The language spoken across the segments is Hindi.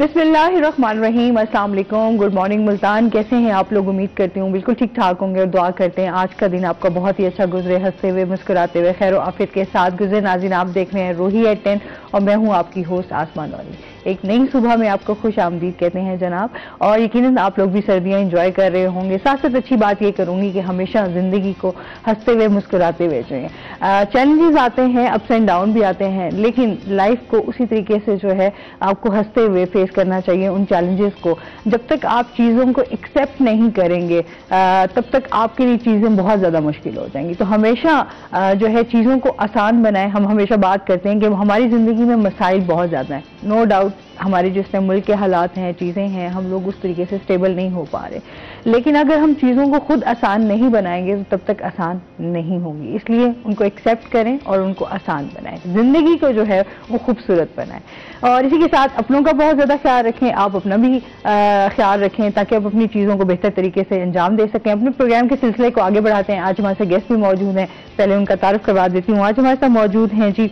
बिस्मिल्लाहिर्रहमानिर्रहीम, अस्सलाम वालेकुम, गुड मॉर्निंग मुल्तान। कैसे हैं आप लोग? उम्मीद करती हूँ बिल्कुल ठीक ठाक होंगे और दुआ करते हैं आज का दिन आपका बहुत ही अच्छा गुजरे, हंसते हुए मुस्कुराते हुए खैर आफियत के साथ गुजरे। नाज़रीन, आप देख रहे हैं रूही एट 10 और मैं हूँ आपकी होस्ट आसमान वाली। एक नई सुबह में आपको खुश आमदीद कहते हैं जनाब। और यकीनन आप लोग भी सर्दियाँ एंजॉय कर रहे होंगे। साथ साथ अच्छी बात ये करूँगी कि हमेशा ज़िंदगी को हंसते हुए मुस्कुराते हुए जो है चैलेंजेस आते हैं, अप्स एंड डाउन भी आते हैं, लेकिन लाइफ को उसी तरीके से जो है आपको हंसते हुए फेस करना चाहिए उन चैलेंजेस को। जब तक आप चीज़ों को एक्सेप्ट नहीं करेंगे तब तक आपके लिए चीज़ें बहुत ज़्यादा मुश्किल हो जाएंगी। तो हमेशा जो है चीज़ों को आसान बनाएं। हम हमेशा बात करते हैं कि हमारी ज़िंदगी में मसाइल बहुत ज़्यादा हैं, नो डाउट। हमारे जिस तरह मुल्क के हालात हैं, चीज़ें हैं, हम लोग उस तरीके से स्टेबल नहीं हो पा रहे, लेकिन अगर हम चीज़ों को खुद आसान नहीं बनाएंगे तो तब तक आसान नहीं होंगी। इसलिए उनको एक्सेप्ट करें और उनको आसान बनाएं, ज़िंदगी को जो है वो खूबसूरत बनाएं। और इसी के साथ अपनों का बहुत ज़्यादा ख्याल रखें, आप अपना भी ख्याल रखें ताकि आप अपनी चीज़ों को बेहतर तरीके से अंजाम दे सकें। अपने प्रोग्राम के सिलसिले को आगे बढ़ाते हैं। आज हमारे साथ गेस्ट भी मौजूद हैं, पहले उनका तारुफ करवा देती हूँ। आज हमारे साथ मौजूद हैं जी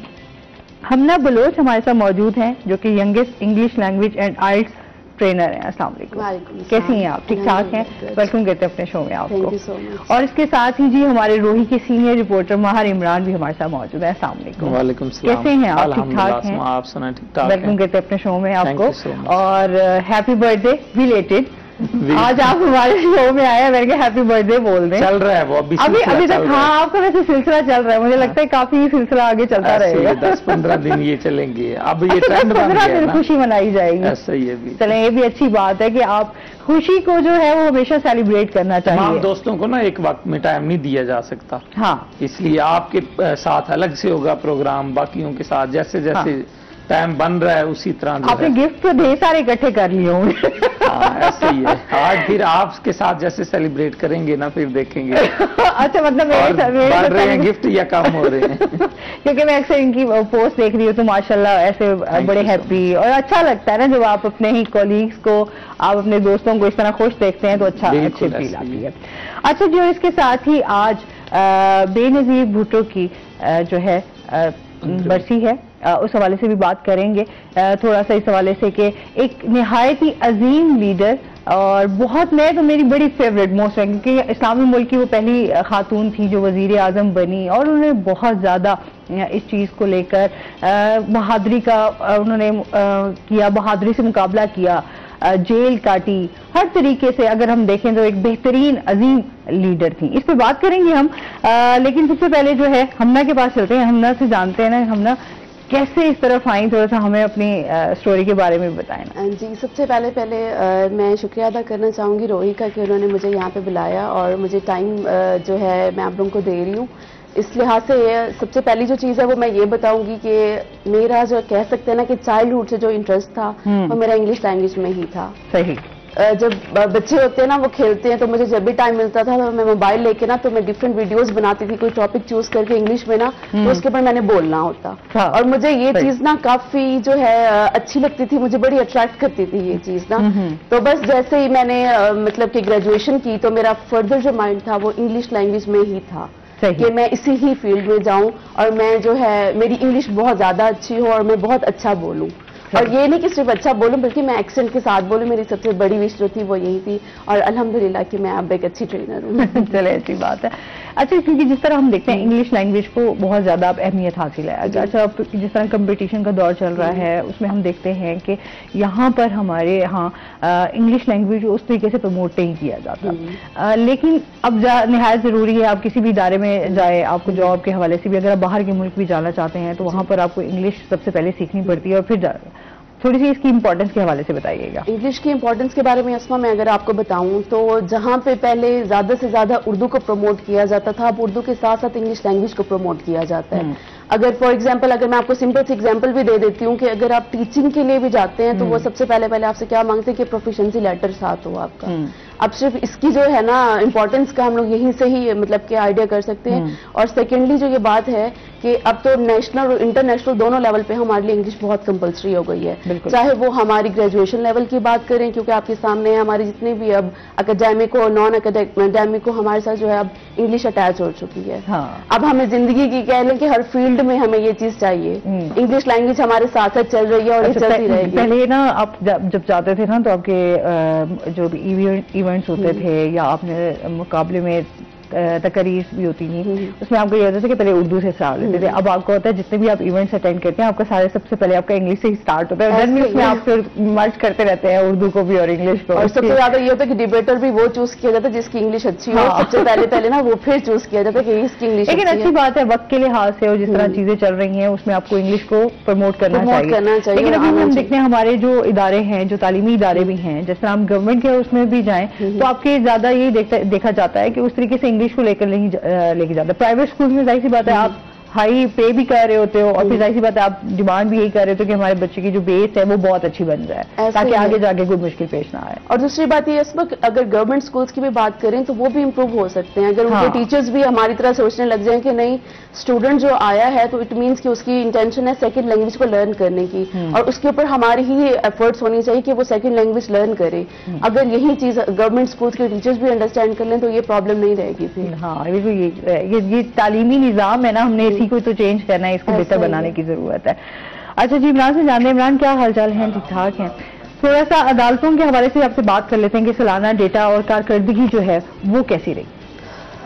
हमना बलोच, हमारे साथ मौजूद हैं जो कि youngest English language and IELTS trainer हैं। अस्सलाम वालेकुम, कैसी हैं आप? ठीक ठाक हैं? वेलकम कहते हैं अपने शो में आपको। और इसके साथ ही जी हमारे रोही के सीनियर रिपोर्टर महार इमरान भी हमारे साथ मौजूद है। अस्सलाम वालेकुम, कैसे हैं आप? ठीक ठाक हैं? आप सुना? ठीक ठाक। वेलकम कहते हैं अपने शो में आपको और हैप्पी बर्थडे बिलेटेड। आज आप हमारे शो में आए, मैंने कहा हैप्पी बर्थडे बोल दें। चल रहा है वो अभी तक। हाँ, आपका वैसे सिलसिला चल रहा है, मुझे लगता है काफी सिलसिला आगे चलता रहेगा। 10-15 दिन ये चलेंगे। अब ये ट्रेंड 15 दिन खुशी मनाई जाएगी। ऐसा ही है भी। चलें, ये भी अच्छी बात है कि आप खुशी को जो है वो हमेशा सेलिब्रेट करना चाहिए। तमाम दोस्तों को ना एक वक्त में टाइम नहीं दिया जा सकता। हाँ, इसलिए आपके साथ अलग से होगा प्रोग्राम, बाकियों के साथ जैसे जैसे टाइम बन रहा है उसी तरह। आपने गिफ्ट तो ढेर सारे इकट्ठे कर लिए होंगे। ऐसे ही है। आज फिर आपके साथ जैसे सेलिब्रेट करेंगे ना, फिर देखेंगे। अच्छा, मतलब बढ़ रहे हैं गिफ्ट या कम हो रहे हैं? क्योंकि मैं अक्सर इनकी पोस्ट देख रही हूँ तो माशाल्लाह ऐसे बड़े हैप्पी और अच्छा लगता है ना जब आप अपने ही कॉलीग्स को, आप अपने दोस्तों को इस तरह खुश देखते हैं तो अच्छी फील आती है। अच्छा, जो इसके साथ ही आज बेनज़ीर भुट्टो की जो है बरसी है, उस हवाले से भी बात करेंगे थोड़ा सा, इस हवाले से कि एक निहायत ही अजीम लीडर और बहुत, मैं तो मेरी बड़ी फेवरेट मोस्ट है क्योंकि इस्लामी मुल्क की वो पहली खातून थी जो वजीर आजम बनी और उन्होंने बहुत ज़्यादा इस चीज़ को लेकर बहादुरी का उन्होंने किया, बहादुरी से मुकाबला किया, जेल काटी, हर तरीके से अगर हम देखें तो एक बेहतरीन अजीम लीडर थी। इस पे बात करेंगे हम, लेकिन सबसे पहले जो है हमना के पास चलते हैं। हमना से जानते हैं ना हमना कैसे इस तरफ आई, थोड़ा सा हमें अपनी स्टोरी के बारे में बताएं ना। जी, सबसे पहले मैं शुक्रिया अदा करना चाहूँगी रोही का कि उन्होंने मुझे यहाँ पे बुलाया और मुझे टाइम जो है मैं आप लोगों को दे रही हूँ। इस लिहाज से सबसे पहली जो चीज़ है वो मैं ये बताऊंगी कि मेरा जो कह सकते हैं ना कि चाइल्डहुड से जो इंटरेस्ट था वो मेरा इंग्लिश लैंग्वेज में ही था। सही। जब बच्चे होते हैं ना वो खेलते हैं तो मुझे जब भी टाइम मिलता था तो मैं मोबाइल लेके ना तो मैं डिफरेंट वीडियोस बनाती थी, कोई टॉपिक चूज करके इंग्लिश में ना तो उसके ऊपर मैंने बोलना होता। और मुझे ये चीज ना काफी जो है अच्छी लगती थी, मुझे बड़ी अट्रैक्ट करती थी ये चीज ना। तो बस जैसे ही मैंने मतलब कि ग्रेजुएशन की तो मेरा फर्दर जो माइंड था वो इंग्लिश लैंग्वेज में ही था कि मैं इसी ही फील्ड में जाऊं और मैं जो है मेरी इंग्लिश बहुत ज्यादा अच्छी हो और मैं बहुत अच्छा बोलूं। और ये नहीं कि सिर्फ अच्छा बोलूं बल्कि मैं एक्सेंट के साथ बोलूं। मेरी सबसे बड़ी विश जो थी वो यही थी और अल्हम्दुलिल्लाह कि मैं अब एक अच्छी ट्रेनर हूँ। चले, अच्छी बात है। अच्छा, क्योंकि जिस तरह हम देखते हैं इंग्लिश लैंग्वेज को बहुत ज्यादा अब अहमियत हासिल है। अच्छा, जिस तरह कंपटीशन का दौर चल रहा है उसमें हम देखते हैं कि यहाँ पर हमारे यहाँ इंग्लिश लैंग्वेज उस तरीके से प्रमोट नहीं किया जाता, लेकिन अब निहायत जरूरी है। आप किसी भी इदारे में जाए, आपको जॉब के हवाले से भी अगर आप बाहर के मुल्क भी जाना चाहते हैं तो वहाँ पर आपको इंग्लिश सबसे पहले सीखनी पड़ती है और फिर थोड़ी सी इसकी इंपॉर्टेंस के हवाले से बताइएगा। इंग्लिश की इंपॉर्टेंस के बारे में अस्मा मैं अगर आपको बताऊं तो जहां पे पहले ज्यादा से ज्यादा उर्दू को प्रमोट किया जाता था, अब उर्दू के साथ साथ इंग्लिश लैंग्वेज को प्रमोट किया जाता है। अगर फॉर एग्जांपल अगर मैं आपको सिंपल से एग्जांपल भी दे देती हूँ कि अगर आप टीचिंग के लिए भी जाते हैं तो वो सबसे पहले आपसे क्या मांगते हैं कि प्रोफिशिएंसी लेटर साथ हो आपका। अब सिर्फ इसकी जो है ना इम्पोर्टेंस का हम लोग यहीं से ही मतलब कि आइडिया कर सकते हैं। और सेकेंडली जो ये बात है कि अब तो नेशनल और इंटरनेशनल दोनों लेवल पे हमारे लिए इंग्लिश बहुत कंपलसरी हो गई है, चाहे वो हमारी ग्रेजुएशन लेवल की बात करें, क्योंकि आपके सामने हमारी जितने भी अब एकेडमिक और नॉन एकेडमिक को हमारे साथ जो है अब इंग्लिश अटैच हो चुकी है। अब हमें जिंदगी की कह लें कि हर फील्ड में हमें ये चीज चाहिए, इंग्लिश लैंग्वेज हमारे साथ साथ चल रही है और ये चलती रहेगी। पहले ना आप जब जाते थे ना तो आपके जो इवेंट्स होते थे या आपने मुकाबले में तकरीर भी होती थी, उसमें आपको ये होता था कि पहले उर्दू से स्टार्ट लेते थे। अब आपको होता है जितने भी आप इवेंट्स अटेंड करते हैं आपका सारे सबसे पहले आपका इंग्लिश से ही स्टार्ट होता है, देन उसमें आप फिर मर्ज करते रहते हैं उर्दू को भी और इंग्लिश को। और सबसे ज्यादा ये होता है कि डिबेटर भी वो चूज किया जाता है जिसकी इंग्लिश अच्छी हो, सबसे पहले ना वो फिर चूज किया जाता है कि इसकी इंग्लिश। लेकिन अच्छी बात है वक्त के लिहाज से और जिस तरह चीजें चल रही हैं उसमें आपको इंग्लिश को प्रमोट करना चाहिए। लेकिन अभी हम देखते हैं हमारे जो इदारे हैं, जो तालीमी इदारे भी हैं, जिस तरह हम गवर्नमेंट के उसमें भी जाएं तो आपके ज्यादा ये देखा जाता है कि उस तरीके से इंग्लिश को लेकर नहीं लेके जाता। प्राइवेट स्कूल में जाहिर सी बात है आप हाई पे भी कर रहे होते हो और फिर जाहिर सी बात है आप डिमांड भी यही कर रहे हो कि हमारे बच्चे की जो बेस है वो बहुत अच्छी बन जाए ताकि आगे जाके कोई मुश्किल पेश ना आए। और दूसरी बात ये इस वक्त अगर गवर्नमेंट स्कूल्स की भी बात करें तो वो भी इम्प्रूव हो सकते हैं अगर उनके टीचर्स भी हमारी तरह सोचने लग जाएं कि नहीं स्टूडेंट जो आया है तो इट मीन्स कि उसकी इंटेंशन है सेकंड लैंग्वेज को लर्न करने की और उसके ऊपर हमारी ही एफर्ट्स होनी चाहिए कि वो सेकंड लैंग्वेज लर्न करे। अगर यही चीज गवर्नमेंट स्कूल्स के टीचर्स भी अंडरस्टैंड कर लें तो ये प्रॉब्लम नहीं रहेगी फिर। हाँ, ये तालीमी निजाम है ना, हमने इसी को तो चेंज करना है, इसको बेहतर बनाने की जरूरत है। अच्छा जी, इमरान से जानते हैं, इमरान क्या हालचाल है? ठीक ठाक है। थोड़ा सा अदालतों के हवाले से आपसे बात कर लेते हैं कि सालाना डेटा और कारकर्दगी जो है वो कैसी रही?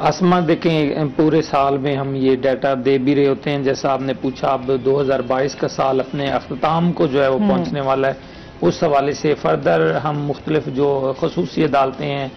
आसमा देखें, पूरे साल में हम ये डाटा दे भी रहे होते हैं, जैसा आपने पूछा अब 2022 का साल अपने अख्ताम को जो है वो पहुंचने वाला है। उस हवाले से फर्दर हम मुख्तलिफ जो खसूसी अदालतें हैं,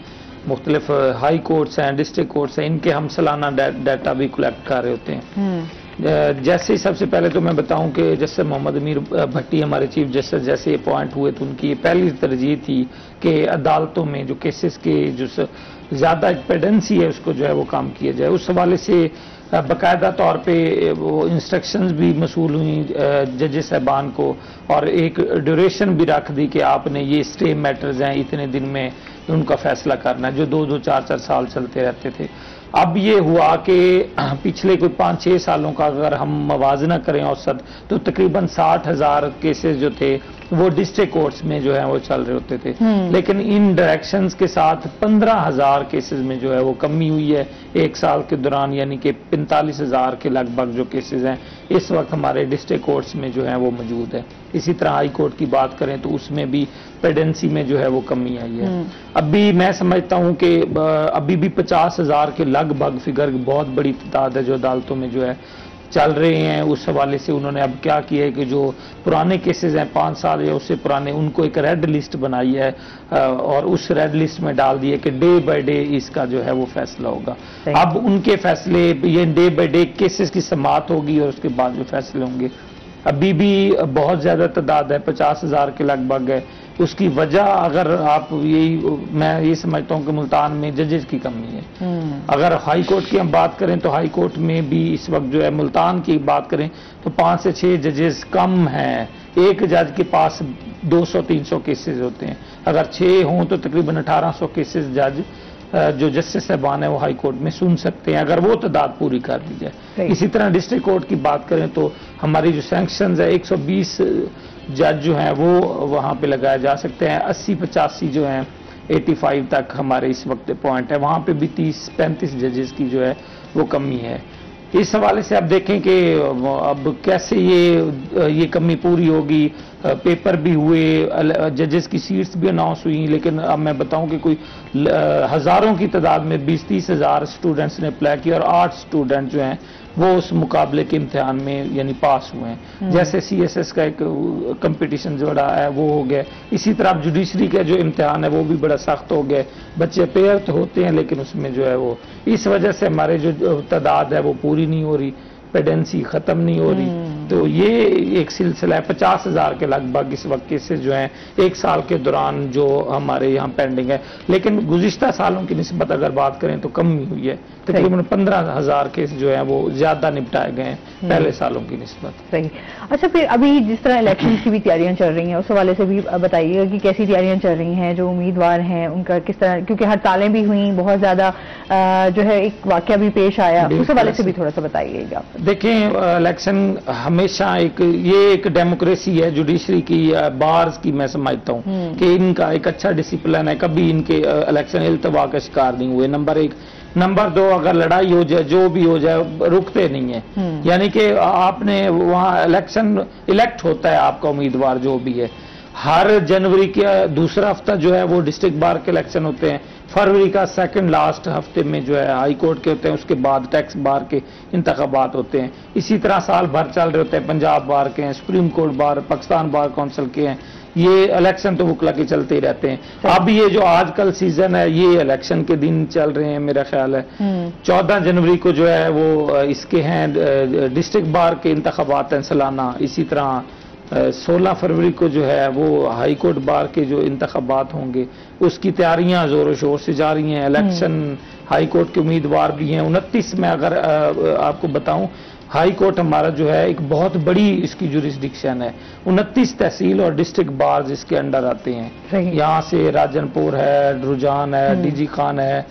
मुख्तलिफ हाई कोर्ट्स हैं, डिस्ट्रिक्ट कोर्ट्स हैं, इनके हम सालाना डाटा भी कलेक्ट कर रहे होते हैं। जैसे ही सबसे पहले तो मैं बताऊं कि जैसे मोहम्मद अमीर भट्टी हमारे चीफ जस्टिस जैसे अपॉइंट हुए तो उनकी पहली तरजीह थी कि अदालतों में जो केसेस के जो ज़्यादा पेडेंसी है उसको जो है वो काम किया जाए। उस हवाले से बाकायदा तौर पे वो इंस्ट्रक्शंस भी मसूल हुई जजेस साहबान को और एक ड्यूरेशन भी रख दी कि आपने ये स्टे मैटर्स हैं इतने दिन में उनका फैसला करना है, जो 2-2, 4-4 साल चलते रहते थे। अब ये हुआ कि पिछले कोई 5-6 सालों का अगर हम मवाजना करें औसत तो तकरीबन 60,000 केसेस जो थे वो डिस्ट्रिक्ट कोर्ट्स में जो है वो चल रहे होते थे। लेकिन इन डायरेक्शंस के साथ 15,000 केसेस में जो है वो कमी हुई है एक साल के दौरान, यानी कि 45,000 के लगभग जो केसेस हैं इस वक्त हमारे डिस्ट्रिक्ट कोर्ट्स में जो है वो मौजूद है। इसी तरह हाई कोर्ट की बात करें तो उसमें भी पेडेंसी में जो है वो कमी आई है। अभी मैं समझता हूं कि अभी भी 50,000 के लगभग फिगर बहुत बड़ी तादाद है जो अदालतों में जो है चल रहे हैं। उस हवाले से उन्होंने अब क्या किया है कि जो पुराने केसेस हैं 5 साल या उससे पुराने, उनको एक रेड लिस्ट बनाई है और उस रेड लिस्ट में डाल दिए कि डे बाय डे इसका जो है वो फैसला होगा। अब उनके फैसले ये डे बाय डे केसेस की समाअत होगी और उसके बाद जो फैसले होंगे। अभी भी बहुत ज्यादा तादाद है, 50,000 के लगभग है। उसकी वजह अगर आप मैं ये समझता हूँ कि मुल्तान में जजेस की कमी है। अगर हाई कोर्ट की हम बात करें तो हाई कोर्ट में भी इस वक्त जो है मुल्तान की बात करें तो 5 से 6 जजेस कम हैं। एक जज के पास 200-300 केसेस होते हैं, अगर 6 हों तो तकरीबन 1800 केसेस जज जो जस्टिस साहबान है वो हाई कोर्ट में सुन सकते हैं अगर वो तादाद पूरी कर दी जाए। इसी तरह डिस्ट्रिक्ट कोर्ट की बात करें तो हमारी जो सैंक्शंस है 120 जज जो हैं वो वहाँ पे लगाए जा सकते हैं। 80-85 जो हैं 85 तक हमारे इस वक्त पॉइंट है, वहाँ पे भी 30-35 जजेस की जो है वो कमी है। इस हवाले से आप देखें कि अब कैसे ये कमी पूरी होगी। पेपर भी हुए, जजेस की सीट्स भी अनाउंस हुई, लेकिन अब मैं बताऊं कि कोई हजारों की तादाद में 20-30 हज़ार स्टूडेंट्स ने अप्लाई किया और 8 स्टूडेंट जो हैं वो उस मुकाबले के इम्तिहान में यानी पास हुए हैं। जैसे CSS का एक कंपटीशन जो रहा है वो हो गया। इसी तरह जुडिशरी का जो इम्तिहान है वो भी बड़ा सख्त हो गया। बच्चे अपेयर तो होते हैं लेकिन उसमें जो है वो इस वजह से हमारे जो तादाद है वो पूरी नहीं हो रही, पेडेंसी खत्म नहीं हो रही। तो ये एक सिलसिला है। 50,000 के लगभग इस वक्त केसेस जो हैं एक साल के दौरान जो हमारे यहाँ पेंडिंग है, लेकिन गुज़िश्ता सालों की निस्बत अगर बात करें तो कम ही हुई है। तकरीबन 15,000 केस जो है वो ज्यादा निपटाए गए हैं पहले सालों की निस्बत। सही। अच्छा, फिर अभी जिस तरह इलेक्शन की भी तैयारियां चल रही हैं उस हवाले से भी बताइएगा कि कैसी तैयारियां चल रही हैं, जो उम्मीदवार हैं उनका किस तरह, क्योंकि हड़तालें भी हुई, बहुत ज्यादा जो है एक वाकया भी पेश आया, उस हवाले से भी थोड़ा सा बताइएगा। देखें, इलेक्शन हमेशा ये एक डेमोक्रेसी है जुडिशरी की, बार्स की, मैं समझता हूँ कि इनका एक अच्छा डिसिप्लिन है, कभी इनके इलेक्शन इल्तवा का शिकार नहीं हुए, नंबर 1। नंबर 2, अगर लड़ाई हो जाए, जो भी हो जाए, रुकते नहीं है। यानी कि आपने वहाँ इलेक्शन इलेक्ट होता है आपका उम्मीदवार जो भी है, हर जनवरी के दूसरा हफ्ता जो है वो डिस्ट्रिक्ट बार के इलेक्शन होते हैं, फरवरी का सेकंड लास्ट हफ्ते में जो है हाई कोर्ट के होते हैं, उसके बाद टैक्स बार के इंतखाबात होते हैं। इसी तरह साल भर चल रहे होते हैं, पंजाब बार के हैं, supreme court bar, Pakistan bar council के हैं, ये इलेक्शन तो वकला के चलते ही रहते हैं। अब ये जो आजकल सीजन है ये इलेक्शन के दिन चल रहे हैं, मेरा ख्याल है 14 जनवरी को जो है वो इसके हैं डिस्ट्रिक्ट बार के इंतखाबात हैं सालाना। इसी तरह 16 फरवरी को जो है वो हाई कोर्ट बार के जो इंतखाबात होंगे उसकी तैयारियां जोरों शोर से जारी हैं। इलेक्शन हाई कोर्ट के उम्मीदवार भी हैं। 29 में अगर आपको बताऊं, हाई कोर्ट हमारा जो है एक बहुत बड़ी इसकी जुरिस्डिक्शन है, 29 तहसील और डिस्ट्रिक्ट बार्स इसके अंडर आते हैं। यहाँ से राजनपुर है, रुझान है, डीजी खान है,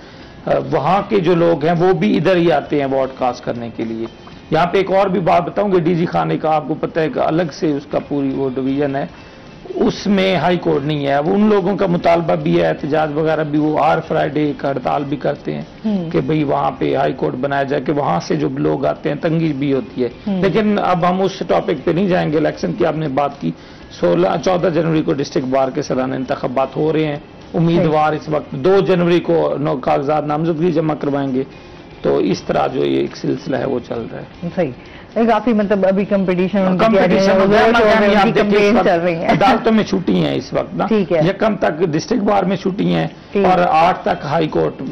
वहाँ के जो लोग हैं वो भी इधर ही आते हैं वोट कास्ट करने के लिए। यहाँ पे एक और भी बात बताऊंगी, डीजी खाने का आपको पता है कि अलग से उसका पूरी वो डिवीजन है, उसमें हाई कोर्ट नहीं है। अब उन लोगों का मुतालबा भी है, एहतजाज वगैरह भी, वो हर फ्राइडे का हड़ताल भी करते हैं कि भाई वहाँ पे हाई कोर्ट बनाया जाए, कि वहाँ से जो लोग आते हैं तंगी भी होती है। लेकिन अब हम उस टॉपिक पे नहीं जाएंगे। इलेक्शन की आपने बात की, 14 जनवरी को डिस्ट्रिक्ट बार के सालाना इंतखाबात हो रहे हैं। उम्मीदवार इस वक्त 2 जनवरी को कागजात नामजदगी जमा करवाएंगे। तो इस तरह जो ये एक सिलसिला है वो चल रहा है। सही, काफी मतलब अभी कंपटीशन चल रही है। अदालतों में छुट्टी हैं इस वक्त ना, यकम तक डिस्ट्रिक्ट बार में छुट्टी हैं और 8 तक हाई कोर्ट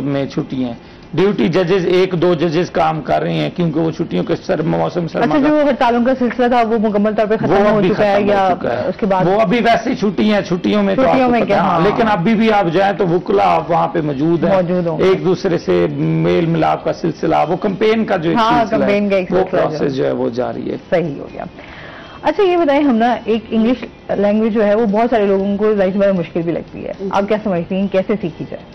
में छुट्टी हैं। ड्यूटी जजेस 1-2 जजेस काम कर रहे हैं क्योंकि वो छुट्टियों के मौसम से। अच्छा, जो हड़तालों का सिलसिला था वो मुकम्मल तौर पे खत्म हो चुका है या उसके बाद? वो अभी वैसे ही छुट्टियां, छुट्टियों में तो आपको पता है, लेकिन अभी भी आप जाएं तो वुकला आप वहाँ पे मौजूद है, एक दूसरे से मेल मिलाप का सिलसिला, वो कैंपेन का जो वो प्रोसेस जो है वो जारी है। सही हो गया। अच्छा, ये बताएं, हम ना एक इंग्लिश लैंग्वेज जो है वो बहुत सारे लोगों को जाहिर सी बात मुश्किल भी लगती है, आप क्या समझती हैं कैसे सीखी जाए?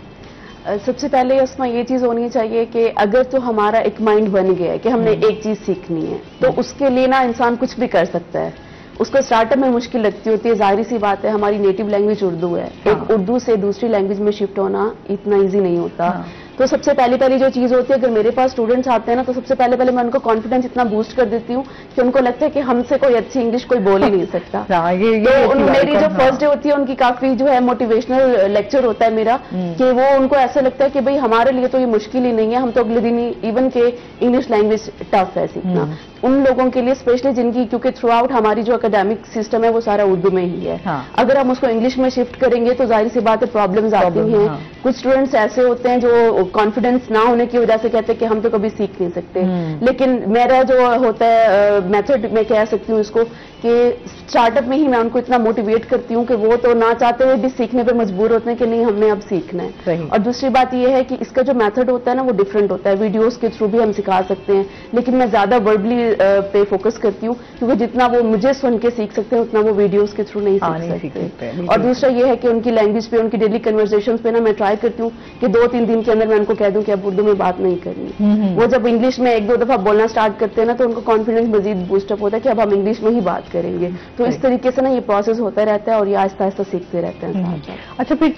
सबसे पहले उसमें ये चीज होनी चाहिए कि अगर तो हमारा एक माइंड बन गया है कि हमने एक चीज सीखनी है, तो उसके लिए ना इंसान कुछ भी कर सकता है। उसको स्टार्टअप में मुश्किल लगती होती है, जाहिर सी बात है, हमारी नेटिव लैंग्वेज उर्दू है। एक उर्दू से दूसरी लैंग्वेज में शिफ्ट होना इतना ईजी नहीं होता। तो सबसे पहली जो चीज होती है, अगर मेरे पास स्टूडेंट्स आते हैं ना, तो सबसे पहले मैं उनको कॉन्फिडेंस इतना बूस्ट कर देती हूँ कि उनको लगता है कि हमसे कोई अच्छी इंग्लिश कोई बोल ही नहीं सकता। तो मेरी जो फर्स्ट डे होती है उनकी काफी जो है मोटिवेशनल लेक्चर होता है मेरा, कि वो उनको ऐसा लगता है कि भाई हमारे लिए तो ये मुश्किल ही नहीं है, हम तो अगले दिन ही इवन के इंग्लिश लैंग्वेज टफ है सीखना। उन लोगों के लिए स्पेशली जिनकी, क्योंकि थ्रू आउट हमारी जो एकेडमिक सिस्टम है वो सारा उर्दू में ही है। अगर हम उसको इंग्लिश में शिफ्ट करेंगे तो जाहिर सी बात है प्रॉब्लम्स आती हैं। कुछ स्टूडेंट्स ऐसे होते हैं जो कॉन्फिडेंस ना होने की वजह से कहते हैं कि हम तो कभी सीख नहीं सकते। लेकिन मेरा जो होता है मेथड, मैं कह सकती हूँ इसको, कि स्टार्टअप में ही मैं उनको इतना मोटिवेट करती हूँ कि वो तो ना चाहते हुए भी सीखने पर मजबूर होते हैं कि नहीं हमने अब सीखना है। और दूसरी बात यह है कि इसका जो मेथड होता है ना वो डिफरेंट होता है। वीडियोस के थ्रू भी हम सिखा सकते हैं, लेकिन मैं ज्यादा वर्बली पे फोकस करती हूँ, क्योंकि जितना वो मुझे सुन के सीख सकते हैं उतना वो वीडियोस के थ्रू नहीं सीख सकते। और दूसरा ये है कि उनकी लैंग्वेज पे, उनकी डेली कन्वर्सेशन पे ना मैं ट्राई करती हूँ कि 2-3 दिन के अंदर मैं उनको कह दूं कि अब उर्दू में बात नहीं करनी। वो जब इंग्लिश में 1-2 दफा बोलना स्टार्ट करते हैं ना, तो उनको कॉन्फिडेंस मजीद बूस्टअप होता है कि अब हम इंग्लिश में ही बात करेंगे। तो इस तरीके से ना ये प्रोसेस होता रहता है और ये आहिस्ता आहिस्ता सीखते रहते हैं। अच्छा, फिर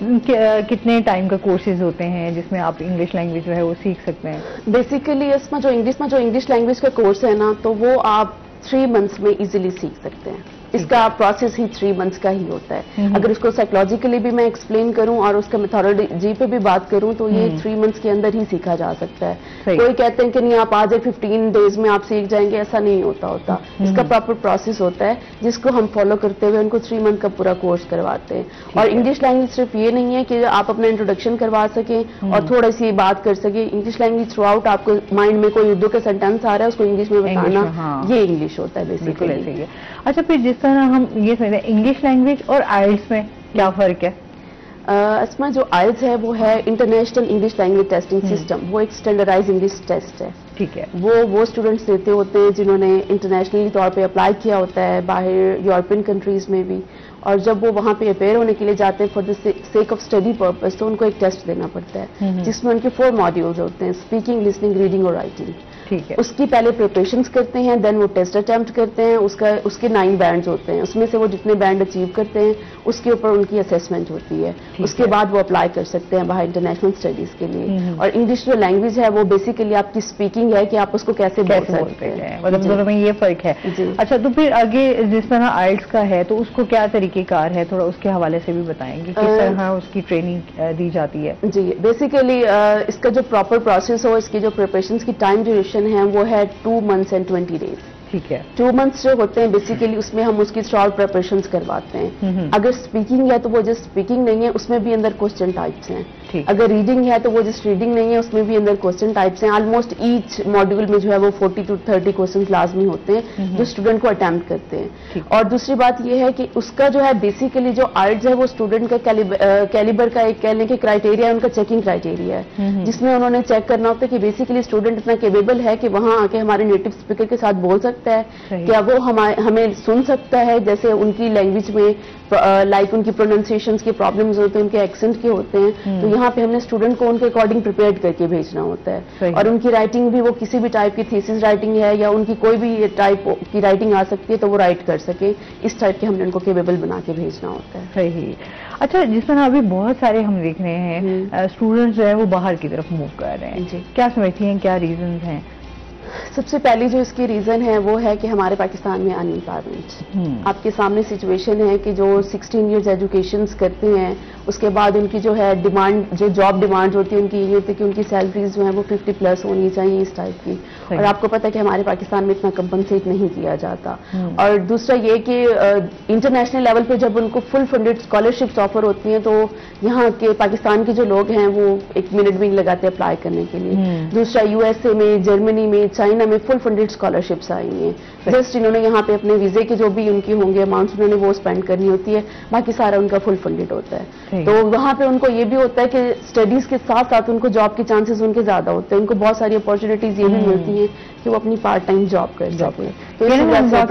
कितने टाइम का कोर्सेज होते हैं जिसमें आप इंग्लिश लैंग्वेज जो है वो सीख सकते हैं? बेसिकली इसमें जो इंग्लिश लैंग्वेज का कोर्स है ना, तो वो आप 3 मंथ्स में इजीली सीख सकते हैं। इसका प्रोसेस ही 3 मंथ्स का ही होता है। अगर उसको साइकोलॉजिकली भी मैं एक्सप्लेन करूं और उसका मेथोडोलॉजी पे भी बात करूं तो ये 3 मंथ्स के अंदर ही सीखा जा सकता है। कोई कहते हैं कि नहीं आप आज 15 डेज में आप सीख जाएंगे, ऐसा नहीं होता। इसका प्रॉपर प्रोसेस होता है जिसको हम फॉलो करते हुए उनको 3 मंथ का पूरा कोर्स करवाते हैं। और इंग्लिश लैंग्वेज सिर्फ ये नहीं है कि आप अपना इंट्रोडक्शन करवा सकें और थोड़ी सी बात कर सके। इंग्लिश लैंग्वेज थ्रू आउट आपको माइंड में कोई उर्दू का सेंटेंस आ रहा है उसको इंग्लिश में बताना, ये इंग्लिश होता है बेसिकली। अच्छा, फिर जिस तरह हम ये समझते हैं इंग्लिश लैंग्वेज और आइल्स में क्या फर्क है? इसमें जो आइल्स है वो है international English language testing system, वो एक स्टैंडर्डाइज इंग्लिश टेस्ट है। ठीक है। वो स्टूडेंट्स देते होते हैं जिन्होंने इंटरनेशनली तौर पे अप्लाई किया होता है बाहर यूरोपियन कंट्रीज में भी, और जब वो वहां पे अपेयर होने के लिए जाते हैं for the sake of study purpose तो उनको एक टेस्ट देना पड़ता है जिसमें उनके 4 मॉड्यूल्स होते हैं, स्पीकिंग, लिसनिंग, रीडिंग और राइटिंग। ठीक है। उसकी पहले प्रिपरेशंस करते हैं, देन वो टेस्ट अटेम्प्ट करते हैं। उसके 9 बैंड्स होते हैं, उसमें से वो जितने बैंड अचीव करते हैं उसके ऊपर उनकी असेसमेंट होती है। उसके बाद वो अप्लाई कर सकते हैं बाहर इंटरनेशनल स्टडीज के लिए। और इंग्लिश जो लैंग्वेज है वो बेसिकली आपकी स्पीकिंग है कि आप उसको कैसे बोल सकते हैं, मतलब दोनों में ये फर्क है। अच्छा, तो फिर आगे जिस तरह आइल्स का है तो उसको क्या तरीकेकार है, थोड़ा उसके हवाले से भी बताएंगे, किस तरह उसकी ट्रेनिंग दी जाती है? जी, बेसिकली इसका जो प्रॉपर प्रोसेस हो, इसकी जो प्रिपरेशन की टाइम ड्यूरेशन है वो है 2 मंथ्स एंड 20 डेज। ठीक है। 2 मंथ्स जो होते हैं बेसिकली उसमें हम उसकी शॉर्ट प्रिपरेशंस करवाते हैं। अगर स्पीकिंग है तो वो जस्ट स्पीकिंग नहीं है, उसमें भी अंदर क्वेश्चन टाइप्स हैं। अगर रीडिंग है तो वो जस्ट रीडिंग नहीं है, उसमें भी अंदर क्वेश्चन टाइप्स हैं। ऑलमोस्ट ईच मॉड्यूल में जो है वो 40 to 30 क्वेश्चन लाजमी होते हैं जो स्टूडेंट को अटेम्प्ट करते हैं। और दूसरी बात ये है कि उसका जो है बेसिकली जो आइल्स है वो स्टूडेंट का कैलिबर का एक कह लें कि क्राइटेरिया, उनका चेकिंग क्राइटेरिया है जिसमें उन्होंने चेक करना होता है कि बेसिकली स्टूडेंट इतना केपेबल है कि वहां आके हमारे नेटिव स्पीकर के साथ बोल सकता है, क्या वो हमें सुन सकता है, जैसे उनकी लैंग्वेज में लाइक उनकी प्रोनाउंसिएशन के प्रॉब्लम्स होते हैं, उनके एक्सेंट के होते हैं, तो यहाँ पे हमने स्टूडेंट को उनके अकॉर्डिंग प्रिपेयर करके भेजना होता है। और उनकी राइटिंग भी वो किसी भी टाइप की थीसिस राइटिंग है या उनकी कोई भी टाइप की राइटिंग आ सकती है तो वो राइट कर सके, इस टाइप के हमने उनको केपेबल बना के भेजना होता है। सही। अच्छा, जिस तरह अभी बहुत सारे हम देख रहे हैं स्टूडेंट्स जो है वो बाहर की तरफ मूव कर रहे हैं, क्या समझती हैं, क्या रीजन हैं? सबसे पहली जो इसकी रीजन है वो है कि हमारे पाकिस्तान में अनएम्प्लॉयमेंट। आपके सामने सिचुएशन है कि जो 16 इयर्स एजुकेशन करते हैं उसके बाद उनकी जो है डिमांड, जो जॉब डिमांड होती है उनकी ये होती है कि उनकी सैलरीज जो है वो 50+ होनी चाहिए, इस टाइप की। और आपको पता है कि हमारे पाकिस्तान में इतना कंपनसेट नहीं किया जाता। और दूसरा ये कि इंटरनेशनल लेवल पे जब उनको फुल फंडेड स्कॉलरशिप्स ऑफर होती हैं तो यहाँ के पाकिस्तान के जो लोग हैं वो 1 मिनट भी लगाते हैं अप्लाई करने के लिए। दूसरा USA में, जर्मनी में, चाइना में फुल फंडेड स्कॉलरशिप्स आई हैं। जस्ट इन्होंने यहाँ पे अपने वीजे के जो भी उनकी होंगे अमाउंट्स उन्होंने वो स्पेंड करनी होती है, बाकी सारा उनका फुल फंडेड होता है। तो वहाँ पे उनको ये भी होता है कि स्टडीज के साथ साथ उनको जॉब के चांसेस उनके ज्यादा होते हैं, उनको बहुत सारी अपॉर्चुनिटीज ये भी मिलती हैं कि वो अपनी पार्ट टाइम जॉब कर सके। तो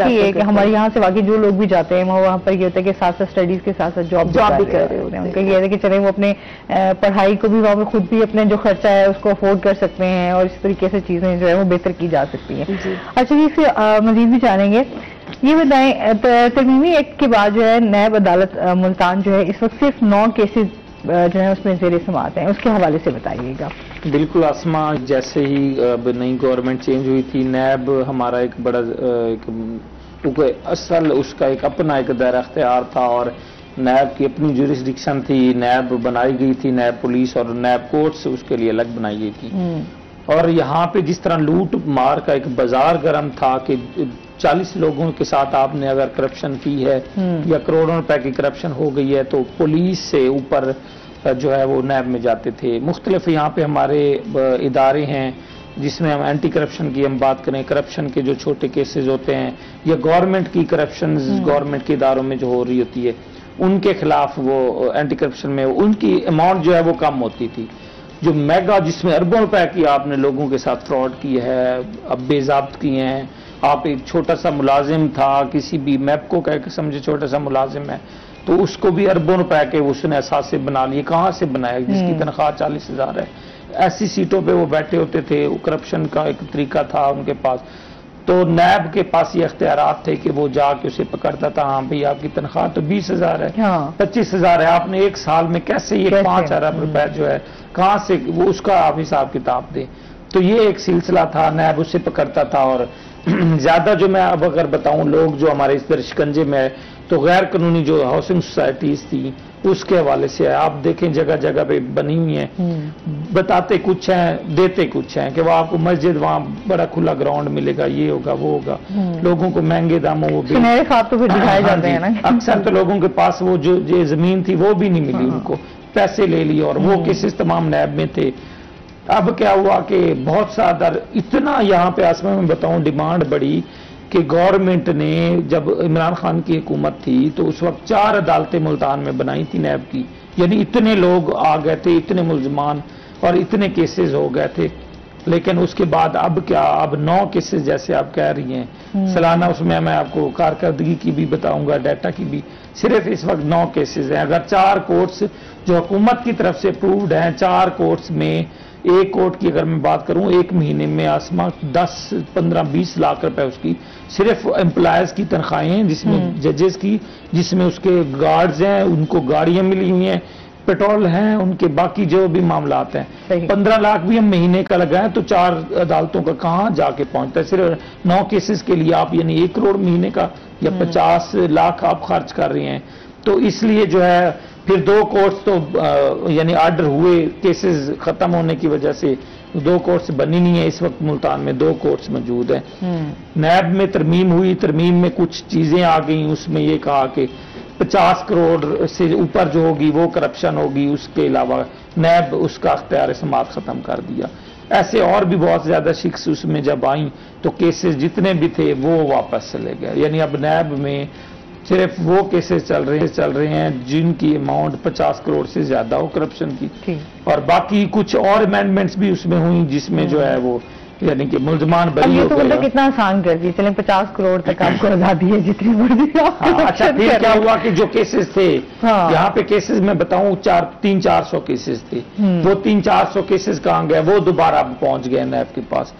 ये कि हमारे यहाँ से बाकी जो लोग भी जाते हैं वहाँ पर ये होता है कि साथ साथ स्टडीज के साथ साथ जॉब भी कर रहे होते हैं। उनका ये है कि चले वो अपने पढ़ाई को भी वहाँ पर खुद भी अपने जो खर्चा है उसको अफोर्ड कर सकते हैं और इस तरीके से चीजें जो है वो बेहतर की जा सकती हैं। अच्छा जी, फिर मजीद भी जानेंगे, ये बताएं तरमीमी एक्ट के बाद जो है नैब अदालत मुल्तान जो है इस वक्त सिर्फ 9 केसेस जो है उसमें जेर समाअत हैं, उसके हवाले से बताइएगा। बिल्कुल आसमा, जैसे ही नई गवर्नमेंट चेंज हुई थी, नैब हमारा एक बड़ा असल उसका एक अपना एक दायरा अख्तियार था और नैब की अपनी जुरिस्डिक्शन थी। नैब बनाई गई थी, नैब पुलिस और नैब कोर्ट्स उसके लिए अलग बनाई गई थी। और यहाँ पे जिस तरह लूट मार का एक बाजार गर्म था कि 40 लोगों के साथ आपने अगर करप्शन की है या करोड़ों रुपए की करप्शन हो गई है तो पुलिस से ऊपर जो है वो नैब में जाते थे। मुख्तलिफ यहाँ पे हमारे इदारे हैं जिसमें हम एंटी करप्शन की हम बात करें, करप्शन के जो छोटे केसेस होते हैं या गवर्नमेंट की करप्शन गवर्नमेंट के इदारों में जो हो रही होती है उनके खिलाफ वो एंटी करप्शन में उनकी अमाउंट जो है वो कम होती थी। जो मेगा जिसमें अरबों रुपए की आपने लोगों के साथ फ्रॉड की है, अब बेजाब्त किए हैं, आप एक छोटा सा मुलाजिम था किसी भी मैपको कह के समझे छोटा सा मुलाजिम है तो उसको भी अरबों रुपए के उसने एहसास बना लिए, कहाँ से बनाया जिसकी तनख्वाह 40,000 है। ऐसी सीटों पे वो बैठे होते थे, करप्शन का एक तरीका था उनके पास। तो नैब के पास ये अख्तियारात थे कि वो जाके उसे पकड़ता था, हाँ भाई आपकी तनख्वाह तो 20,000 है, 25,000 है, आपने एक साल में कैसे ये 5 अरब रुपए जो है कहाँ से वो उसका आप हिसाब किताब दे। तो ये एक सिलसिला था, नैब उसे पकड़ता था और ज्यादा जो मैं अब अगर बताऊं, लोग जो हमारे इस तरह शिकंजे में है, तो गैर कानूनी जो हाउसिंग सोसाइटीज थी उसके हवाले से है। आप देखें जगह जगह पे बनी हुई हैं, बताते कुछ हैं देते कुछ हैं कि वो आपको मस्जिद वहाँ बड़ा खुला ग्राउंड मिलेगा, ये होगा वो होगा, लोगों को महंगे दामों वो सुनहरे ख्वाब तो फिर दिखाए जाते हैं ना। अक्सर तो लोगों के पास वो जो जमीन थी वो भी नहीं मिली, उनको पैसे ले लिए और वो केसेस तमाम नैब में थे। अब क्या हुआ कि बहुत ज्यादा इतना यहाँ पे आसमान में बताऊं डिमांड बढ़ी कि गवर्नमेंट ने, जब इमरान खान की हुकूमत थी तो उस वक्त 4 अदालतें मुल्तान में बनाई थी नैब की, यानी इतने लोग आ गए थे, इतने मुलजमान और इतने केसेस हो गए थे। लेकिन उसके बाद अब क्या, अब 9 केसेस जैसे आप कह रही हैं सालाना, उसमें मैं आपको कारकर्दगी की भी बताऊंगा, डाटा की भी, सिर्फ इस वक्त 9 केसेस हैं। अगर 4 कोर्ट्स जो हुकूमत की तरफ से अप्रूव्ड हैं, 4 कोर्ट्स में, एक कोर्ट की अगर मैं बात करूं, एक महीने में आसमा 10, 15, 20 लाख रुपए उसकी सिर्फ एम्प्लॉयज की तनख्वाहें हैं, जिसमें जजेस की, जिसमें उसके गार्ड्स हैं, उनको गाड़ियां मिली हुई हैं, पेट्रोल हैं, उनके बाकी जो भी मामलात हैं। 15 लाख भी हम महीने का लगाएं तो 4 अदालतों का कहां जाके पहुंचता है। सिर्फ 9 केसेस के लिए आप यानी 1 करोड़ महीने का या 50 लाख आप खर्च कर रहे हैं। तो इसलिए जो है फिर 2 कोर्ट्स तो यानी आर्डर हुए, केसेस खत्म होने की वजह से 2 कोर्ट्स बनी नहीं है। इस वक्त मुल्तान में 2 कोर्ट्स मौजूद हैं। नैब में तरमीम हुई, तरमीम में कुछ चीजें आ गई, उसमें ये कहा कि 50 करोड़ से ऊपर जो होगी वो करप्शन होगी, उसके अलावा नैब उसका अख्तियार समात खत्म कर दिया। ऐसे और भी बहुत ज्यादा शिक्स उसमें जब आई तो केसेस जितने भी थे वो वापस चले गए। यानी अब नैब में सिर्फ वो केसेस चल रहे हैं जिनकी अमाउंट 50 करोड़ से ज्यादा हो करप्शन की, और बाकी कुछ और अमेंडमेंट्स भी उसमें हुई जिसमें जो है वो यानी कि मुल्जमान बरी हो गए। तो कितना आसान कर दी, चलें 50 करोड़ तक आपको आजादी है जितनी मर्जी। अच्छा, फिर क्या हुआ कि जो केसेस थे यहाँ पे केसेस मैं बताऊं 300-400 केसेस थे, वो 300-400 केसेस कहाँ गए, वो दोबारा पहुंच गए नैब के पास।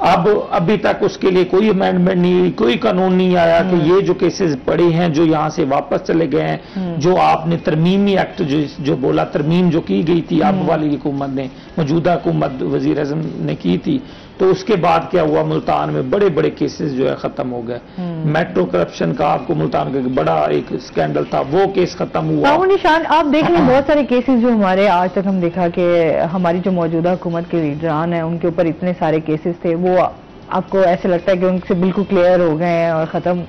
अब अभी तक उसके लिए कोई अमेंडमेंट नहीं हुई, कोई कानून नहीं आया कि ये जो केसेस पड़े हैं जो यहाँ से वापस चले गए हैं, जो आपने तरमीमी एक्ट जो बोला, तरमीम जो की गई थी अब वाली हुकूमत ने, मौजूदा हुकूमत वजीर आज़म ने की थी, तो उसके बाद क्या हुआ, मुल्तान में बड़े बड़े केसेस जो है खत्म हो गए। मेट्रो करप्शन का आपको मुल्तान का बड़ा एक स्कैंडल था, वो केस खत्म हुआ। निशान, आप देखें बहुत सारे केसेस जो हमारे आज तक हम देखा कि हमारी जो मौजूदा हुकूमत के लीडरान है उनके ऊपर इतने सारे केसेस थे, वो आपको ऐसे लगता है कि उनसे बिल्कुल क्लियर हो गए हैं और खत्म।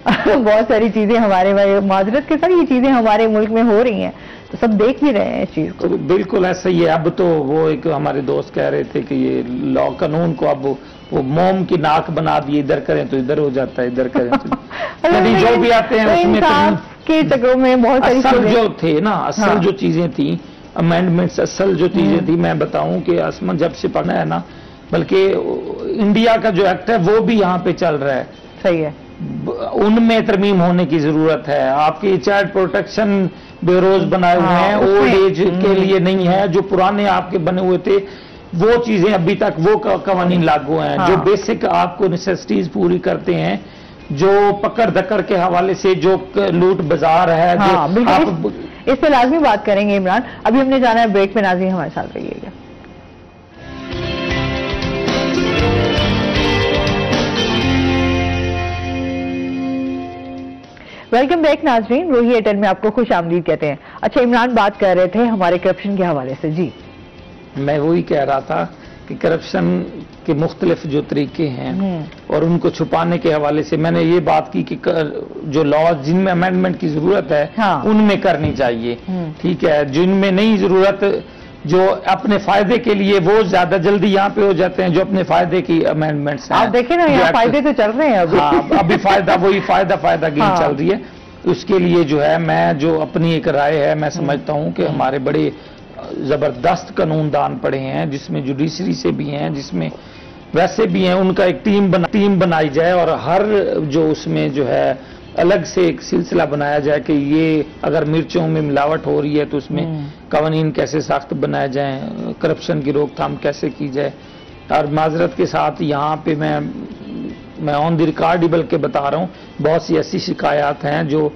बहुत सारी चीजें हमारे माजरत के साथ ये चीजें हमारे मुल्क में हो रही हैं, तो सब देख ही रहे हैं इस चीज को। तो बिल्कुल ऐसा ही है। अब तो वो एक हमारे दोस्त कह रहे थे कि ये लॉ कानून को अब वो मोम की नाक बना दिए, इधर करें तो इधर हो जाता है, इधर करें तो यानी जो भी आते हैं उसमें के चक्रों में बहुत सारी असल जो थे ना, असल जो चीजें थी, अमेंडमेंट्स, असल जो चीजें थी, मैं बताऊं कि आसमान जब से पढ़ना है ना, बल्कि इंडिया का जो एक्ट है वो भी यहाँ पे चल रहा है। सही है, उनमें तरमीम होने की जरूरत है। आपकी चाइल्ड प्रोटेक्शन ब्यूरोज बनाए हुए हैं, ओल्ड एज के लिए नहीं है, जो पुराने आपके बने हुए थे वो चीजें अभी तक वो कवानीन लागू हैं। जो बेसिक आपको नेसेसिटीज पूरी करते हैं, जो पकड़ धकड़ के हवाले से जो लूट बाजार है, जो आप इस पे लाजमी बात करेंगे इमरान। अभी हमने जाना है ब्रेक पे, नाज़रीन हमारे साथ रहिएगा। वेलकम बैक नाजरीन, रोही एयरटेल में आपको खुश आमदीद कहते हैं। अच्छा, इमरान बात कर रहे थे हमारे करप्शन के हवाले से। जी, मैं वही कह रहा था कि करप्शन के मुख्तलिफ जो तरीके हैं और उनको छुपाने के हवाले से मैंने ये बात की कि जो लॉज जिनमें अमेंडमेंट की जरूरत है उनमें करनी चाहिए, ठीक है। जिनमें नहीं जरूरत, जो अपने फायदे के लिए, वो ज्यादा जल्दी यहाँ पे हो जाते हैं, जो अपने फायदे की अमेंडमेंट्स हैं। आप देखें ना, यहाँ फायदे तो चल रहे हैं अभी। अभी फायदा वही फायदा गेम चल रही है। उसके लिए जो है, मैं जो अपनी एक राय है, मैं समझता हूँ कि हमारे बड़े जबरदस्त कानूनदान पड़े हैं, जिसमें जुडिशरी से भी हैं, जिसमें वैसे भी हैं, उनका एक टीम बनाई जाए और हर जो उसमें जो है अलग से एक सिलसिला बनाया जाए कि ये अगर मिर्चों में मिलावट हो रही है तो उसमें कवानीन कैसे सख्त बनाए जाएं, करप्शन की रोकथाम कैसे की जाए। और माजरत के साथ यहाँ पे मैं ऑन द रिकॉर्ड ही बल्कि बता रहा हूँ, बहुत सी ऐसी शिकायत हैं जो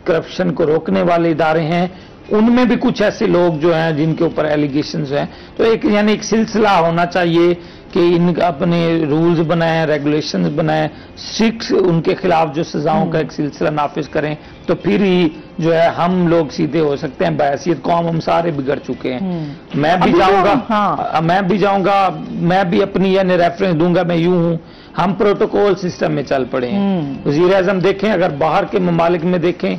करप्शन को रोकने वाले इदारे हैं उनमें भी कुछ ऐसे लोग जो हैं जिनके ऊपर एलिगेशंस हैं। तो एक यानी एक सिलसिला होना चाहिए कि इन अपने रूल्स बनाएं, रेगुलेशंस बनाएं, स्ट्रिक्ट उनके खिलाफ जो सजाओं का एक सिलसिला नाफिज करें, तो फिर ही जो है हम लोग सीधे हो सकते हैं। बहैसियत कौम हम सारे बिगड़ चुके हैं। मैं भी जाऊंगा, मैं भी अपनी यानी रेफरेंस दूंगा, मैं यूं हूं, हम प्रोटोकॉल सिस्टम में चल पड़े हैं। वज़ीर आज़म देखें, अगर बाहर के ममालिक में देखें,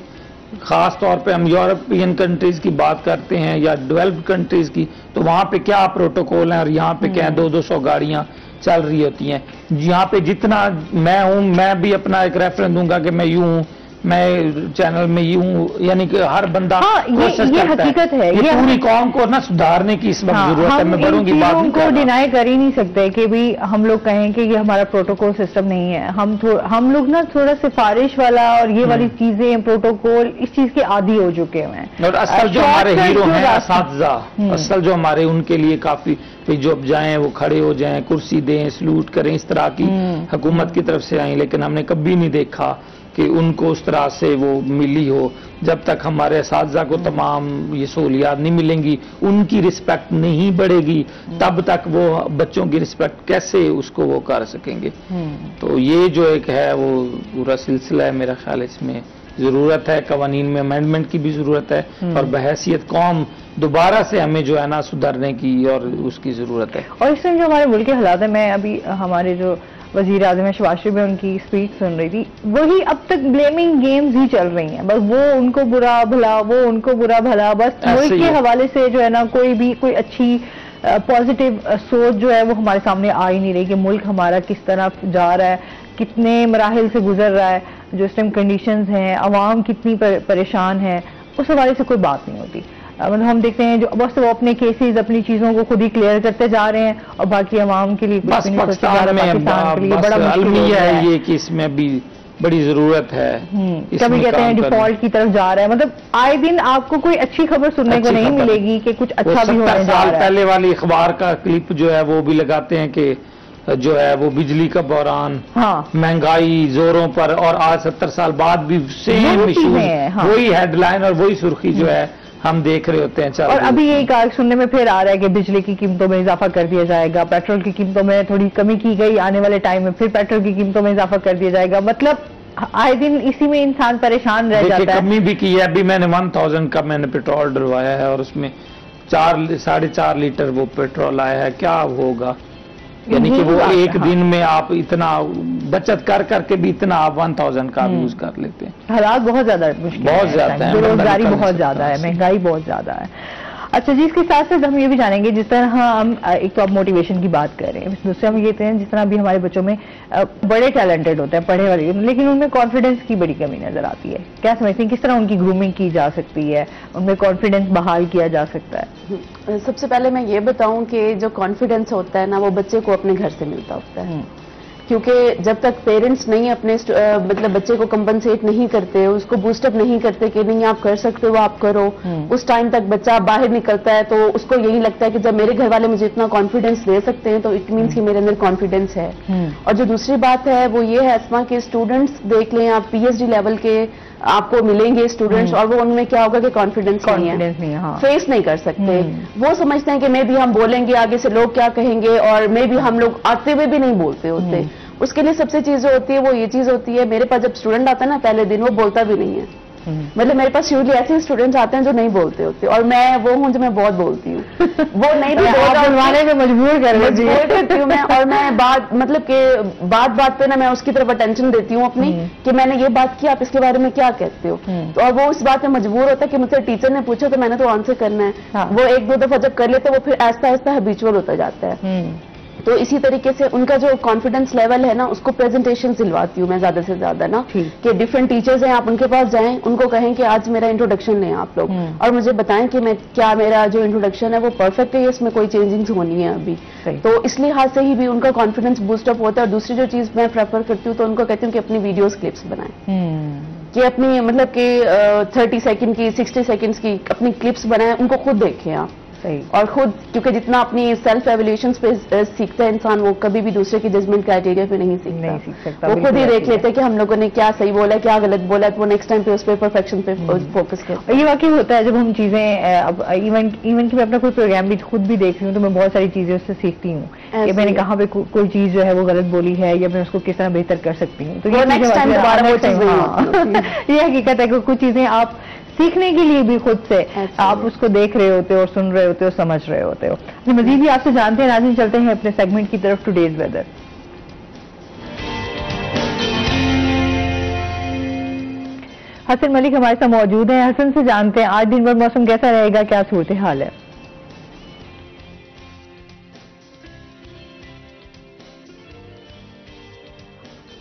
खास तौर पे हम यूरोपियन कंट्रीज की बात करते हैं या डेवलप्ड कंट्रीज की, तो वहां पे क्या प्रोटोकॉल है और यहाँ पे क्या 200-200 गाड़ियां चल रही होती हैं। यहाँ पे जितना मैं हूं, मैं भी अपना एक रेफरेंस दूंगा कि मैं यूं हूं, मैं चैनल में यूं, यानी कि हर बंदा कोशिश करता हकीकत है। ये पूरी कौम को ना सुधारने की इस वक्त जरूरत है। मैं बड़ों की बात नहीं कर रहा। डिनाई कर ही नहीं सकते कि भी हम लोग कहें कि ये हमारा प्रोटोकॉल सिस्टम नहीं है। हम लोग ना थोड़ा सिफारिश वाला और ये वाली चीजें, प्रोटोकॉल, इस चीज के आदी हो चुके हैं। और असल जो हमारे हीरो हैं असातिज़ा, असल जो हमारे उनके लिए काफी जो अब जाएं वो खड़े हो जाएं, कुर्सी दें, सलूट करें, इस तरह की हुकूमत की तरफ से आई, लेकिन हमने कभी नहीं देखा कि उनको उस तरह से वो मिली हो। जब तक हमारे असातिज़ा को तमाम ये सहूलियात नहीं मिलेंगी, उनकी रिस्पेक्ट नहीं बढ़ेगी, तब तक वो बच्चों की रिस्पेक्ट कैसे उसको वो कर सकेंगे। तो ये जो एक है वो पूरा सिलसिला है, मेरा ख्याल इसमें जरूरत है, कवानीन में अमेंडमेंट की भी जरूरत है, और बहैसियत कौम दोबारा से हमें जो है ना सुधरने की और उसकी जरूरत है। और इस टाइम जो हमारे मुल्क के हालात है, मैं अभी हमारे जो वजीर आज़म शहबाज शरीफ में उनकी स्पीच सुन रही थी, वही अब तक ब्लेमिंग गेम्स ही चल रही हैं। बस वो उनको बुरा भला, वो उनको बुरा भला, बस मुल्क के हवाले से जो है ना कोई अच्छी पॉजिटिव सोच जो है वो हमारे सामने आ ही नहीं रही कि मुल्क हमारा किस तरह जा रहा है, कितने मराहिल से गुजर रहा है, जो इस टाइम कंडीशंस हैं, आवाम कितनी परेशान है, उस हवाले से कोई बात नहीं होती। मतलब हम देखते हैं जो बस वो अपने केसेस, अपनी चीजों को खुद ही क्लियर करते जा रहे हैं और बाकी अवाम के लिए बस पाकिस्तान में बड़ा अलमिया है ये कि इसमें भी बड़ी जरूरत है। कभी कहते हैं डिफॉल्ट की तरफ जा रहा है, मतलब आए दिन आपको कोई अच्छी खबर सुनने को नहीं मिलेगी कि कुछ अच्छा भी होने जा रहा है। पहले वाली अखबार का क्लिप जो है वो भी लगाते हैं कि जो है वो बिजली का बहरान, महंगाई जोरों पर, और आज 70 साल बाद भी सेम इशू, वही हेडलाइन और वही सुर्खी जो है हम देख रहे होते हैं। और अभी यही सुनने में फिर आ रहा है कि बिजली की कीमतों में इजाफा कर दिया जाएगा, पेट्रोल की कीमतों में थोड़ी कमी की गई, आने वाले टाइम में फिर पेट्रोल की कीमतों में इजाफा कर दिया जाएगा। मतलब आए दिन इसी में इंसान परेशान रह जाता है। कमी भी की है, अभी मैंने 1000 का मैंने पेट्रोल डलवाया है और उसमें 4.5 लीटर वो पेट्रोल आया है। क्या होगा, यानी कि वो एक दिन में आप इतना बचत कर करके भी इतना आप 1000 का यूज कर लेते हैं। हालात बहुत ज्यादा मुश्किल, बहुत ज्यादा है, बेरोजगारी बहुत ज्यादा है, महंगाई बहुत ज्यादा है। अच्छा जी, इसके साथ साथ हम ये भी जानेंगे, जिस तरह हम एक तो आप मोटिवेशन की बात कर रहे हैं, दूसरे हम ये कहते हैं जिस तरह भी हमारे बच्चों में बड़े टैलेंटेड होते हैं पढ़े वाले, लेकिन उनमें कॉन्फिडेंस की बड़ी कमी नजर आती है। क्या समझते हैं किस तरह उनकी ग्रूमिंग की जा सकती है, उनमें कॉन्फिडेंस बहाल किया जा सकता है? सबसे पहले मैं ये बताऊं कि जो कॉन्फिडेंस होता है ना, वो बच्चे को अपने घर से मिलता होता है। क्योंकि जब तक पेरेंट्स नहीं अपने मतलब बच्चे को कंपनसेट नहीं करते, उसको बूस्टअप नहीं करते कि नहीं आप कर सकते हो, आप करो, उस टाइम तक बच्चा बाहर निकलता है तो उसको यही लगता है कि जब मेरे घर वाले मुझे इतना कॉन्फिडेंस दे सकते हैं तो इट मीन्स कि मेरे अंदर कॉन्फिडेंस है। और जो दूसरी बात है वो ये है अस्मा के स्टूडेंट्स देख लें आप, पीएचडी लेवल के आपको मिलेंगे स्टूडेंट्स, और वो उनमें क्या होगा कि कॉन्फिडेंस नहीं है, फेस नहीं कर सकते। वो समझते हैं कि मे भी हम बोलेंगे आगे से लोग क्या कहेंगे, और मे भी हम लोग आते हुए भी नहीं बोलते होते। उसके लिए सबसे चीज जो होती है वो ये चीज होती है, मेरे पास जब स्टूडेंट आता है ना पहले दिन वो बोलता भी नहीं है, मतलब मेरे पास यूजली ऐसे स्टूडेंट्स आते हैं जो नहीं बोलते होते, और मैं वो हूँ जो मैं बहुत बोलती हूँ। वो नहीं भी बोलवाने में मजबूर करती हूँ मैं, और मैं बात मतलब कि बात पे ना मैं उसकी तरफ अटेंशन देती हूँ अपनी कि मैंने ये बात की, आप इसके बारे में क्या कहते हो। तो और वो उस बात में मजबूर होता है कि मुझसे टीचर ने पूछा तो मैंने तो आंसर करना है। वो 1-2 दफा जब कर लेते वो फिर आहिस्ता आहिस्ता हैबिचुअल होता जाता है। तो इसी तरीके से उनका जो कॉन्फिडेंस लेवल है ना, उसको प्रेजेंटेशन दिलवाती हूँ मैं ज्यादा से ज्यादा ना, कि डिफरेंट टीचर्स हैं, आप उनके पास जाएं, उनको कहें कि आज मेरा इंट्रोडक्शन है आप लोग, और मुझे बताएं कि मैं क्या मेरा जो इंट्रोडक्शन है वो परफेक्ट है, इसमें कोई चेंजिंग्स होनी है अभी। तो इस लिहाज से ही भी उनका कॉन्फिडेंस बूस्टअप होता है। और दूसरी जो चीज मैं प्रेफर करती हूँ तो उनको कहती हूँ कि अपनी वीडियोज क्लिप्स बनाएं, कि अपनी मतलब कि 30 सेकंड की, 60 सेकंड्स की अपनी क्लिप्स बनाएं, उनको खुद देखें आप, और खुद क्योंकि जितना अपनी सेल्फ एवल्यूशन पे सीखता है इंसान, वो कभी भी दूसरे की जजमेंट क्राइटेरिया पे नहीं सीख सकता। वो खुद ही देख लेते हैं कि हम लोगों ने क्या सही बोला, क्या गलत बोला, तो वो नेक्स्ट टाइम पे उस पर परफेक्शन पे फोकस करते हैं। ये वाकई होता है जब हम चीजें, अब इवन कि मैं अपना कोई प्रोग्राम भी खुद भी देख रही हूँ तो मैं बहुत सारी चीजें उससे सीखती हूँ कि मैंने कहाँ पे कोई चीज जो है वो गलत बोली है या मैं उसको किस तरह बेहतर कर सकती हूँ। तो ये नेक्स्ट टाइम दोबारा वो चीज ये हकीकत है कि कुछ चीजें आप सीखने के लिए भी खुद से आप उसको देख रहे होते हो और सुन रहे होते हो, समझ रहे होते हो। मजीद भी आपसे जानते हैं नाज़रीन, चलते हैं अपने सेगमेंट की तरफ, टुडेज वेदर। हसन मलिक हमारे साथ मौजूद है। हसन से जानते हैं आज दिन भर मौसम कैसा रहेगा, क्या सूरत हाल है?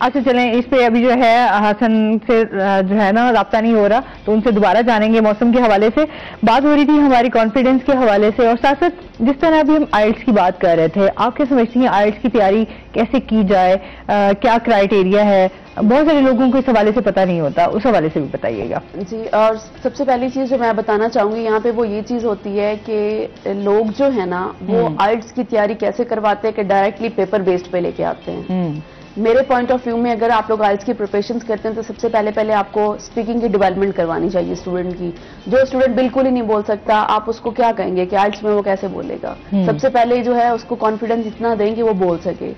अच्छा चलें, इस पे अभी जो है हसन से जो है ना राब्ता नहीं हो रहा, तो उनसे दोबारा जानेंगे। मौसम के हवाले से बात हो रही थी हमारी कॉन्फिडेंस के हवाले से, और साथ साथ जिस तरह अभी हम आइल्स की बात कर रहे थे, आप क्या समझती हैं आइल्स की तैयारी कैसे की जाए, क्या क्राइटेरिया है? बहुत सारे लोगों को इस हवाले से पता नहीं होता, उस हवाले से भी बताइएगा। जी, और सबसे पहली चीज जो मैं बताना चाहूंगी यहाँ पे वो ये चीज होती है कि लोग जो है ना वो आइल्स की तैयारी कैसे करवाते हैं कि डायरेक्टली पेपर बेस्ड पे लेके आते हैं। मेरे पॉइंट ऑफ व्यू में अगर आप लोग आइल्स की प्रिपरेशन करते हैं तो सबसे पहले आपको स्पीकिंग की डेवलपमेंट करवानी चाहिए स्टूडेंट की। जो स्टूडेंट बिल्कुल ही नहीं बोल सकता, आप उसको क्या कहेंगे कि आइल्स में वो कैसे बोलेगा? सबसे पहले जो है उसको कॉन्फिडेंस इतना दें कि वो बोल सके।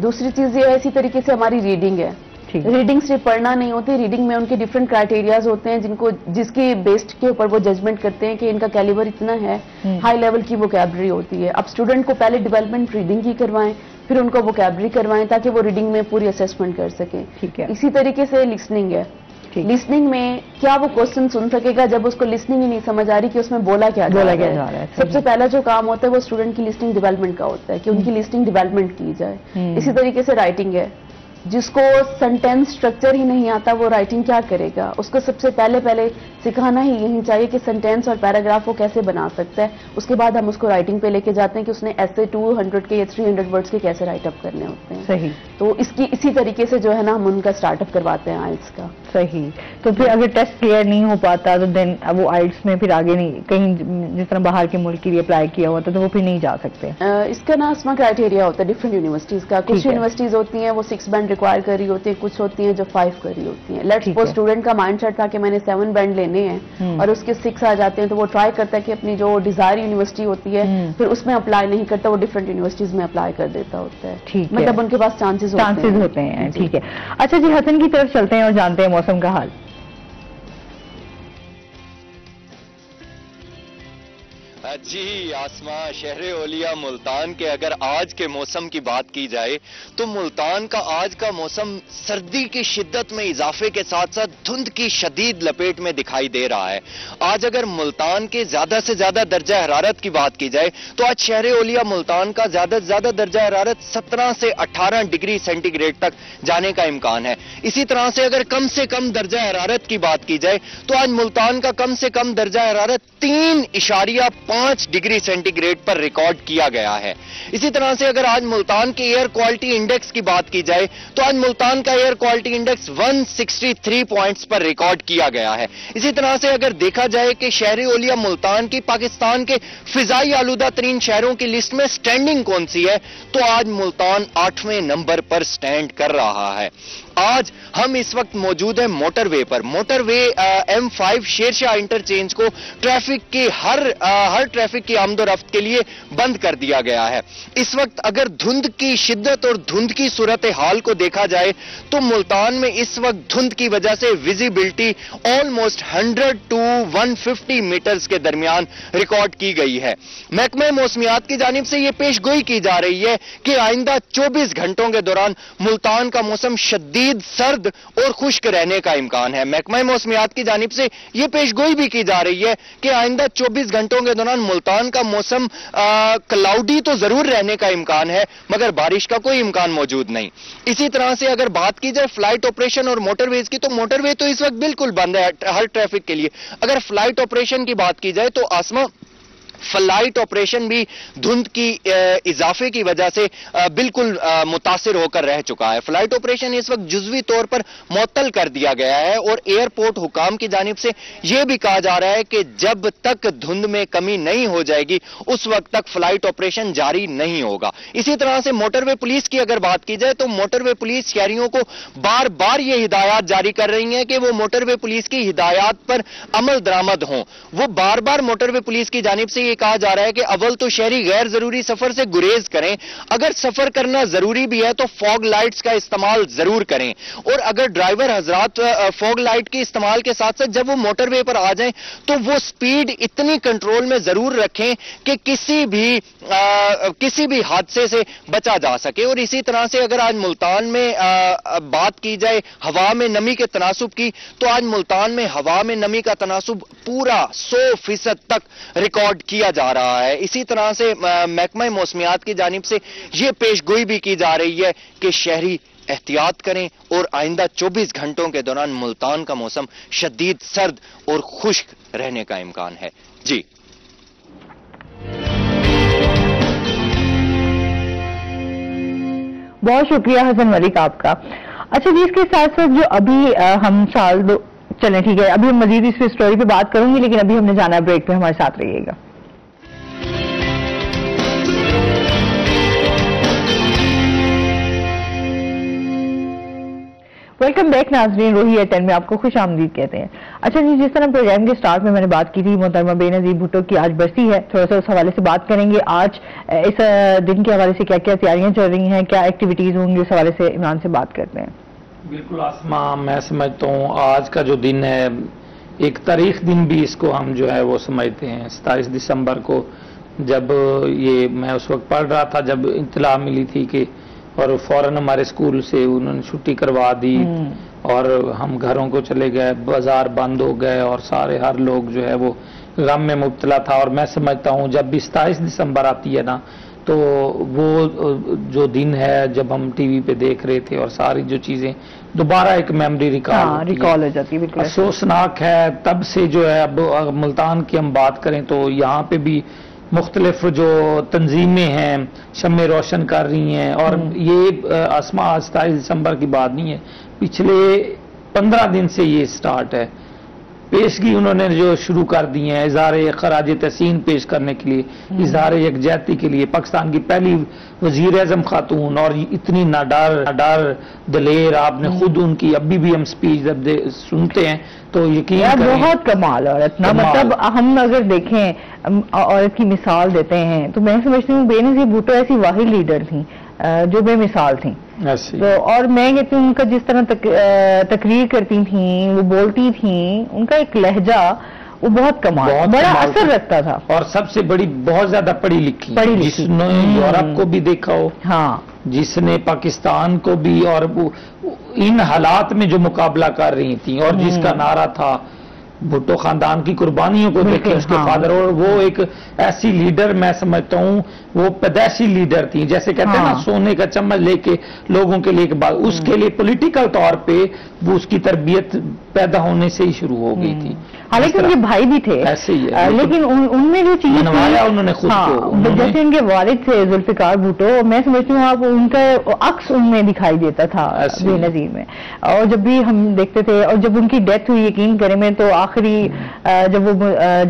दूसरी चीज ये है, इसी तरीके से हमारी रीडिंग है। रीडिंग सिर्फ पढ़ना नहीं होती, रीडिंग में उनके डिफरेंट क्राइटेरियाज होते हैं जिसकी बेस्ड के ऊपर वो जजमेंट करते हैं कि इनका कैलिबर इतना है, हाई लेवल की वोकैबुलरी होती है। अब स्टूडेंट को पहले डेवलपमेंट रीडिंग की करवाएं, फिर उनको वोकैबुलरी करवाएं ताकि वो रीडिंग में पूरी असेसमेंट कर सके। ठीक है। इसी तरीके से लिसनिंग है। लिसनिंग में क्या वो क्वेश्चन सुन सकेगा जब उसको लिसनिंग ही नहीं समझ आ रही कि उसमें बोला क्या जा रहा है। सबसे पहला जो काम होता है वो स्टूडेंट की लिसनिंग डेवलपमेंट का होता है कि उनकी लिसनिंग डेवलपमेंट की जाए। इसी तरीके से राइटिंग है। जिसको सेंटेंस स्ट्रक्चर ही नहीं आता वो राइटिंग क्या करेगा? उसको सबसे पहले सिखाना ही यही चाहिए कि सेंटेंस और पैराग्राफ वो कैसे बना सकता है। उसके बाद हम उसको राइटिंग पे लेके जाते हैं कि उसने ऐसे 200 के या 300 वर्ड्स के कैसे राइटअप करने होते हैं। सही। तो इसी तरीके से जो है ना हम उनका स्टार्टअप करवाते हैं आइल्स का। सही। तो फिर अगर टेस्ट क्लियर नहीं हो पाता तो देन वो आइल्स में फिर आगे नहीं, कहीं जिस तरह बाहर के मुल्क के लिए अप्लाई किया हुआ था तो वो फिर नहीं जा सकते। इसका ना असमा क्राइटेरिया होता है डिफरेंट यूनिवर्सिटीज का। कुछ यूनिवर्सिटीज होती हैं वो 6 बैंड रिक्वायर कर रही होती है, कुछ होती हैं जो 5 कर रही होती हैं। लेट्स सपोज स्टूडेंट का माइंडसेट था कि मैंने 7 बैंड लेने हैं और उसके 6 आ जाते हैं, तो वो ट्राई करता है कि अपनी जो डिजायर यूनिवर्सिटी होती है फिर उसमें अप्लाई नहीं करता, वो डिफरेंट यूनिवर्सिटीज में अप्लाई कर देता होता है। ठीक है, मतलब उनके पास चांसेस होते हैं। ठीक है। अच्छा जी, हसन की तरफ चलते हैं और जानते हैं मौसम का हाल। जी आसमा, शहर ओलिया मुल्तान के अगर आज के मौसम की बात की जाए तो मुल्तान का आज का मौसम सर्दी की शिद्दत में इजाफे के साथ साथ धुंध की शदीद लपेट में दिखाई दे रहा है। आज अगर मुल्तान के ज्यादा से ज्यादा दर्जा हरारत की बात की जाए तो आज शहर ओलिया मुल्तान का ज्यादा से ज्यादा दर्जा हरारत 17 से 18 डिग्री सेंटीग्रेड तक जाने का इम्कान है। इसी तरह से कम दर्जा हरारत की बात की जाए तो आज मुल्तान का कम से कम दर्जा हरारत 3.5 डिग्री सेंटीग्रेड पर रिकॉर्ड किया गया है। इसी तरह से अगर आज मुल्तान के एयर क्वालिटी इंडेक्स की बात की जाए तो आज मुल्तान का एयर क्वालिटी इंडेक्स 163 पॉइंट्स पर रिकॉर्ड किया गया है। इसी तरह से अगर देखा जाए कि शहर ओलिया मुल्तान की पाकिस्तान के फिजाई आलूदा तरीन शहरों की लिस्ट में स्टैंडिंग कौन सी है, तो आज मुल्तान 8वें नंबर पर स्टैंड कर रहा है। आज हम इस वक्त मौजूद हैं मोटरवे पर। मोटरवे M5 शेरशाह इंटरचेंज को ट्रैफिक की हर ट्रैफिक की आमदोरफ्त के लिए बंद कर दिया गया है। इस वक्त अगर धुंध की शिद्दत और धुंध की सूरत हाल को देखा जाए तो मुल्तान में इस वक्त धुंध की वजह से विजिबिलिटी ऑलमोस्ट 100 to 150 मीटर्स के दरमियान रिकॉर्ड की गई है। महकमे मौसमियात की जानिब से यह पेशगोई की जा रही है कि आइंदा 24 घंटों के दौरान मुल्तान का मौसम शदीद सर्द और खुश्क रहने का इम्कान है। महकमा मौसमियात की जानिब से यह पेशगोई भी की जा रही है कि आइंदा 24 घंटों के दौरान मुल्तान का मौसम क्लाउडी तो जरूर रहने का इम्कान है मगर बारिश का कोई इम्कान मौजूद नहीं। इसी तरह से अगर बात की जाए फ्लाइट ऑपरेशन और मोटरवेज की, तो मोटरवे तो इस वक्त बिल्कुल बंद है हर ट्रैफिक के लिए। अगर फ्लाइट ऑपरेशन की बात की जाए तो आसमा फ्लाइट ऑपरेशन भी धुंध की इजाफे की वजह से बिल्कुल मुतासिर होकर रह चुका है। फ्लाइट ऑपरेशन इस वक्त जुज़वी तौर पर मुअत्तल कर दिया गया है और एयरपोर्ट हुकाम की जानिब से यह भी कहा जा रहा है कि जब तक धुंध में कमी नहीं हो जाएगी उस वक्त तक फ्लाइट ऑपरेशन जारी नहीं होगा। इसी तरह से मोटरवे पुलिस की अगर बात की जाए तो मोटरवे पुलिस शहरियों को बार बार ये हिदायत जारी कर रही है कि वो मोटरवे पुलिस की हिदायत पर अमल दरामद हों। वो बार बार मोटरवे पुलिस की जानिब से ये कहा जा रहा है कि अव्वल तो शहरी गैर जरूरी सफर से गुरेज करें, अगर सफर करना जरूरी भी है तो फॉग लाइट्स का इस्तेमाल जरूर करें, और अगर ड्राइवर हजरात फॉग लाइट के इस्तेमाल के साथ साथ जब वो मोटरवे पर आ जाएं तो वो स्पीड इतनी कंट्रोल में जरूर रखें कि किसी भी हादसे से बचा जा सके। और इसी तरह से अगर आज मुल्तान में बात की जाए हवा में नमी के तनासुब की, तो आज मुल्तान में हवा में नमी का तनासुब पूरा 100% तक रिकॉर्ड किया जा रहा है। इसी तरह से महकमा मौसमियात की जानिब से यह पेशगोई भी की जा रही है कि शहरी एहतियात करें और आइंदा 24 घंटों के दौरान मुल्तान का मौसम शदीद सर्द और खुश्क रहने का इम्कान है। जी बहुत शुक्रिया हसन मलिक आपका। अच्छा जी, इसके साथ साथ जो अभी हम चलें, ठीक है, अभी हम मजीद इस स्टोरी पे बात करूंगी, लेकिन अभी हमने जाना है ब्रेक पे, हमारे साथ रहिएगा। वेलकम बैक नाज़रीन, रोही एट 10 में आपको खुश आमदीद कहते हैं। अच्छा जी, जिस तरह प्रोग्राम के स्टार्ट में मैंने बात की थी, मोहतरमा बेनज़ीर भुट्टो की आज बरसी है, थोड़ा सा उस हवाले से बात करेंगे। आज इस दिन के हवाले से क्या क्या तैयारियां चल रही हैं, क्या एक्टिविटीज होंगी, उस हवाले से इमरान से बात करते हैं। बिल्कुल आसमा, मैं समझता हूँ आज का जो दिन है एक तारीख दिन भी इसको हम जो है वो समझते हैं। 27 दिसंबर को जब ये मैं उस वक्त पढ़ रहा था जब इत्तला मिली थी कि, और फौरन हमारे स्कूल से उन्होंने छुट्टी करवा दी और हम घरों को चले गए, बाजार बंद हो गए और सारे हर लोग जो है वो गम में मुब्तला था। और मैं समझता हूँ जब भी 27 दिसंबर आती है ना, तो वो जो दिन है जब हम टीवी पे देख रहे थे और सारी जो चीजें दोबारा एक मेमोरी रिकॉल हो जाती है। अफसोसनाक है। तब से जो है अब मुल्तान की हम बात करें तो यहाँ पे भी मुख्तलिफ जो तंजीमें हैं शम्मे रोशन कर रही हैं। और ये आसमा 27 दिसंबर की बात नहीं है, पिछले 15 दिन से ये स्टार्ट है। पेशगी उन्होंने जो शुरू कर दी है इज़हार खराज तहसीन पेश करने के लिए, इज़हार यकजहती के लिए। पाकिस्तान की पहली वजीर आज़म खातून और इतनी नाडार दलेर, आपने खुद उनकी अभी भी हम स्पीच जब सुनते हैं तो यकीन बहुत कमाल औरत ना, मतलब हम अगर देखें औरत की मिसाल देते हैं तो मैं समझती हूँ बेनज़ीर भुट्टो ऐसी वाहिद लीडर थी जो बेमिसाल थी। तो और मैं कहती हूँ उनका जिस तरह तकरीर करती थी, वो बोलती थी, उनका एक लहजा वो बहुत कमाल, बड़ा असर रखता था। और सबसे बड़ी बहुत ज्यादा पढ़ी लिखी जिसने यूरोप को भी देखा हो, हाँ, जिसने पाकिस्तान को भी, और इन हालात में जो मुकाबला कर रही थी और जिसका नारा था भुट्टो खानदान की कुर्बानियों को देखे उसके फादर। और वो एक ऐसी लीडर मैं समझता हूँ वो पैदाइशी लीडर थी, जैसे कहते हैं ना सोने का चम्मच लेके लोगों के लिए एक बात, उसके लिए पॉलिटिकल तौर पे वो उसकी तरबियत पैदा होने से ही शुरू हो गई थी। हालांकि उनके भाई भी थे ऐसे ही है, लेकिन उनमें जो चीज बनवाया उन्होंने खुद को, जैसे उनके वालिद थे जुल्फिकार भुट्टो, मैं समझती हूँ आप उनका अक्स उनमें दिखाई देता था बेनज़ीर में। और जब भी हम देखते थे, और जब उनकी डेथ हुई यकीन करें, मैं तो आखिरी जब वो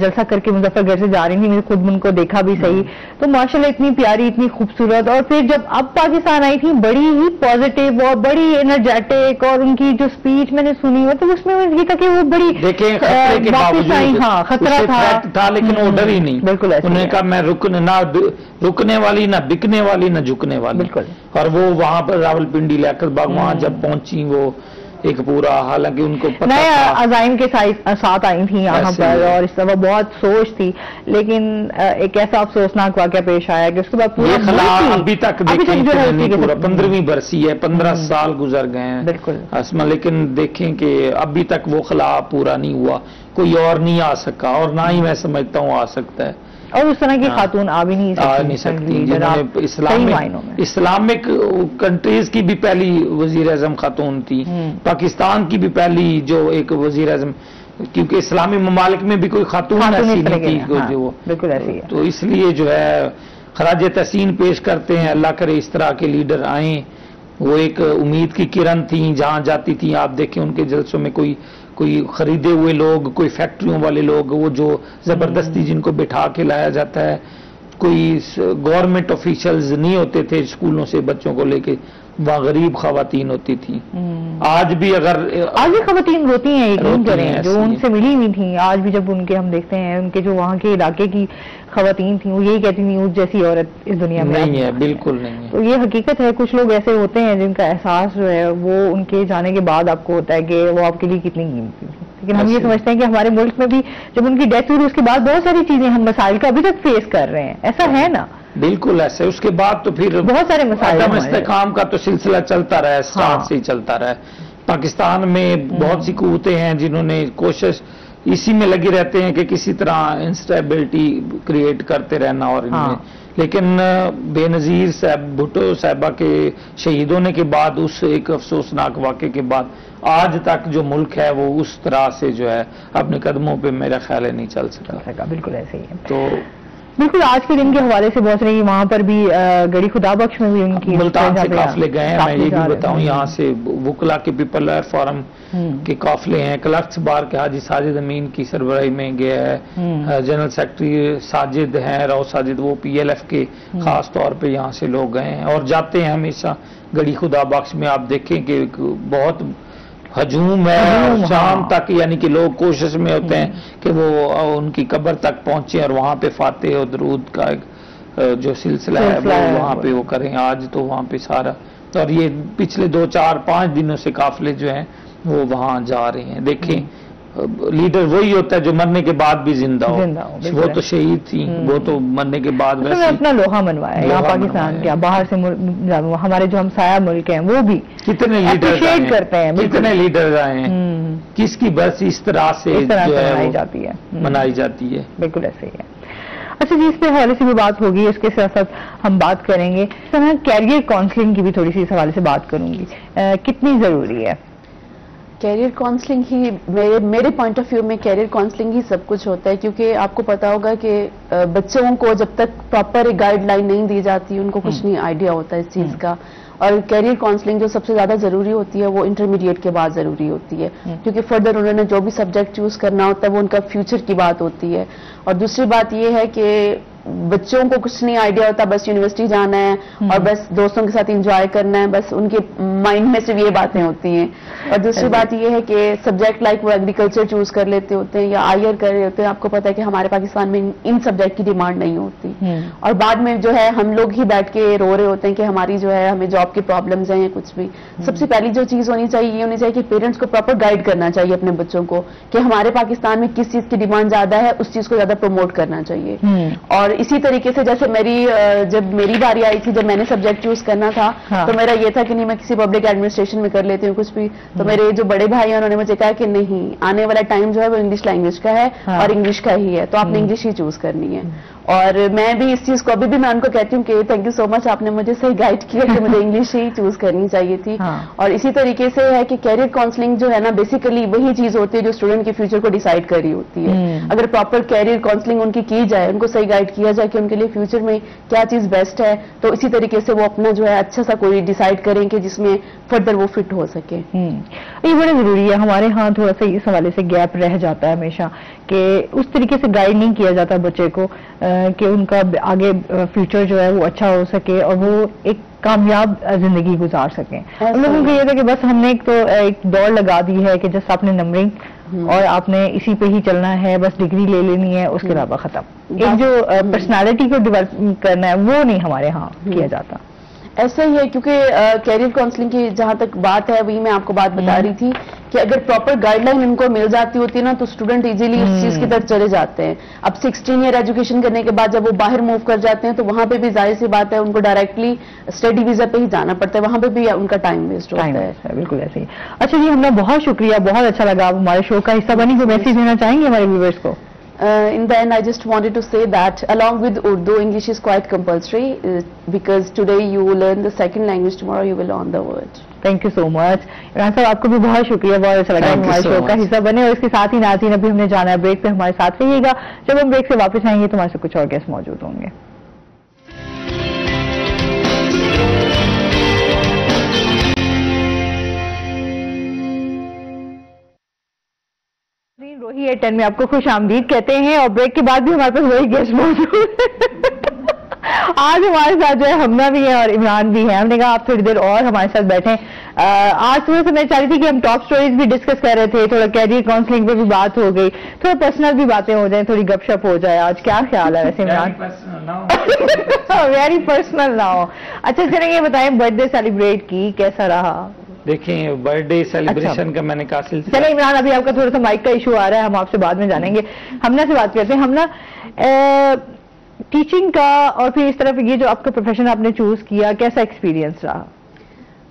जलसा करके मुजफ्फरगढ़ से जा रही थी, मैंने खुद उनको देखा भी सही, तो माशाल्लाह इतनी प्यारी, इतनी खूबसूरत। और फिर जब अब पाकिस्तान आई थी बड़ी ही पॉजिटिव और बड़ी एनर्जेटिक, और उनकी जो स्पीच मैंने सुनी है तो उसमें ये था कि वो बड़ी वापस आई, हाँ खतरा था लेकिन वो डरी नहीं। बिल्कुल उन्होंने कहा मैं रुकने वाली ना बिकने वाली ना झुकने वाली। बिल्कुल। और वो वहां पर रावलपिंडी लियाकत बाग वहां जब पहुंची वो एक पूरा, हालांकि उनको पता था अजाइम के साथ आई थी यहाँ पर, और इस तरह बहुत सोच थी, लेकिन एक ऐसा अफसोसनाक वाकया पेश आया कि उसके बाद पूरा अभी तक पूरा 15वीं बरसी है, 15 साल गुजर गए हैं। बिल्कुल आसमा, लेकिन देखें कि अभी तक वो खिला पूरा नहीं हुआ, कोई और नहीं आ सका और ना ही मैं समझता हूँ आ सकता है। और उस तरह की खातून आ भी नहीं सकती जिन्होंने इस्लामिक कंट्रीज की भी पहली वजीर आजम खातून थी, पाकिस्तान की भी पहली जो एक वजीर आजम क्योंकि इस्लामी ममालिक में भी कोई खातून ऐसी नहीं थी जो बिल्कुल ऐसी है। तो इसलिए जो है खराज तहसीन पेश करते हैं। अल्लाह करे इस तरह के लीडर आए। वो एक उम्मीद की किरण थी, जहां जाती थी आप देखें उनके जलसों में कोई खरीदे हुए लोग, कोई फैक्ट्रियों वाले लोग, वो जो जबरदस्ती जिनको बिठा के लाया जाता है, कोई गवर्नमेंट ऑफिशियल्स नहीं होते थे स्कूलों से बच्चों को लेके, वहाँ गरीब खवातीन होती थी। आज भी खवातीन रोती हैं, यकीन करें, जो उनसे मिली हुई थी, आज भी जब उनके हम देखते हैं, उनके जो वहाँ के इलाके की खवातीन थी, वो यही कहती थी उस जैसी औरत इस दुनिया में नहीं है, बिल्कुल नहीं है। तो ये हकीकत है। कुछ लोग ऐसे होते हैं जिनका एहसास जो है वो उनके जाने के बाद आपको होता है कि वो आपके लिए कितनी कीमती थी। लेकिन हम ये समझते हैं कि हमारे मुल्क में भी जब उनकी डेथ हुई उसके बाद बहुत सारी चीजें हम मसाइल का अभी तक फेस कर रहे हैं, ऐसा है ना? बिल्कुल ऐसे। उसके बाद तो फिर बहुत सारे मसाइल, इस्तेकाम का तो सिलसिला चलता रहा है, स्टार्ट से ही चलता रहा है। पाकिस्तान में बहुत सी कुव्वतें हैं जिन्होंने कोशिश इसी में लगे रहते हैं कि किसी तरह इंस्टेबिलिटी क्रिएट करते रहना और लेकिन बेनजीर साहब भुट्टो साहबा के शहीद होने के बाद, उस एक अफसोसनाक वाक़े के बाद आज तक जो मुल्क है वो उस तरह से जो है अपने कदमों पे मेरा ख्याल है नहीं चल सका। बिल्कुल ऐसे ही है। तो बिल्कुल आज के दिन के हवाले से बहुत रही, वहाँ पर भी गड़ी खुदा बख्श में भी उनकी मुल्तान से काफिले गए हैं। मैं ये भी बताऊं, यहाँ से वुकला के पीपल फोरम के काफिले हैं, क्लर्क्स बार के हाजी साजिद अमीन की सरबराही में गया है, जनरल सेक्रेटरी साजिद हैं, राव साजिद, वो PLF के खास तौर पे यहाँ से लोग गए हैं और जाते हैं हमेशा गड़ी खुदा बख्श में। आप देखें कि बहुत हजूम है, शाम तक यानी कि लोग कोशिश में होते हैं कि वो उनकी कब्र तक पहुंचे और वहां पे फातिह और दरूद का एक जो सिलसिला है वो वहां पे वो करें। आज तो वहां पे सारा, और ये पिछले 2, 4, 5 दिनों से काफिले जो हैं वो वहां जा रहे हैं। देखें लीडर वही होता है जो मरने के बाद भी जिंदा हो। वो तो शहीद थी, वो तो मरने के बाद वैसे अपना लोहा मनवाया यहाँ पाकिस्तान क्या, बाहर से हमारे जो हमसाया मुल्क हैं वो भी कितने लीडर करते हैं, कितने लीडर आए हैं, किसकी बस इस तरह से मनाई जाती है। बिल्कुल ऐसे ही है। अच्छा जी, इस पे हवाले से भी बात होगी, इसके साथ साथ हम बात करेंगे कैरियर काउंसलिंग की भी थोड़ी सी इस हवाले से बात करूंगी, कितनी जरूरी है? कैरियर काउंसलिंग ही मेरे पॉइंट ऑफ व्यू में कैरियर काउंसलिंग ही सब कुछ होता है, क्योंकि आपको पता होगा कि बच्चों को जब तक प्रॉपर एक गाइडलाइन नहीं दी जाती उनको कुछ नहीं आइडिया होता इस चीज का। और कैरियर काउंसलिंग जो सबसे ज्यादा जरूरी होती है वो इंटरमीडिएट के बाद जरूरी होती है, क्योंकि फर्दर उन्होंने जो भी सब्जेक्ट चूज करना होता है वो उनका फ्यूचर की बात होती है। और दूसरी बात ये है कि बच्चों को कुछ नहीं आइडिया होता, बस यूनिवर्सिटी जाना है और बस दोस्तों के साथ एंजॉय करना है, बस उनके माइंड में सिर्फ ये बातें होती हैं। और दूसरी बात ये है कि सब्जेक्ट लाइक वो एग्रीकल्चर चूज कर लेते होते हैं या IR कर रहे होते हैं। आपको पता है कि हमारे पाकिस्तान में इन सब्जेक्ट की डिमांड नहीं होती, और बाद में जो है हम लोग ही बैठ के रो रहे होते हैं कि हमारी जो है हमें जॉब की प्रॉब्लम्स हैं या कुछ भी। सबसे पहली जो चीज होनी चाहिए ये होनी चाहिए कि पेरेंट्स को प्रॉपर गाइड करना चाहिए अपने बच्चों को कि हमारे पाकिस्तान में किस चीज की डिमांड ज्यादा है, उस चीज को ज्यादा प्रमोट करना चाहिए। और इसी तरीके से जैसे जब मेरी बारी आई थी, जब मैंने सब्जेक्ट चूज करना था, तो मेरा ये था कि नहीं मैं किसी पब्लिक एडमिनिस्ट्रेशन में कर लेती हूँ कुछ भी। तो मेरे जो बड़े भाई हैं उन्होंने मुझे कहा कि नहीं, आने वाला टाइम जो है वो इंग्लिश लैंग्वेज का है और इंग्लिश का ही है, तो आपने इंग्लिश ही चूज करनी है। और मैं भी इस चीज को अभी भी मैं उनको कहती हूँ कि थैंक यू सो मच, आपने मुझे सही गाइड किया कि मुझे इंग्लिश ही चूज करनी चाहिए थी। और इसी तरीके से है कि कैरियर काउंसलिंग जो है ना, बेसिकली वही चीज होती है जो स्टूडेंट के फ्यूचर को डिसाइड कर रही होती है। अगर प्रॉपर कैरियर काउंसलिंग उनकी की जाए, उनको सही गाइड किया जाए कि उनके लिए फ्यूचर में क्या चीज बेस्ट है, तो इसी तरीके से वो अपना जो है अच्छा सा कोई डिसाइड करें कि जिसमें फर्दर वो फिट हो सके। ये बड़ा जरूरी है। हमारे यहाँ थोड़ा सा इस हवाले से गैप रह जाता है हमेशा कि उस तरीके से गाइड नहीं किया जाता बच्चे को कि उनका आगे फ्यूचर जो है वो अच्छा हो सके और वो एक कामयाब जिंदगी गुजार सकें। हम लोगों को ये था कि बस हमने एक दौड़ लगा दी है कि जस्ट आपने नंबरिंग और आपने इसी पे ही चलना है, बस डिग्री ले लेनी है, उसके अलावा खत्म। एक जो पर्सनालिटी को डेवलप करना है वो नहीं हमारे यहाँ किया जाता। ऐसा ही है, क्योंकि कैरियर काउंसलिंग की जहां तक बात है, वही मैं आपको बात बता रही थी कि अगर प्रॉपर गाइडलाइन उनको मिल जाती होती है ना, तो स्टूडेंट इजीली उस चीज की तरफ चले जाते हैं। अब 16 ईयर एजुकेशन करने के बाद जब वो बाहर मूव कर जाते हैं तो वहां पे भी जाहिर सी बात है उनको डायरेक्टली स्टडी वीजा पे ही जाना पड़ता है, वहां पे भी उनका टाइम वेस्ट होता है। बिल्कुल ऐसे ही। अच्छा जी, हमने बहुत शुक्रिया, बहुत अच्छा लगा आप हमारे शो का हिस्सा बनी। कोई मैसेज देना चाहेंगे हमारे व्यूअर्स को? In the end, I just wanted to say that along with Urdu, English is quite compulsory because today you learn the second language, tomorrow you will learn the word. Thank you so much Imran साहब, आपको भी बहुत शुक्रिया, बहुत अच्छा लगा हमारे शो का हिस्सा बने। और इसके साथ ही नाज़रीन अभी हमने जाना है ब्रेक पे, हमारे साथ रहिएगा। जब हम ब्रेक से वापस आएंगे तो हमारे साथ कुछ और गेस्ट मौजूद होंगे। रोही एट 10 में आपको खुश आमदीद कहते हैं और ब्रेक के बाद भी हमारे पास वही गेस्ट मौजूद है। आज हमारे साथ जो है हमना भी है और इमरान भी है। हमने कहा आप थोड़ी देर और हमारे साथ बैठें। आज सुबह से मैं चाह रही थी कि हम टॉप स्टोरीज भी डिस्कस कर रहे थे, थोड़ा कैरियर काउंसलिंग पे भी बात हो गई, थोड़ा पर्सनल भी बातें हो जाए, थोड़ी गपशप हो जाए। आज क्या ख्याल है वैसे इमरान? वेरी पर्सनल ना हो। अच्छा चलें, ये बताएं बर्थडे सेलिब्रेट की कैसा रहा? देखिए बर्थडे सेलिब्रेशन का मैंने कहा सिलसिला। चले इमरान, अभी आपका थोड़ा सा माइक का इशू आ रहा है, हम आपसे बाद में जानेंगे। हमना से बात करते हैं। हमना, टीचिंग का और फिर इस तरफ ये जो आपका प्रोफेशन आपने चूज किया, कैसा एक्सपीरियंस रहा?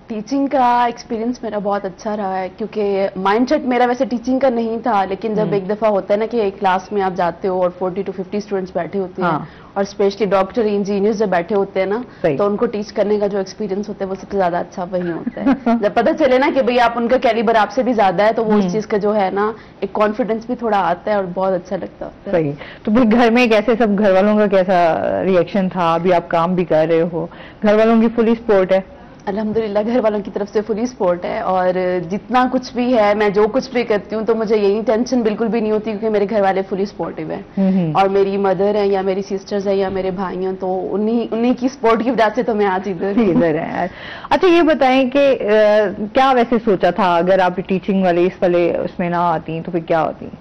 टीचिंग का एक्सपीरियंस मेरा बहुत अच्छा रहा है क्योंकि माइंडसेट मेरा वैसे टीचिंग का नहीं था, लेकिन जब एक दफा होता है ना कि एक क्लास में आप जाते हो और 40 to 50 स्टूडेंट्स बैठे होते हैं और स्पेशली डॉक्टर इंजीनियर्स जब बैठे होते हैं ना, तो उनको टीच करने का जो एक्सपीरियंस होता है वो सबसे ज्यादा अच्छा वही होता है। जब पता चले ना कि भाई आप उनका कैलिबर आपसे भी ज्यादा है, तो वो इस चीज का जो है ना एक कॉन्फिडेंस भी थोड़ा आता है और बहुत अच्छा लगता है। सही। तो फिर घर में कैसे, सब घर वालों का कैसा रिएक्शन था? अभी आप काम भी कर रहे हो, घर वालों की फुली सपोर्ट है? अल्हम्दुलिल्लाह घर वालों की तरफ से फुली सपोर्ट है और जितना कुछ भी है, मैं जो कुछ भी करती हूँ तो मुझे यही टेंशन बिल्कुल भी नहीं होती क्योंकि मेरे घर वाले फुली सपोर्टिव हैं और मेरी मदर है या मेरी सिस्टर्स है या मेरे भाई हैं, तो उन्हीं की सपोर्ट की वजह से तो मैं आज इधर है। अच्छा ये बताएं कि क्या वैसे सोचा था अगर आप टीचिंग वाले इस वाले उसमें ना आती तो फिर क्या होती?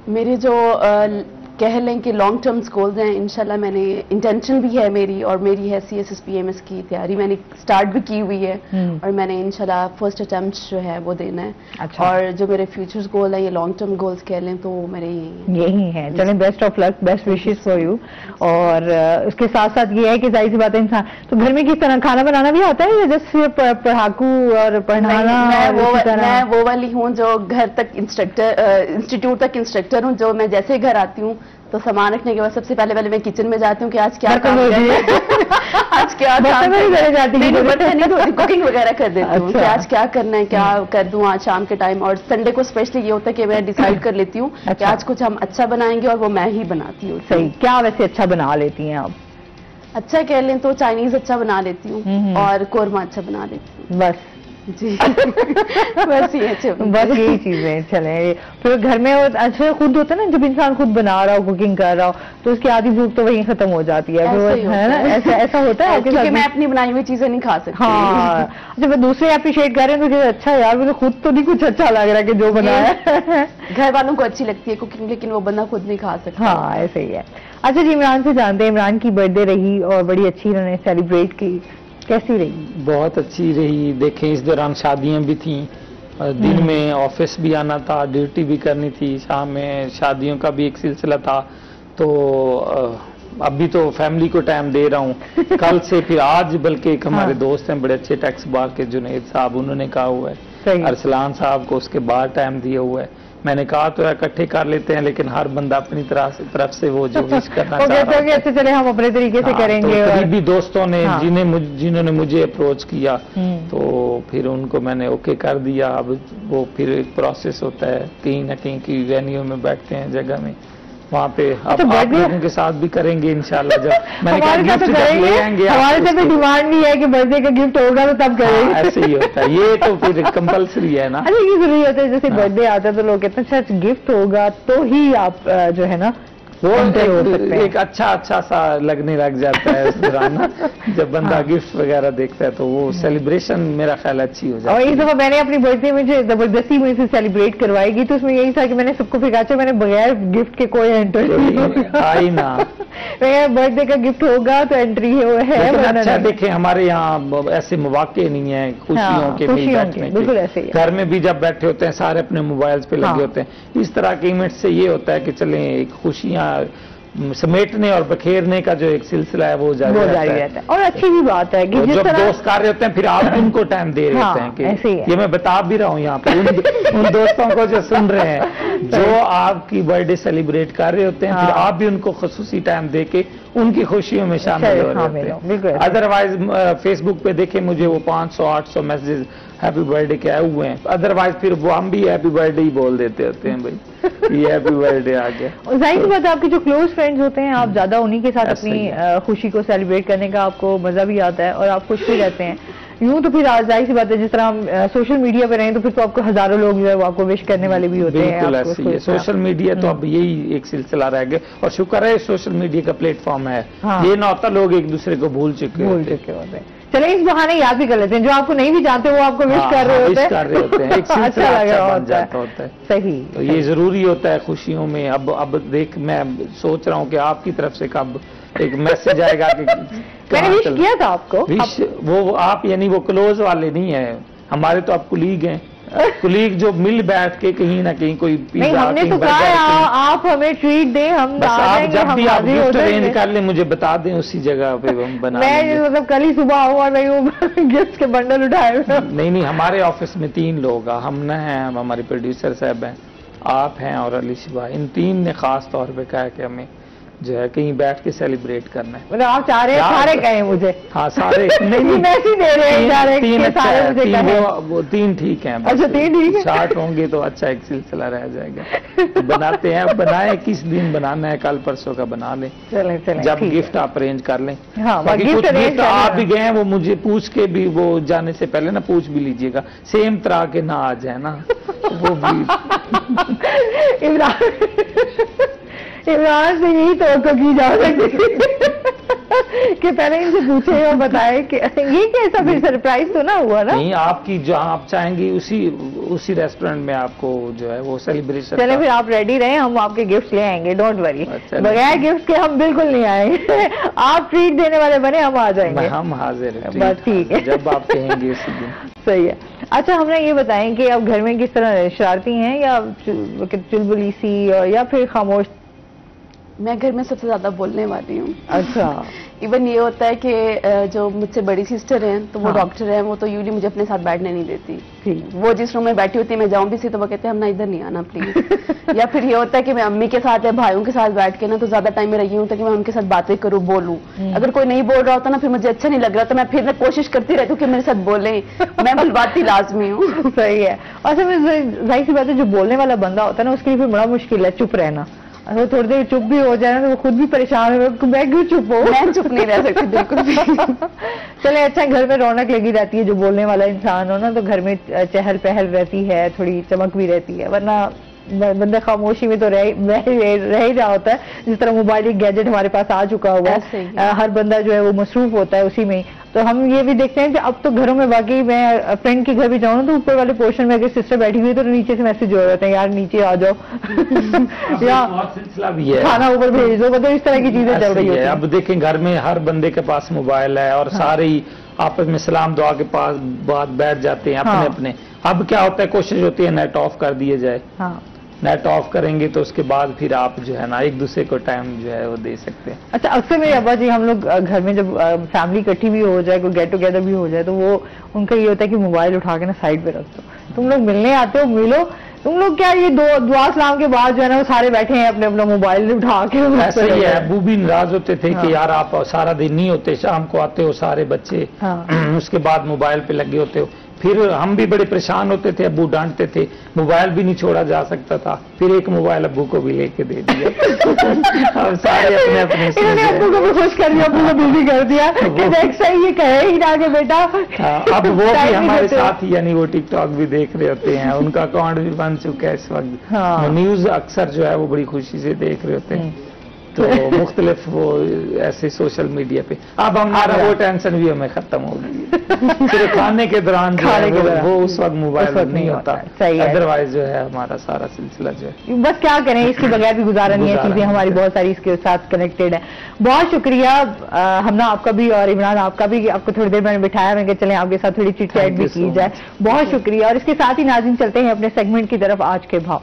मेरे जो कह लें कि लॉन्ग टर्म गोल्स हैं, इंशाल्लाह मैंने इंटेंशन भी है मेरी और मेरी है CSSPMS की तैयारी मैंने स्टार्ट भी की हुई है और मैंने इंशाल्लाह फर्स्ट अटेम्प्ट जो है वो देना है। अच्छा। और जो मेरे फ्यूचर्स गोल है, ये लॉन्ग टर्म गोल्स कह लें तो मेरे यही है। चलें, best of luck, best wishes for you. और उसके साथ साथ ये है कि जाहिर सी बात है इंसान तो घर में किस तरह खाना बनाना भी आता है या जस्ट सिर्फ पढ़ाकू और पढ़ाना? मैं वो वाली हूँ जो घर तक इंस्टीट्यूट तक इंस्ट्रक्टर हूँ, जो मैं जैसे घर आती हूँ तो सामान रखने के बाद सबसे पहले मैं किचन में जाती हूँ कि आज क्या काम है, आज क्या काम है, कुकिंग वगैरह कर देती हूँ कि आज क्या करना है, क्या कर दूं आज शाम के टाइम। और संडे को स्पेशली ये होता है कि मैं डिसाइड कर लेती हूँ कि आज कुछ हम अच्छा बनाएंगे और वो मैं ही बनाती हूँ। सही। क्या वैसे अच्छा बना लेती हैं आप? अच्छा कह लें तो चाइनीज अच्छा बना लेती हूँ और कोरमा अच्छा बना लेती हूँ। बस जी बस यही चीजें। चले, फिर घर में अच्छा खुद होता है ना, जब इंसान खुद बना रहा हो, कुकिंग कर रहा हो, तो उसकी आधी भूख तो वहीं खत्म हो जाती है है ना? ऐसा होता है क्योंकि मैं अपनी बनाई हुई चीजें नहीं खा सकती। हाँ। अच्छा, मैं दूसरे अप्रिशिएट कर रहे हैं तो अच्छा यार मुझे खुद तो नहीं कुछ अच्छा लग रहा है कि जो बनाया है। घर वालों को अच्छी लगती है कुकिंग, लेकिन वो बंदा खुद नहीं खा सकता। हाँ ऐसे ही है। अच्छा जी, इमरान से जानते हैं, इमरान की बर्थडे रही और बड़ी अच्छी इन्होंने सेलिब्रेट की, कैसी रही? बहुत अच्छी रही। देखें इस दौरान शादियां भी थी, दिन में ऑफिस भी आना था, ड्यूटी भी करनी थी, शाम में शादियों का भी एक सिलसिला था, तो अभी तो फैमिली को टाइम दे रहा हूँ। कल से फिर आज बल्कि एक हमारे दोस्त हैं बड़े अच्छे टैक्स बार के, जुनेद साहब, उन्होंने कहा हुआ है अरसलान साहब को उसके बाद टाइम दिया हुआ है। मैंने कहा तो इकट्ठे कर लेते हैं, लेकिन हर बंदा अपनी तरफ से वो जो विश करना चाह रहा है। अच्छा चले हम अपने तरीके से करेंगे। तो करीबी दोस्तों ने जिन्होंने मुझे अप्रोच किया तो फिर उनको मैंने ओके कर दिया। अब वो फिर एक प्रोसेस होता है, कहीं ना कहीं की वेन्यू में बैठते हैं जगह में, वहाँ पे आप लोगों के साथ भी करेंगे इंशाल्लाह। जब मैंने कहा गिफ्ट ले आएंगे, हमारे से भी डिमांड नहीं है कि बर्थडे का गिफ्ट होगा तो तब करेंगे। ऐसे ही होता है, ये तो फिर कंपल्सरी है ना। अरे ये जरूरी होता है, जैसे बर्थडे आता है तो लोग कहते हैं अच्छा गिफ्ट होगा तो ही आप जो है ना वो एक अच्छा सा लगने लग जाता है उस दौरान जब बंदा गिफ्ट वगैरह देखता है, तो वो सेलिब्रेशन मेरा ख्याल अच्छी हो जाती है। और इस दफा मैंने अपनी बर्थडे में जो जबरदस्ती मुझे से सेलिब्रेट करवाएगी, तो उसमें यही था कि मैंने सबको फिर मैंने बगैर गिफ्ट के कोई एंट्री आई ना, बर्थडे का गिफ्ट होगा तो एंट्री है। अच्छा देखे हमारे यहाँ ऐसे मौके नहीं है खुशियों के नहीं बैठने के, बिल्कुल ऐसे ही घर में भी जब बैठे होते हैं सारे अपने मोबाइल पे लगे होते हैं। इस तरह के इवेंट से ये होता है कि चलें एक खुशियाँ समेटने और बखेरने का जो एक सिलसिला है वो जारी रहता है। और अच्छी भी बात है कि जिस जब तरह दोस्त कार्य होते हैं फिर आप उनको टाइम दे रहे होते हैं कि ये मैं बता भी रहा हूँ यहाँ पे उन दोस्तों को जो सुन रहे हैं जो आपकी बर्थडे सेलिब्रेट कर रहे होते हैं, फिर आप भी उनको खुसूसी टाइम दे के उनकी खुशियों में शामिल हो रहे होते हैं। अदरवाइज फेसबुक पे देखे मुझे वो 500-800 मैसेज हैप्पी बर्थडे के आए हुए हैं, अदरवाइज फिर वो हम भी हैप्पी बर्थडे ही बोल देते होते हैं भाई ये हैप्पी बर्थडे आ गया। और जाहिर सी बात है आपके जो क्लोज फ्रेंड्स होते हैं आप ज्यादा उन्हीं के साथ अपनी खुशी को सेलिब्रेट करने का आपको मजा भी आता है और आप खुश भी रहते हैं। यूं तो फिर जाहिर सी बात है जिस तरह हम सोशल मीडिया पे रहें तो फिर तो आपको हजारों लोग जो है वो आपको विश करने वाले भी होते हैं। बिल्कुल ऐसी है सोशल मीडिया, तो अब यही एक सिलसिला रह गया और शुक्र है सोशल मीडिया का प्लेटफॉर्म है। ये ना होता लोग एक दूसरे को भूल चुके होते हैं। चले इस बहाने याद भी कर लेते हैं, जो आपको नहीं भी जानते वो आपको विश कर रहे होते हैं। एक सिलसिला अच्छा बन जाता होता है। सही, तो ये जरूरी होता है खुशियों में। अब देख मैं सोच रहा हूँ कि आपकी तरफ से कब एक मैसेज आएगा कि मैंने विश किया था आपको। विश वो आप यानी वो क्लोज वाले नहीं है हमारे, तो आप कुलीग हैं। कुलीग जो मिल बैठ के कहीं ना कहीं कोई नहीं, हमने तो कहा आप हमें ट्रीट दें, हम आप जब भी आप गिफ्ट अरेंज कर ले मुझे बता दें, उसी जगह पे हम बना मैं मतलब कल ही सुबह आऊँ और मैं वो गिफ्ट के बंडल उठाए। नहीं, हमारे ऑफिस में 3 लोग हैं, हम न हैं, हमारे प्रोड्यूसर साहब हैं, आप हैं और अली शिबा। इन 3 ने खास तौर पे कहा कि हमें जो है कहीं बैठ के सेलिब्रेट करना है। मतलब आप चाह रहे हैं सारे कहें मुझे? हाँ सारे नहीं मैसेज दे रहे हैं 3 अच्छा है, वो 3 ठीक हैं। अच्छा 3 ठीक है, 60 होंगे तो अच्छा एक सिलसिला रह जाएगा। तो बनाते हैं, बनाए किस दिन बनाना है, कल परसों का बना लें। चलें जब गिफ्ट आप अरेंज कर लें। बाकी कुछ गिफ्ट आप भी गए वो मुझे पूछ के भी, वो जाने से पहले ना पूछ भी लीजिएगा, सेम तरह के ना आ जाए ना वो भी। इमरान से यही तो की जा सकती कि पहले इनसे पूछे और बताए कि ये कैसा फिर सरप्राइज तो ना हुआ ना। नहीं, आपकी जहाँ आप चाहेंगी उसी रेस्टोरेंट में आपको जो है वो सेलिब्रेशन। चले फिर आप रेडी रहें, हम आपके गिफ्ट ले आएंगे, डोंट वरी। बगैर गिफ्ट के हम बिल्कुल नहीं आएंगे। आप ट्रीट देने वाले बने, हम आ जाएंगे। हम हाजिर हैं, बस ठीक है, जब आप कहेंगे उसी दिन। सही है। अच्छा हमें ये बताएं कि अब घर में किस तरह शरारती हैं या चुलबुली सी या फिर खामोश? मैं घर में सबसे ज्यादा बोलने वाली हूँ। अच्छा। इवन ये होता है कि जो मुझसे बड़ी सिस्टर हैं तो वो डॉक्टर हैं, वो तो यूजली मुझे अपने साथ बैठने नहीं देती। वो जिस रूम में बैठी होती है मैं जाऊँ भी सी तो वो कहते हैं हम ना इधर नहीं आना प्लीज। या फिर ये होता है कि मैं अम्मी के साथ या भाइयों के साथ बैठ के ना तो ज्यादा टाइम में रही हूँ ताकि मैं उनके साथ बातें करूँ, बोलूँ। अगर कोई नहीं बोल रहा होता ना फिर मुझे अच्छा नहीं लग रहा, तो मैं फिर कोशिश करती रहती हूँ कि मेरे साथ बोले, मैं बुलवाती लाजमी हूँ। सही है। और जाहिर सी बात है जो बोलने वाला बंदा होता है ना उसके लिए फिर बड़ा मुश्किल है चुप रहना। अगर थोड़ी देर चुप भी हो जाए ना तो वो खुद भी परेशान हो, मैं क्यों चुप हो, मैं चुप नहीं रह सकती बिल्कुल भी। चले अच्छा, घर में रौनक लगी रहती है, जो बोलने वाला इंसान हो ना तो घर में चहल पहल रहती है, थोड़ी चमक भी रहती है, वरना बंदा खामोशी में तो रह ही रहा होता है। जिस तरह मोबाइल एक गैजेट हमारे पास आ चुका हुआ है, हर बंदा जो है वो मसरूफ होता है उसी में। तो हम ये भी देखते हैं कि अब तो घरों में, बाकी मैं फ्रेंड के घर भी जाऊँ तो ऊपर वाले पोर्शन में अगर सिस्टर बैठी हुई है तो नीचे से मैसेज हो जाते हैं यार नीचे आ जाओ या सिलसिला भी है, खाना ऊपर भेज दो, मतलब इस तरह की चीजें चल रही है। अब देखें घर में हर बंदे के पास मोबाइल है और सारे ही आपस में सलाम दुआ के पास बात बैठ जाते हैं अपने अपने। अब क्या होता है, कोशिश होती है नेट ऑफ कर दिए जाए। नेट ऑफ करेंगे तो उसके बाद फिर आप जो है ना एक दूसरे को टाइम जो है वो दे सकते हैं। अच्छा, अक्सर मेरे अब्बा जी, हम लोग घर में जब फैमिली इकट्ठी भी हो जाए, कोई गेट टुगेदर भी हो जाए, तो वो उनका ये होता है कि मोबाइल उठा के ना साइड पे रख दो, तुम लोग मिलने आते हो मिलो। तुम लोग क्या ये दुआ सलाम के बाद जो है ना वो सारे बैठे हैं अपने अपना मोबाइल उठा के। ऐसे ही है, अबू भी नाराज होते थे कि यार आप सारा दिन नहीं होते, शाम को आते हो सारे बच्चे, उसके बाद मोबाइल पे लगे होते हो। फिर हम भी बड़े परेशान होते थे, अब्बू डांटते थे, मोबाइल भी नहीं छोड़ा जा सकता था। फिर एक मोबाइल अब्बू को भी लेके दे दिया। अब सारे अपने अपने अब्बू को भी खुश कर दिया, अब्बू को बिजी कर दिया कि देख सही ये कहे ही ना कि बेटा। अब वो भी हमारे साथ ही, यानी वो टिकटॉक भी देख रहे होते हैं, उनका अकाउंट भी बन चुका है इस वक्त। न्यूज अक्सर जो है वो बड़ी खुशी से देख रहे होते हैं। तो मुख्तलिफ वो ऐसे सोशल मीडिया पे अब हमारा वो टेंशन भी हमें खत्म हो गई। सिर्फ खाने के दौरान जो है वो उस वक्त मोबाइल नहीं होता, अदरवाइज जो है हमारा सारा सिलसिला जो है। बस क्या करें, इसके बगैर भी गुजारा नहीं है, चीजें हमारी बहुत सारी इसके साथ कनेक्टेड है। बहुत शुक्रिया हमना आपका भी और इमरान आपका भी, आपको थोड़ी देर मैंने बिठाया, मैं चलें आपके साथ थोड़ी चिट चैट भी की जाए। बहुत शुक्रिया। और इसके साथ ही नाज़रीन चलते हैं अपने सेगमेंट की तरफ, आज के भाव।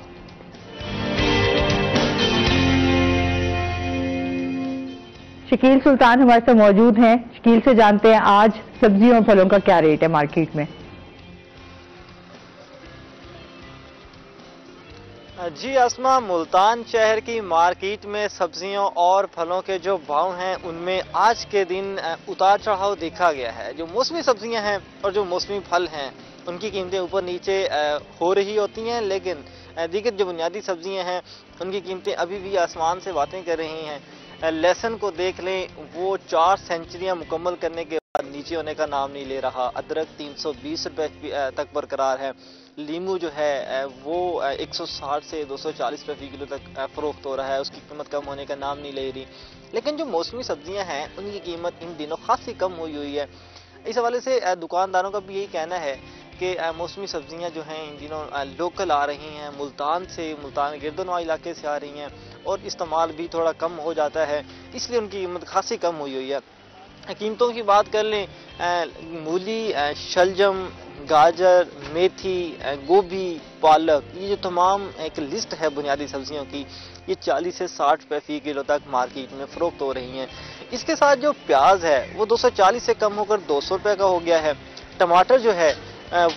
शकील सुल्तान हमारे साथ मौजूद हैं। शकील से जानते हैं आज सब्जियों और फलों का क्या रेट है मार्केट में। जी आसमा, मुल्तान शहर की मार्केट में सब्जियों और फलों के जो भाव हैं उनमें आज के दिन उतार चढ़ाव देखा गया है। जो मौसमी सब्जियां हैं और जो मौसमी फल हैं उनकी कीमतें ऊपर नीचे हो रही होती हैं, लेकिन दीगर जो बुनियादी सब्जियां हैं उनकी कीमतें अभी भी आसमान से बातें कर रही हैं। लहसुन को देख लें, वो 4 सेंचुरियां मुकम्मल करने के बाद नीचे होने का नाम नहीं ले रहा। अदरक 320 रुपये तक बरकरार है। लीमू जो है वो 160 से 240 रुपये फी किलो तक फरोख्त हो रहा है, उसकी कीमत कम होने का नाम नहीं ले रही। लेकिन जो मौसमी सब्जियां हैं उनकी कीमत इन दिनों खासी कम हुई है। इस हवाले से दुकानदारों का भी यही कहना है कि मौसमी सब्जियां जो हैं इन दिनों लोकल आ रही हैं, मुल्तान से, मुल्तान गिरदनवा इलाके से आ रही हैं और इस्तेमाल भी थोड़ा कम हो जाता है, इसलिए उनकी कीमत खासी कम हुई है। कीमतों की बात कर लें, मूली, शलजम, गाजर, मेथी, गोभी, पालक, ये जो तमाम एक लिस्ट है बुनियादी सब्जियों की, ये 40 से 60 रुपये फी किलो तक मार्केट में फरोख्त हो रही हैं। इसके साथ जो प्याज है वो 240 से कम होकर 200 रुपये का हो गया है। टमाटर जो है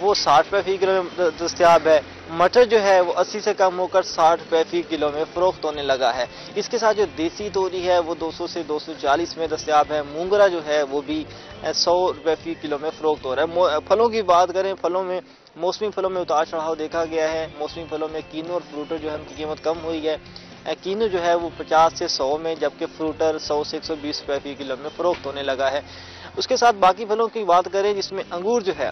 वो 60 रुपये फी किलो में दस्तयाब है। मटर जो है वो 80 से कम होकर 60 रुपये फी किलो में फरोख्त होने लगा है। इसके साथ जो देसी तोरी है वो 200 से 240 में दस्तयाब है। मूंगरा जो है वो भी 100 रुपये फी किलो में फरोख्त हो रहा है। फलों की बात करें, फलों में मौसमी फलों में उतार चढ़ाव देखा गया है। मौसमी फलों में कीनू और फ्रूटर जो है उनकी कीमत कम हुई है। कीनू जो है वो 50 से 100 में, जबकि फ्रूटर 100 से 120 रुपये फी किलो में फरोख्त होने लगा है। उसके साथ बाकी फलों की बात करें जिसमें अंगूर जो है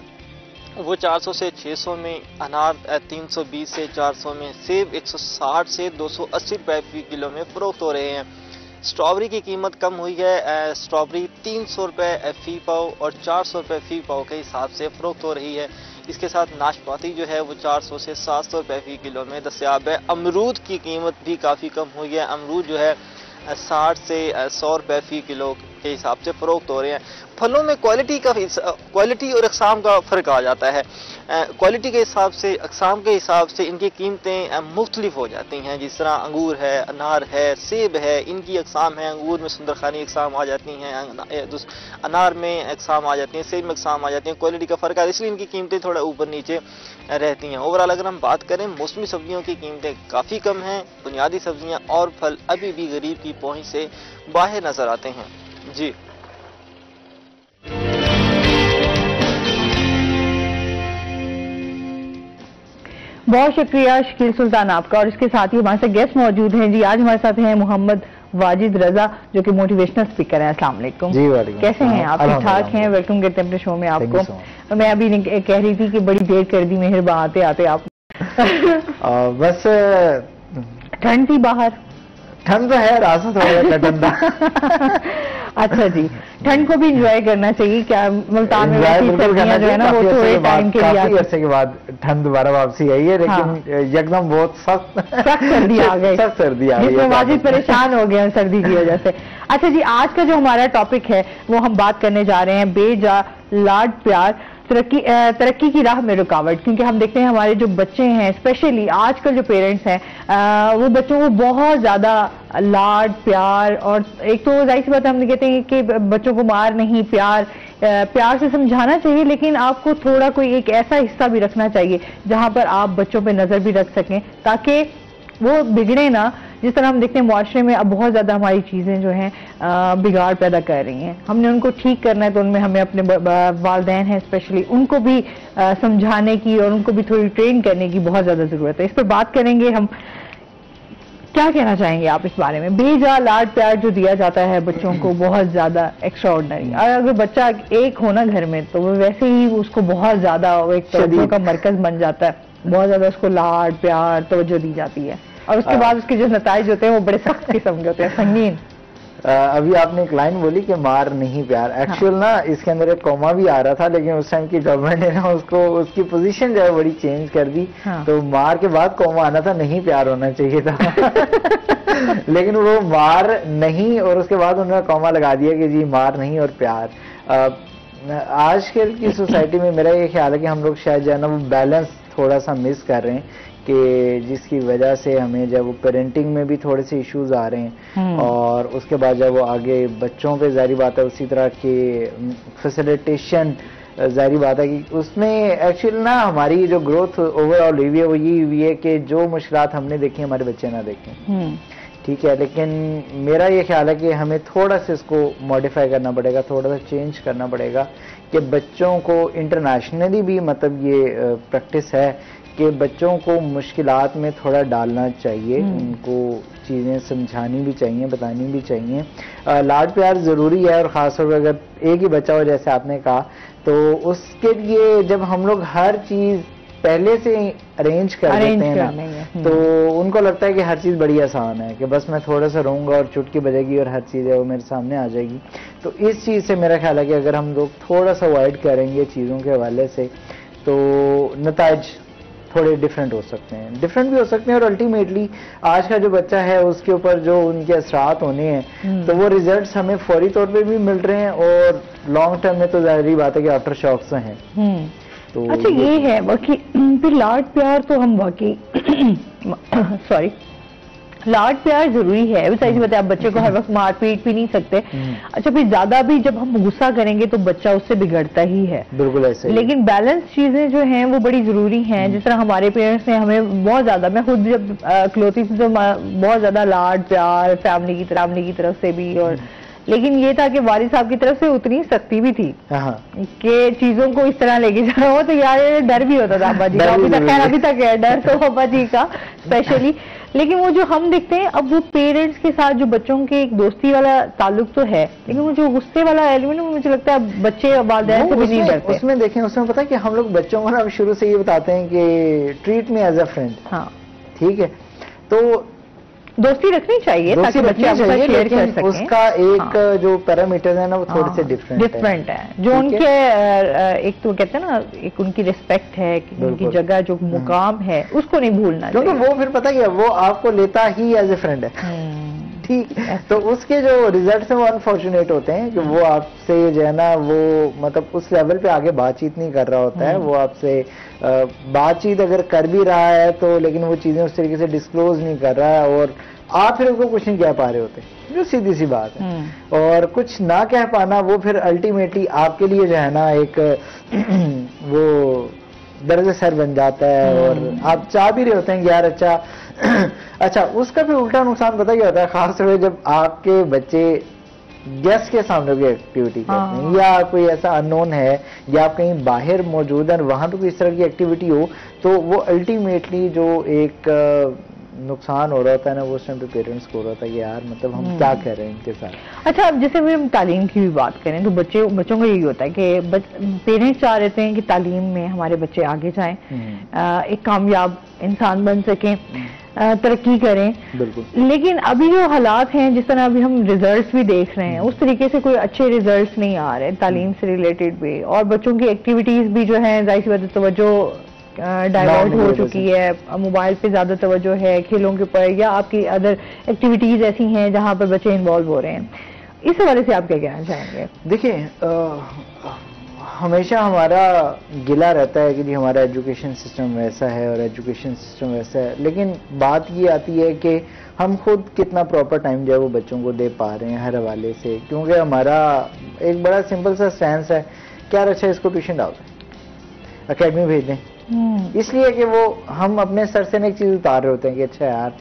वो 400 से 600 में, अनार 320 से 400 में, सेब 160 से 280 रुपये फी किलो में फरोख्त हो रहे हैं। स्ट्रॉबेरी की कीमत कम हुई है। स्ट्रॉबेरी 300 रुपये फी पाव और 400 रुपये फी पाव के हिसाब से फरोख्त हो रही है। इसके साथ नाशपाती जो है वो 400 से 700 रुपये फी किलो में दस्तयाब है। अमरूद की कीमत भी काफ़ी कम हुई है। अमरूद जो है 60 से 100 रुपये फी किलो के हिसाब से फरोख्त हो रहे हैं। फलों में क्वालिटी और अक़साम का फ़र्क आ जाता है। क्वालिटी के हिसाब से, अक़साम के हिसाब से इनकी कीमतें मुख्तलिफ हो जाती हैं। जिस तरह अंगूर है, अनार है, सेब है, इनकी अक़साम है। अंगूर में सुंदरखानी अक़साम आ जाती हैं, अनार में अक़साम आ जाती हैं, सेब में अक़साम आ जाती हैं। क्वालिटी का फ़र्क है, इसलिए इनकी कीमतें थोड़ा ऊपर नीचे रहती हैं। ओवरऑल अगर हम बात करें, मौसमी सब्जियों की कीमतें काफ़ी कम हैं। बुनियादी सब्जियाँ और फल अभी भी गरीब की पहुँच से बाहर नज़र आते हैं। जी बहुत शुक्रिया शकील सुल्तान आपका। और इसके साथ ही हमारे साथ गेस्ट मौजूद हैं। जी आज हमारे साथ हैं मोहम्मद वाजिद रजा, जो कि मोटिवेशनल स्पीकर हैं। अस्सलाम वालेकुम। जी वालेकुम। कैसे हैं आप? ठीक ठाक हैं? वेलकम करते हैं अपने शो में आपको। मैं अभी कह रही थी कि बड़ी देर कर दी मेहरबान आते आते आप। बस ठंड थी बाहर? ठंड तो है, रास्ता थोड़ा ठंडा। अच्छा जी, ठंड को भी एंजॉय करना चाहिए। क्या मुल्तान में सर्दियां जो है ना वो थोड़े टाइम के लिए, काफी अरसे के बाद ठंड दोबारा वापसी आई है, लेकिन एकदम बहुत सख्त सर्दी आ गई, सख्त सर्दी आ गई, जिसमें वाजिद परेशान हो गए सर्दी की वजह से। अच्छा जी, आज का जो हमारा टॉपिक है वो हम बात करने जा रहे हैं बेजा लाड प्यार तरक्की की राह में रुकावट। क्योंकि हम देखते हैं हमारे जो बच्चे हैं, स्पेशली आजकल जो पेरेंट्स हैं, वो बच्चों को बहुत ज्यादा लाड प्यार, और एक तो जाहिर सी बात हम कहते हैं कि बच्चों को मार नहीं, प्यार से समझाना चाहिए, लेकिन आपको थोड़ा कोई एक ऐसा हिस्सा भी रखना चाहिए जहां पर आप बच्चों पे नजर भी रख सकें, ताकि वो बिगड़े ना। जिस तरह हम देखते हैं मुआशरे में अब बहुत ज्यादा हमारी चीजें जो हैं बिगाड़ पैदा कर रही हैं। हमने उनको ठीक करना है, तो उनमें हमें अपने वालिदैन हैं स्पेशली, उनको भी समझाने की और उनको भी थोड़ी ट्रेन करने की बहुत ज्यादा जरूरत है। इस पर बात करेंगे हम। क्या कहना चाहेंगे आप इस बारे में? बेजा लाड प्यार जो दिया जाता है बच्चों को, बहुत ज्यादा एक्स्ट्राऑर्डिनरी। अगर बच्चा एक हो ना घर में, तो वो वैसे ही उसको बहुत ज्यादा एक तवज्जो का मरकज बन जाता है। बहुत ज्यादा उसको लाड प्यार तवज्जो दी जाती है, और उसके बाद उसके जो नताइज होते हैं वो बड़े सख्त किस्म के होते हैं, संगीन। अभी आपने एक लाइन बोली कि मार नहीं प्यार, एक्चुअल ना इसके अंदर एक कॉमा भी आ रहा था, लेकिन उस टाइम की गवर्नमेंट ने ना उसको, उसकी पोजीशन जो है बड़ी चेंज कर दी। तो मार के बाद कॉमा आना था, नहीं प्यार होना चाहिए था। लेकिन वो मार नहीं, और उसके बाद उन्होंने कॉमा लगा दिया कि जी मार नहीं और प्यार। आजकल की सोसाइटी में मेरा ये ख्याल है कि हम लोग शायद जो है ना वो बैलेंस थोड़ा सा मिस कर रहे हैं, कि जिसकी वजह से हमें जब वो पेरेंटिंग में भी थोड़े से इश्यूज आ रहे हैं, और उसके बाद जब वो आगे बच्चों पे जारी बात है उसी तरह के फैसिलिटेशन, जारी बात है कि उसमें एक्चुअल ना हमारी जो ग्रोथ ओवरऑल हुई है वो ये हुई है कि जो मुश्किलात हमने देखी हमारे बच्चे ना देखें। ठीक है, लेकिन मेरा ये ख्याल है कि हमें थोड़ा सा इसको मॉडिफाई करना पड़ेगा, थोड़ा सा चेंज करना पड़ेगा कि बच्चों को इंटरनेशनली भी मतलब ये प्रैक्टिस है कि बच्चों को मुश्किलात में थोड़ा डालना चाहिए, उनको चीज़ें समझानी भी चाहिए, बतानी भी चाहिए। लाड प्यार ज़रूरी है, और ख़ासतौर पर अगर एक ही बच्चा हो जैसे आपने कहा, तो उसके लिए जब हम लोग हर चीज़ पहले से अरेंज कर देते हैं ना, तो उनको लगता है कि हर चीज़ बड़ी आसान है, कि बस मैं थोड़ा सा रहूँगा और चुटकी बजेगी और हर चीज़ है वो मेरे सामने आ जाएगी। तो इस चीज़ से मेरा ख्याल है कि अगर हम लोग थोड़ा सा अवॉइड करेंगे चीज़ों के हवाले से, तो नताइज थोड़े डिफरेंट हो सकते हैं, डिफरेंट भी हो सकते हैं, और अल्टीमेटली आज का जो बच्चा है उसके ऊपर जो उनके असरात होने हैं, तो वो रिजल्ट्स हमें फौरी तौर पे भी मिल रहे हैं, और लॉन्ग टर्म में तो जाहिर बात है कि आफ्टर शॉक्स हैं। तो अच्छा ये है बाकी फिर लाड प्यार तो हम बाकी सॉरी लाड प्यार जरूरी है, सही से बताया, आप बच्चे को हर वक्त मार पीट भी नहीं सकते। अच्छा फिर ज्यादा भी जब हम गुस्सा करेंगे तो बच्चा उससे बिगड़ता ही है, बिल्कुल ऐसे। लेकिन बैलेंस चीजें जो हैं वो बड़ी जरूरी हैं। जिस तरह हमारे पेरेंट्स ने हमें बहुत ज्यादा, मैं खुद जब खिलौती थी तो बहुत ज्यादा लाड प्यार फैमिली की तरफ से भी, और लेकिन ये था कि वालिद साहब की तरफ से उतनी सख्ती भी थी कि चीजों को इस तरह लेके जाना हो, तो यार डर भी होता था अब्बा जी का, अभी तक है डर तो अब्बा जी का स्पेशली। लेकिन वो जो हम देखते हैं अब वो पेरेंट्स के साथ जो बच्चों के एक दोस्ती वाला ताल्लुक तो है, लेकिन वो जो गुस्से वाला एलिमेंट मुझे लगता है बच्चे वालिदैन से भी नहीं डरते। उसमें देखें, उसमें पता है कि हम लोग बच्चों को ना शुरू से ये बताते हैं कि treat me as a friend. हाँ ठीक है, तो दोस्ती रखनी चाहिए ताकि बच्चे आपके साथ शेयर कर सकें। उसका एक जो पैरामीटर है ना वो थोड़े से डिफरेंट है, जो उनके एक तो कहते हैं ना, एक उनकी रिस्पेक्ट है, उनकी जगह जो मुकाम है उसको नहीं भूलना, क्योंकि वो फिर पता है वो आपको लेता ही एज ए फ्रेंड है। ठीक, तो उसके जो रिजल्ट है वो अनफॉर्चुनेट होते हैं कि वो आपसे जो है ना वो मतलब उस लेवल पे आगे बातचीत नहीं कर रहा होता है, वो आपसे बातचीत अगर कर भी रहा है तो लेकिन वो चीजें उस तरीके से डिस्क्लोज नहीं कर रहा है, और आप फिर उनको कुछ नहीं कह पा रहे होते, जो सीधी सी बात है। और कुछ ना कह पाना वो फिर अल्टीमेटली आपके लिए जो है ना एक वो दर्द सर बन जाता है, और आप चाह भी रहे होते हैं कि यार अच्छा उसका फिर उल्टा नुकसान पता क्या होता है, खासतौर जब आपके बच्चे गेस्ट के सामने कोई एक्टिविटी करते हैं, या कोई ऐसा अननोन है, या आप कहीं बाहर मौजूद हैं वहां पे कोई इस तरह की एक्टिविटी हो, तो वो अल्टीमेटली जो एक नुकसान हो रहा होता है ना, वो उस टाइम पे पेरेंट्स को हो रहा था कि यार मतलब हम क्या कर रहे हैं इनके साथ। अच्छा अब जैसे हम तालीम की भी बात करें तो बच्चों को यही होता है कि पेरेंट्स चाह रहे हैं कि तालीम में हमारे बच्चे आगे जाएं, एक कामयाब इंसान बन सकें, तरक्की करें। बिल्कुल। लेकिन अभी जो हालात हैं, जिस तरह अभी हम रिजल्ट्स भी देख रहे हैं, उस तरीके से कोई अच्छे रिजल्ट्स नहीं आ रहे तालीम से रिलेटेड भी, और बच्चों की एक्टिविटीज भी जो है जाहिर सी बात है तवज्जो डाइवर्ट हो चुकी है, मोबाइल पे ज्यादा तवज्जो है, खेलों के ऊपर या आपकी अदर एक्टिविटीज ऐसी हैं जहां पर बच्चे इन्वॉल्व हो रहे हैं। इस हवाले से आप क्या कहना चाहेंगे? देखिए हमेशा हमारा गिला रहता है कि जी हमारा एजुकेशन सिस्टम वैसा है और एजुकेशन सिस्टम वैसा है, लेकिन बात ये आती है कि हम खुद कितना प्रॉपर टाइम जो है वो बच्चों को दे पा रहे हैं हर हवाले से। क्योंकि हमारा एक बड़ा सिंपल सा सेंस है कि यार अच्छा इसको ट्यूशन डाल दें, अकेडमी भेज दें, इसलिए कि वो हम अपने सर से एक चीज उतार रहे होते हैं कि अच्छा यार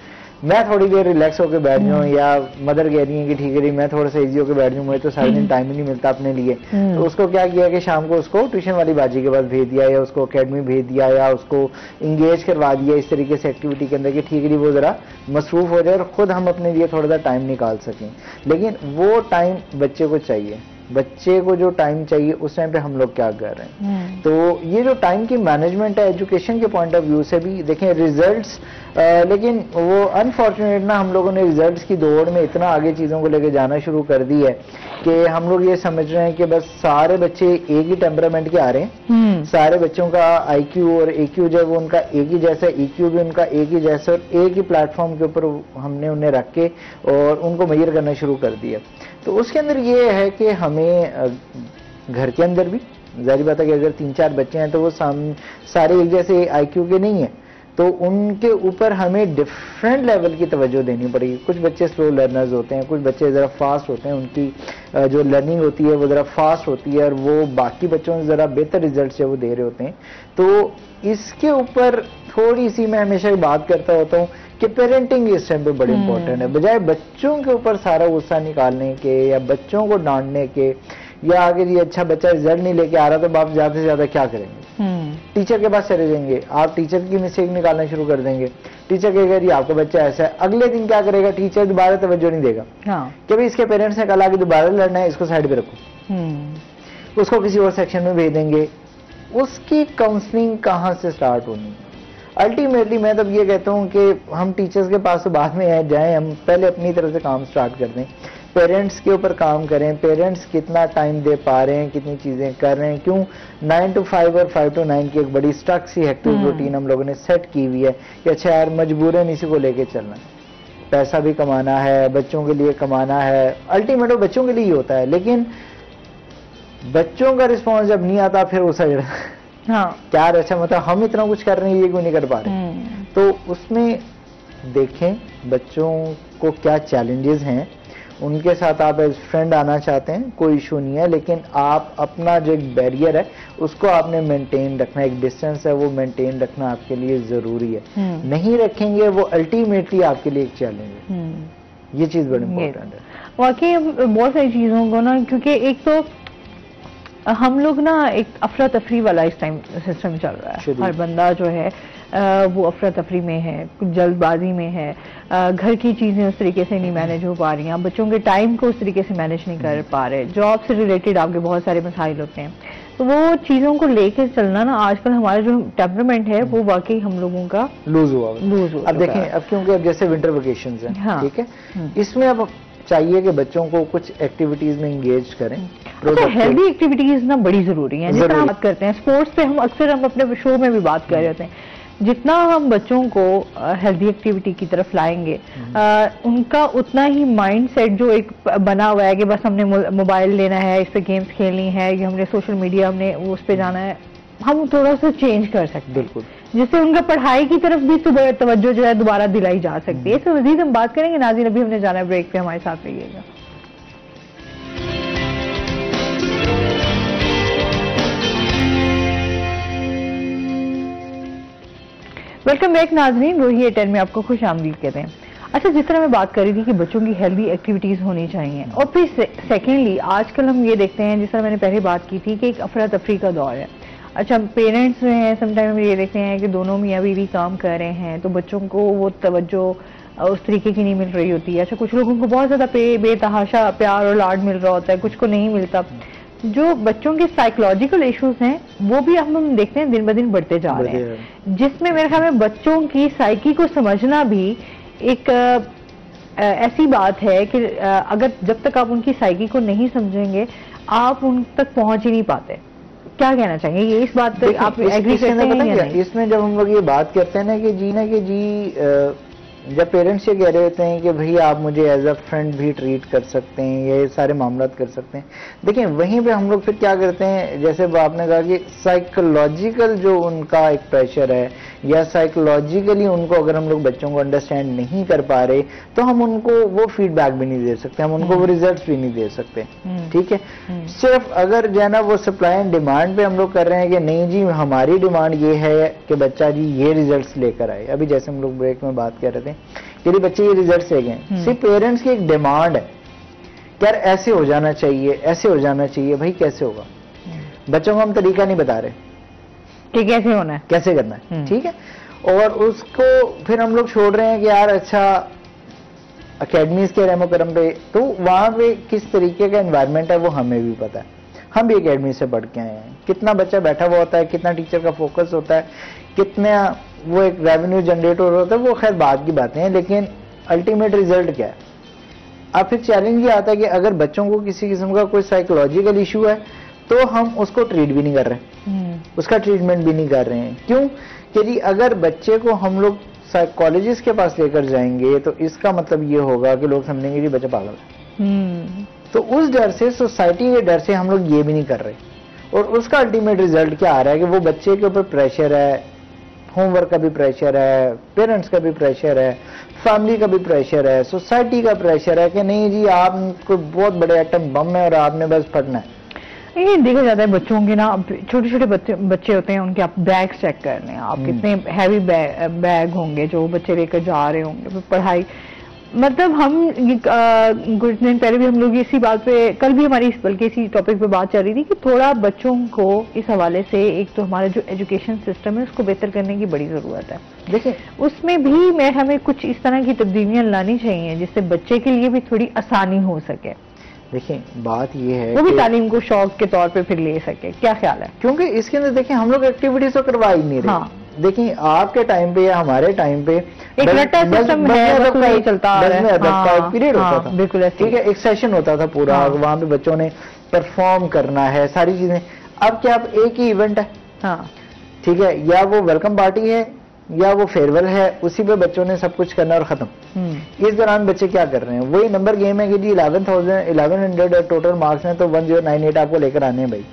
मैं थोड़ी देर रिलैक्स होकर बैठ जाऊँ, या मदर कह रही है कि ठीक है मैं थोड़ा सा इजी होकर बैठ जाऊँ, मुझे तो सारे दिन टाइम ही नहीं मिलता अपने लिए, तो उसको क्या किया कि शाम को उसको ट्यूशन वाली बाजी के पास भेज दिया, या उसको अकेडमी भेज दिया, या उसको इंगेज करवा दिया इस तरीके से एक्टिविटी के अंदर कि ठीक है वो जरा मसरूफ हो जाए और खुद हम अपने लिए थोड़ा सा टाइम निकाल सकें। लेकिन वो टाइम बच्चे को चाहिए, बच्चे को जो टाइम चाहिए उस टाइम पे हम लोग क्या कर रहे हैं। तो ये जो टाइम की मैनेजमेंट है एजुकेशन के पॉइंट ऑफ व्यू से भी देखें रिजल्ट्स, लेकिन वो अनफॉर्चुनेट ना हम लोगों ने रिजल्ट्स की दौड़ में इतना आगे चीजों को लेके जाना शुरू कर दी है कि हम लोग ये समझ रहे हैं कि बस सारे बच्चे एक ही टेम्परामेंट के आ रहे हैं, सारे बच्चों का IQ और AQ जो है वो उनका एक ही जैसा, EQ भी उनका एक ही जैसा, और एक ही प्लेटफॉर्म के ऊपर हमने उन्हें रख के और उनको मेजर करना शुरू कर दिया। तो उसके अंदर ये है कि हमें घर के अंदर भी जाहिर बात है कि अगर 3-4 बच्चे हैं तो वो सारे एक जैसे IQ के नहीं है, तो उनके ऊपर हमें डिफरेंट लेवल की तवज्जो देनी पड़ेगी। कुछ बच्चे स्लो लर्नर्स होते हैं, कुछ बच्चे ज़रा फास्ट होते हैं, उनकी जो लर्निंग होती है वो ज़रा फास्ट होती है और वो बाकी बच्चों से ज़रा बेहतर रिजल्ट जो वो दे रहे होते हैं। तो इसके ऊपर थोड़ी सी मैं हमेशा बात करता होता हूँ कि पेरेंटिंग इस टाइम पे बड़ी इंपॉर्टेंट है। बजाय बच्चों के ऊपर सारा गुस्सा निकालने के या बच्चों को डांटने के या अगर ये अच्छा बच्चा रिजल्ट नहीं लेके आ रहा तो बाप ज्यादा से ज्यादा क्या करेंगे, टीचर के पास चले जाएंगे, आप टीचर की मिस्टेक निकालना शुरू कर देंगे। टीचर कहेगा जी आपका बच्चा ऐसा है, अगले दिन क्या करेगा, टीचर दोबारा तवज्जो नहीं देगा कि भाई इसके पेरेंट्स ने कल आके दोबारा लड़ना है, इसको साइड पे रखो, उसको किसी और सेक्शन में भेज देंगे। उसकी काउंसलिंग कहाँ से स्टार्ट होनी? अल्टीमेटली मैं तब ये कहता हूँ कि हम टीचर्स के पास तो बाद में जाएं, हम पहले अपनी तरफ से काम स्टार्ट कर दें, पेरेंट्स के ऊपर काम करें। पेरेंट्स कितना टाइम दे पा रहे हैं, कितनी चीजें कर रहे हैं, क्यों 9 to 5 और 5 to 9 की एक बड़ी स्ट्रक्ट सी हेक्टिक रूटीन हम लोगों ने सेट की हुई है कि अच्छा यार मजबूरन इसी को लेके चलना है, पैसा भी कमाना है, बच्चों के लिए कमाना है, अल्टीमेट बच्चों के लिए ही होता है। लेकिन बच्चों का रिस्पॉन्स जब नहीं आता फिर उस क्या अच्छा मतलब हम इतना कुछ कर रहे हैं ये क्यों नहीं कर पा रहे। तो उसमें देखें बच्चों को क्या चैलेंजेस हैं, उनके साथ आप एज फ्रेंड आना चाहते हैं कोई इशू नहीं है, लेकिन आप अपना जो एक बैरियर है उसको आपने मेंटेन रखना, एक डिस्टेंस है वो मेंटेन रखना आपके लिए जरूरी है। नहीं रखेंगे वो अल्टीमेटली आपके लिए एक चैलेंज है। ये चीज बड़ी इंपॉर्टेंट है वाकई बहुत सारी चीजों को ना, क्योंकि एक तो हम लोग ना एक अफरा तफरी वाला इस टाइम सिस्टम चल रहा है, हर बंदा जो है वो अफरा तफरी में है, कुछ जल्दबाजी में है, घर की चीजें उस तरीके से नहीं मैनेज हो पा रही हैं, बच्चों के टाइम को उस तरीके से मैनेज नहीं कर पा रहे, जॉब से रिलेटेड आपके बहुत सारे मसाइल होते हैं। तो वो चीजों को लेकर चलना ना आजकल हमारा जो टेम्परामेंट है वो वाकई हम लोगों का लूज हुआ। अब देखें अब क्योंकि अब जैसे विंटर वेकेशंस हैं, ठीक है, इसमें अब चाहिए कि बच्चों को कुछ एक्टिविटीज में एंगेज करें। हेल्दी एक्टिविटीज ना बड़ी जरूरी है। जितना हम बात करते हैं स्पोर्ट्स पे, हम अक्सर हम अपने शो में भी बात कर रहे होते हैं, जितना हम बच्चों को हेल्दी एक्टिविटी की तरफ लाएंगे उनका उतना ही माइंडसेट जो एक बना हुआ है कि बस हमने मोबाइल लेना है, इस पे गेम्स खेलनी है, कि हमने सोशल मीडिया हमने उस पे जाना है, हम थोड़ा सा चेंज कर सकते हैं बिल्कुल, जिससे उनका पढ़ाई की तरफ भी सुबह तवज्जो जो है दोबारा दिलाई जा सकती है। इससे मजीद हम बात करेंगे। नाज़रीन अभी हमने जाना है ब्रेक पे, हमारे साथ रहिएगा। वेलकम बैक नाज़रीन, रोही 10 में आपको खुश आमदीद कहते हैं। अच्छा, जिस तरह मैं बात कर रही थी कि बच्चों की हेल्दी एक्टिविटीज होनी चाहिए, और फिर सेकेंडली आजकल हम ये देखते हैं, जिस तरह मैंने पहले बात की थी कि एक अफरा तफरी का दौर है। अच्छा, पेरेंट्स जो हैं समटाइम हम ये देखते हैं कि दोनों मियाँ बीवी काम कर रहे हैं तो बच्चों को वो तवज्जो उस तरीके की नहीं मिल रही होती है। अच्छा, कुछ लोगों को बहुत ज्यादा बेतहाशा प्यार और लाड मिल रहा होता है, कुछ को नहीं मिलता। जो बच्चों के साइकोलॉजिकल इश्यूज हैं वो भी हम देखते हैं दिन ब दिन बढ़ते जा रहे हैं, जिसमें मेरे ख्याल में बच्चों की साइकी को समझना भी एक ऐसी बात है कि अगर जब तक आप उनकी साइकी को नहीं समझेंगे आप उन तक पहुंच ही नहीं पाते। क्या कहना चाहिए ये इस बात पे आप एग्री करते हैं? इसमें जब हम लोग ये बात करते हैं ना कि जी जब पेरेंट्स ये कह रहे होते हैं कि भाई आप मुझे एज अ फ्रेंड भी ट्रीट कर सकते हैं, ये सारे मामला कर सकते हैं, देखिए वहीं पे हम लोग फिर क्या करते हैं, जैसे आपने कहा कि साइकोलॉजिकल जो उनका एक प्रेशर है या साइकोलॉजिकली उनको अगर हम लोग बच्चों को अंडरस्टैंड नहीं कर पा रहे तो हम उनको वो फीडबैक भी नहीं दे सकते, हम उनको वो रिजल्ट भी नहीं दे सकते। ठीक है, सिर्फ अगर जो है ना वो सप्लाई एंड डिमांड पे हम लोग कर रहे हैं कि नहीं जी हमारी डिमांड ये है कि बच्चा जी ये रिजल्ट लेकर आए। अभी जैसे हम लोग ब्रेक में बात कर रहे थे कि बच्चे ये रिजल्ट ले गए, सिर्फ पेरेंट्स की एक डिमांड है यार ऐसे हो जाना चाहिए, ऐसे हो जाना चाहिए। भाई कैसे होगा? बच्चों को हम तरीका नहीं बता रहे कि कैसे होना है, कैसे करना है, ठीक है, और उसको फिर हम लोग छोड़ रहे हैं कि यार अच्छा अकेडमीज के रहमो करम पे, तो वहां पे किस तरीके का एनवायरनमेंट है वो हमें भी पता है, हम भी अकेडमी से पढ़ के आए हैं, कितना बच्चा बैठा हुआ होता है, कितना टीचर का फोकस होता है, कितना वो एक रेवेन्यू जनरेट होता है, वो खैर बाद की बातें हैं, लेकिन अल्टीमेट रिजल्ट क्या है? अब फिर चैलेंज ये आता है कि अगर बच्चों को किसी किस्म का कोई साइकोलॉजिकल इशू है तो हम उसको ट्रीट भी नहीं कर रहे, उसका ट्रीटमेंट भी नहीं कर रहे हैं। क्यों? कि जी अगर बच्चे को हम लोग साइकोलॉजिस्ट के पास लेकर जाएंगे तो इसका मतलब ये होगा कि लोग समझेंगे कि बच्चा पागल है। तो उस डर से, सोसाइटी के डर से हम लोग ये भी नहीं कर रहे, और उसका अल्टीमेट रिजल्ट क्या आ रहा है कि वो बच्चे के ऊपर प्रेशर है, होमवर्क का भी प्रेशर है, पेरेंट्स का भी प्रेशर है, फैमिली का भी प्रेशर है, सोसाइटी का प्रेशर है कि नहीं जी आप कोई बहुत बड़े एटम बम है और आपने बस फटना है। ये देखा जाता है बच्चों के ना, छोटे छोटे बच्चे होते हैं, उनके आप बैग चेक कर लें, आप कितने हैवी बैग होंगे जो बच्चे लेकर जा रहे होंगे पढ़ाई। मतलब हम कुछ दिन पहले भी हम लोग इसी बात पे, कल भी हमारी बल्कि इसी टॉपिक पे बात चल रही थी कि थोड़ा बच्चों को इस हवाले से एक तो हमारा जो एजुकेशन सिस्टम है उसको बेहतर करने की बड़ी जरूरत है। देखिए उसमें भी हमें कुछ इस तरह की तब्दीलियां लानी चाहिए जिससे बच्चे के लिए भी थोड़ी आसानी हो सके। देखिए बात ये है वो भी तालीम को शौक के तौर पे फिर ले सके, क्या ख्याल है? क्योंकि इसके अंदर देखिए हम लोग एक्टिविटीज तो करवा ही नहीं रहे। हाँ। देखिए आपके टाइम पे या हमारे टाइम पे एक रट्टा सिस्टम है, तो नहीं चलता आ रहा है। एक पीरियड होता था, बिल्कुल ठीक है, एक सेशन होता था पूरा, वहां पे बच्चों ने परफॉर्म करना है सारी चीजें। अब क्या आप एक ही इवेंट है, ठीक है, या वो वेलकम पार्टी है या वो फेयरवेल है, उसी पे बच्चों ने सब कुछ करना और खत्म। इस दौरान बच्चे क्या कर रहे हैं, वही नंबर गेम है कि जी 1100 टोटल मार्क्स हैं तो 1098 आपको लेकर आने हैं भाई,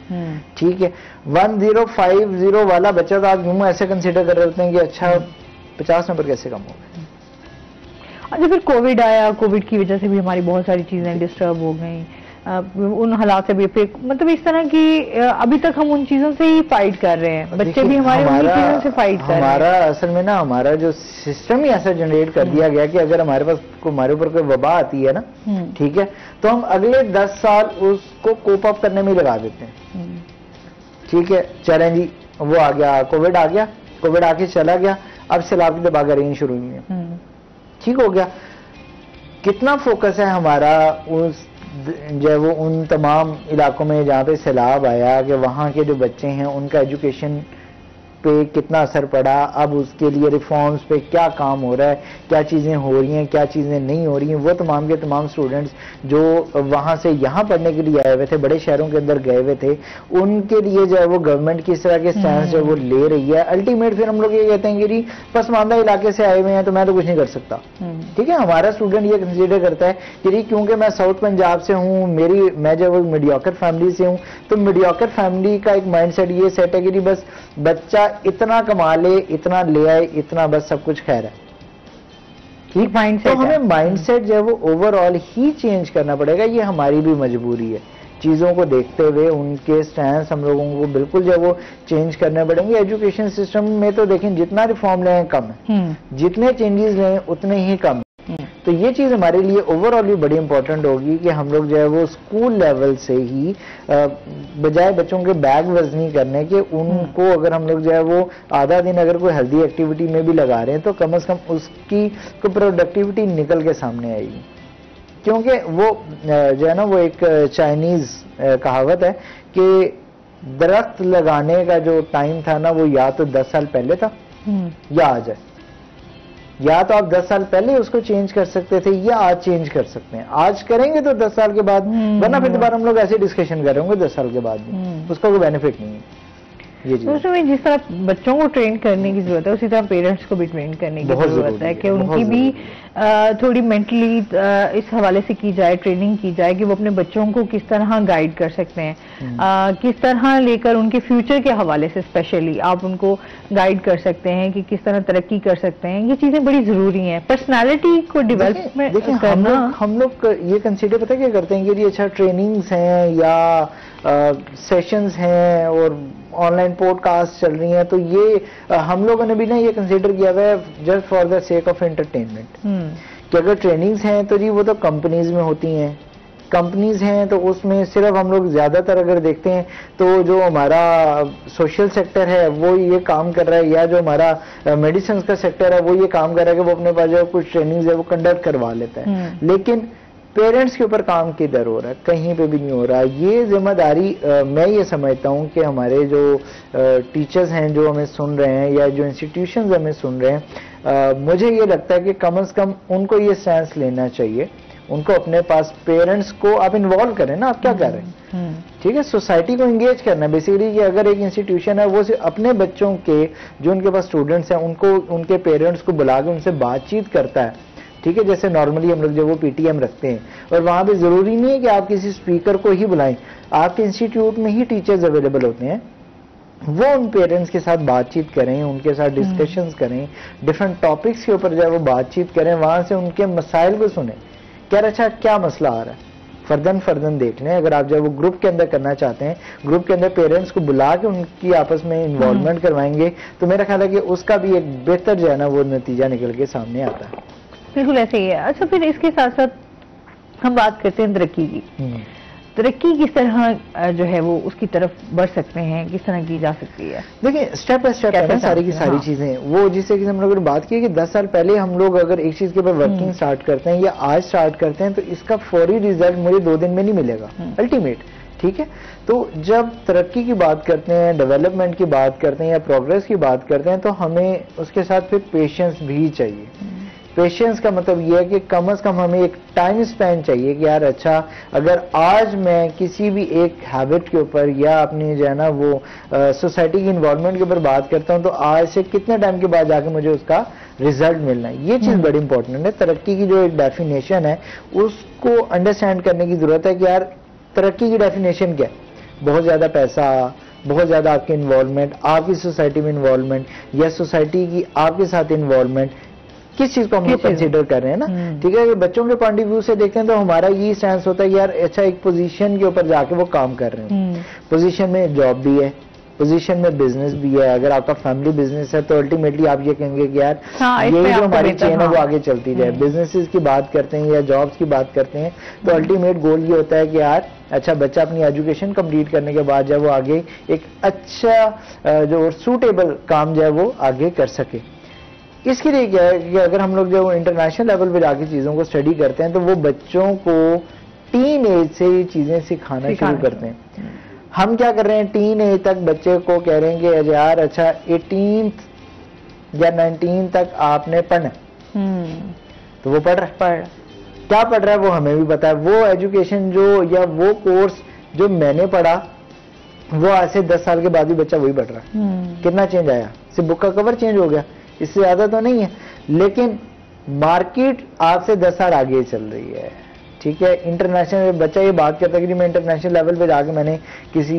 ठीक है। 1050 वाला बच्चा तो आप यूं ऐसे कंसीडर कर रहे होते हैं कि अच्छा 50 नंबर कैसे कम हो गए। अच्छा फिर कोविड आया, कोविड की वजह से भी हमारी बहुत सारी चीजें डिस्टर्ब हो गई, उन हालात से भी फिर मतलब इस तरह की अभी तक हम उन चीजों से ही फाइट कर रहे हैं, बच्चे भी हमारे उन चीजों से फाइट कर रहे हैं। हमारा असल में ना हमारा जो सिस्टम ही ऐसा जनरेट कर दिया गया कि अगर हमारे पास हमारे ऊपर कोई वबा आती है ना, ठीक है, तो हम अगले 10 साल उसको कोप अप करने में लगा देते हैं। ठीक है, चलें जी वो आ गया, कोविड आ गया, कोविड आके चला गया, अब सैलाब की दबागरें शुरू हुई है, ठीक हो गया। कितना फोकस है हमारा उस जो है वो उन तमाम इलाकों में जहाँ पे सैलाब आया कि वहाँ के जो बच्चे हैं उनका एजुकेशन पे कितना असर पड़ा, अब उसके लिए रिफॉर्म्स पे क्या काम हो रहा है, क्या चीज़ें हो रही हैं, क्या चीज़ें नहीं हो रही हैं। वो तमाम के तमाम स्टूडेंट्स जो वहाँ से यहाँ पढ़ने के लिए आए हुए थे, बड़े शहरों के अंदर गए हुए थे, उनके लिए जो है वो गवर्नमेंट किस तरह के स्टैंड जो वो ले रही है। अल्टीमेट फिर हम लोग ये कहते हैं कि जी पसमानदा इलाके से आए हुए हैं तो मैं तो कुछ नहीं कर सकता, ठीक है। हमारा स्टूडेंट ये कंसिडर करता है कि जी क्योंकि मैं साउथ पंजाब से हूँ, मैं जो वो मीडियोकर फैमिली से हूँ, तो मीडियोकर फैमिली का एक माइंड सेट ये सेट है कि जी बस बच्चा इतना कमा ले, इतना ले आए, इतना बस सब कुछ खैर है, ठीक माइंडसेट। तो हमें माइंडसेट जो है वो ओवरऑल ही चेंज करना पड़ेगा, ये हमारी भी मजबूरी है। चीजों को देखते हुए उनके स्टैंड हम लोगों को बिल्कुल जो है वो चेंज करने पड़ेंगे। एजुकेशन सिस्टम में तो देखें जितना रिफॉर्म लें कम है, जितने चेंजेस लें उतने ही कम है। तो ये चीज हमारे लिए ओवरऑल भी बड़ी इंपॉर्टेंट होगी कि हम लोग जो है वो स्कूल लेवल से ही बजाय बच्चों के बैग वजनी करने के, उनको अगर हम लोग जो है वो आधा दिन अगर कोई हेल्दी एक्टिविटी में भी लगा रहे हैं तो कम से कम उसकी कोई प्रोडक्टिविटी निकल के सामने आएगी। क्योंकि वो जो है ना वो एक चाइनीज कहावत है कि दरख्त लगाने का जो टाइम था ना वो या तो 10 साल पहले था या आज है। या तो आप 10 साल पहले उसको चेंज कर सकते थे या आज चेंज कर सकते हैं। आज करेंगे तो 10 साल के बाद, वरना फिर दोबारा हम लोग ऐसे डिस्कशन कर रहे होंगे 10 साल के बाद भी, उसका कोई बेनिफिट नहीं है। तो उसमें जिस तरह बच्चों को ट्रेन करने की जरूरत है उसी तरह पेरेंट्स को भी ट्रेन करने की जरूरत है कि उनकी भी थोड़ी मेंटली इस हवाले से की जाए, ट्रेनिंग की जाए कि वो अपने बच्चों को किस तरह गाइड कर सकते हैं, किस तरह लेकर उनके फ्यूचर के हवाले से स्पेशली आप उनको गाइड कर सकते हैं कि किस तरह तरक्की कर सकते हैं। ये चीजें बड़ी जरूरी हैं, पर्सनैलिटी को डेवलपमेंट करना। हम लोग ये कंसिडर पता क्या करते हैं कि ये अच्छा ट्रेनिंग्स हैं या सेशंस हैं और ऑनलाइन पॉडकास्ट चल रही हैं, तो ये हम लोगों ने भी ना ये कंसिडर किया हुआ है just for the sake of entertainment कि अगर ट्रेनिंग्स हैं तो जी वो तो कंपनीज में होती हैं, कंपनीज हैं तो उसमें सिर्फ हम लोग ज्यादातर अगर देखते हैं तो जो हमारा सोशल सेक्टर है वो ये काम कर रहा है, या जो हमारा मेडिसिन का सेक्टर है वो ये काम कर रहा है कि वो अपने पास जो कुछ ट्रेनिंग्स है वो कंडक्ट करवा लेता है। लेकिन पेरेंट्स के ऊपर काम किधर हो रहा है, कहीं पे भी नहीं हो रहा। ये जिम्मेदारी मैं ये समझता हूँ कि हमारे जो टीचर्स हैं जो हमें सुन रहे हैं या जो इंस्टीट्यूशंस हमें सुन रहे हैं, मुझे ये लगता है कि कम से कम उनको ये सेंस लेना चाहिए, उनको अपने पास पेरेंट्स को आप इन्वॉल्व करें ना, आप क्या कर रहे हैं, ठीक है, सोसाइटी को एंगेज करना है बेसिकली। कि अगर एक इंस्टीट्यूशन है वो सिर्फ अपने बच्चों के जो उनके पास स्टूडेंट्स हैं उनको उनके पेरेंट्स को बुला के उनसे बातचीत करता है, ठीक है, जैसे नॉर्मली हम लोग जो वो पीटीएम रखते हैं, और वहां पे जरूरी नहीं है कि आप किसी स्पीकर को ही बुलाएं, आपके इंस्टीट्यूट में ही टीचर्स अवेलेबल होते हैं, वो उन पेरेंट्स के साथ बातचीत करें, उनके साथ डिस्कशंस करें, डिफरेंट टॉपिक्स के ऊपर जो है वो बातचीत करें, वहां से उनके मसाइल को सुने कि अच्छा क्या मसला आ रहा है, फर्दन देख लें। अगर आप जब वो ग्रुप के अंदर करना चाहते हैं, ग्रुप के अंदर पेरेंट्स को बुला के उनकी आपस में इन्वॉल्वमेंट करवाएंगे, तो मेरा ख्याल है कि उसका भी एक बेहतर जो है ना वो नतीजा निकल के सामने आता है। बिल्कुल ऐसे ही है। अच्छा, फिर इसके साथ साथ हम बात करते हैं तरक्की की। तरक्की किस तरह जो है वो उसकी तरफ बढ़ सकते हैं, किस तरह की जा सकती है? देखिए स्टेप बाय स्टेप है ना सारी की सारी चीजें। वो जिससे कि हम लोगों ने बात की कि 10 साल पहले हम लोग अगर एक चीज के ऊपर वर्किंग स्टार्ट करते हैं या आज स्टार्ट करते हैं तो इसका फौरी रिजल्ट मुझे 2 दिन में नहीं मिलेगा अल्टीमेट, ठीक है। तो जब तरक्की की बात करते हैं, डेवलपमेंट की बात करते हैं या प्रोग्रेस की बात करते हैं तो हमें उसके साथ फिर पेशेंस भी चाहिए। पेशेंस का मतलब यह है कि कम से कम हमें एक टाइम स्पेंड चाहिए कि यार अच्छा अगर आज मैं किसी भी एक हैबिट के ऊपर या अपनी जो है ना वो सोसाइटी की इन्वॉल्वमेंट के ऊपर बात करता हूं तो आज से कितने टाइम के बाद जाके मुझे उसका रिजल्ट मिलना है। ये चीज बड़ी इंपॉर्टेंट है। तरक्की की जो एक डेफिनेशन है उसको अंडरस्टैंड करने की जरूरत है कि यार तरक्की की डेफिनेशन क्या है। बहुत ज्यादा पैसा, बहुत ज्यादा आपकी इन्वॉल्वमेंट, आपकी सोसाइटी में इन्वॉल्वमेंट या सोसाइटी की आपके साथ इन्वॉल्वमेंट, किस चीज को हम लोग कंसीडर कर रहे हैं ना, ठीक है। बच्चों के पॉइंट ऑफ व्यू से देखते हैं तो हमारा ये स्टैंस होता है यार अच्छा एक पोजीशन के ऊपर जाके वो काम कर रहे हैं, पोजीशन में जॉब भी है, पोजीशन में बिजनेस भी है। अगर आपका फैमिली बिजनेस है तो अल्टीमेटली आप ये कहेंगे कि यार यही जो हमारी चेन है वो आगे चलती जाए। बिजनेसेस की बात करते हैं या जॉब्स की बात करते हैं तो अल्टीमेट गोल ये होता है कि यार अच्छा बच्चा अपनी एजुकेशन कंप्लीट करने के बाद जब वो आगे एक अच्छा जो सूटेबल काम जो है वो आगे कर सके। इसके लिए क्या है कि अगर हम लोग जो इंटरनेशनल लेवल पे जाके चीजों को स्टडी करते हैं तो वो बच्चों को टीन एज से ये चीजें सिखाना शुरू करते हैं। हम क्या कर रहे हैं, टीन एज तक बच्चे को कह रहे हैं कि यार अच्छा 18 या 19 तक आपने पढ़ना, तो वो पढ़ रहा है। क्या पढ़ रहा है वो हमें भी पता है। वो एजुकेशन जो या वो कोर्स जो मैंने पढ़ा वो आज से 10 साल के बाद भी बच्चा वही पढ़ रहा है। कितना चेंज आया? सिर्फ बुक का कवर चेंज हो गया, इससे ज्यादा तो नहीं है। लेकिन मार्केट आज से 10 साल आगे चल रही है, ठीक है। इंटरनेशनल बच्चा ये बात करता है कि मैं इंटरनेशनल लेवल पे जाके मैंने किसी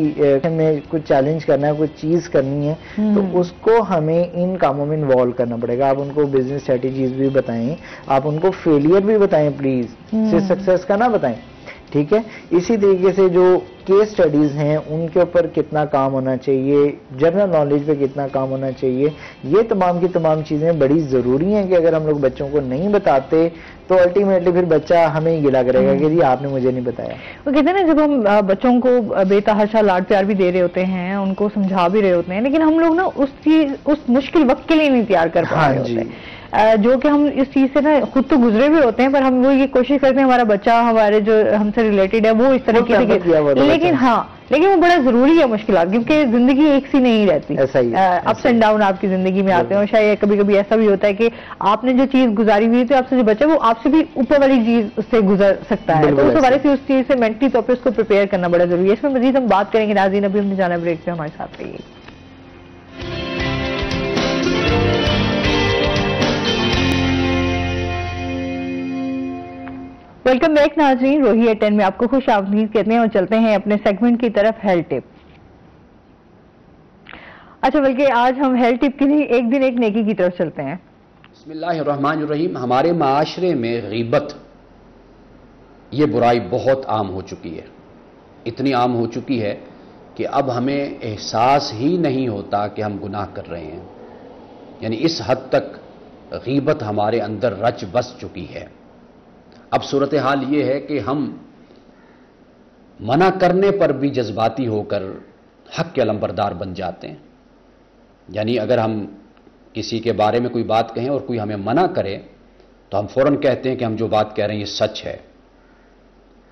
में कुछ चैलेंज करना है, कुछ चीज करनी है, तो उसको हमें इन कामों में इन्वॉल्व करना पड़ेगा। आप उनको बिजनेस स्ट्रेटेजीज भी बताएं, आप उनको फेलियर भी बताएं प्लीज, सिर्फ सक्सेस का ना बताएं, ठीक है। इसी तरीके से जो केस स्टडीज हैं उनके ऊपर कितना काम होना चाहिए, जनरल नॉलेज पे कितना काम होना चाहिए, ये तमाम की तमाम चीजें बड़ी जरूरी हैं कि अगर हम लोग बच्चों को नहीं बताते तो अल्टीमेटली फिर बच्चा हमें गिला करेगा कि जी आपने मुझे नहीं बताया। वो कहते हैं ना जब हम बच्चों को बेतहाशा लाड प्यार भी दे रहे होते हैं, उनको समझा भी रहे होते हैं, लेकिन हम लोग ना उस मुश्किल वक्त के लिए नहीं तैयार कर पा रहे होते, जो कि हम इस चीज से ना खुद तो गुजरे हुए होते हैं, पर हम वो ये कोशिश करते हैं हमारा बच्चा हमारे जो हमसे रिलेटेड है वो इस तरह की, लेकिन वो बड़ा जरूरी है मुश्किलात, क्योंकि जिंदगी एक सी नहीं रहती, अप्स एंड डाउन आपकी जिंदगी में आते हैं। और शायद कभी कभी ऐसा भी होता है कि आपने जो चीज गुजारी हुई थी, आपसे जो बच्चा वो आपसे भी ऊपर वाली चीज उससे गुजर सकता है, तो उस हवाले से उस चीज से मेंटली तौर पर उसको प्रिपेयर करना बड़ा जरूरी है। इसमें मजीद हम बात करेंगे। नाज़रीन अभी हमने जाना ब्रेक पे, हमारे साथ रहिए। वेलकम बैक नाज़रीन, रोही एट 10 में आपको खुश आमदीद कहते हैं और चलते हैं अपने सेगमेंट की तरफ, हेल्थ टिप। अच्छा, बल्कि आज हम हेल्थ टिप के लिए एक दिन एक नेकी की तरफ चलते हैं। बिस्मिल्लाहिर्रहमानिर्रहीम। हमारे माशरे में गीबत ये बुराई बहुत आम हो चुकी है, इतनी आम हो चुकी है कि अब हमें एहसास ही नहीं होता कि हम गुनाह कर रहे हैं। यानी इस हद तक गीबत हमारे अंदर रच बस चुकी है। अब सूरत हाल ये है कि हम मना करने पर भी जज्बाती होकर हक के अलमबरदार बन जाते हैं। यानी अगर हम किसी के बारे में कोई बात कहें और कोई हमें मना करे तो हम फौरन कहते हैं कि हम जो बात कह रहे हैं ये सच है।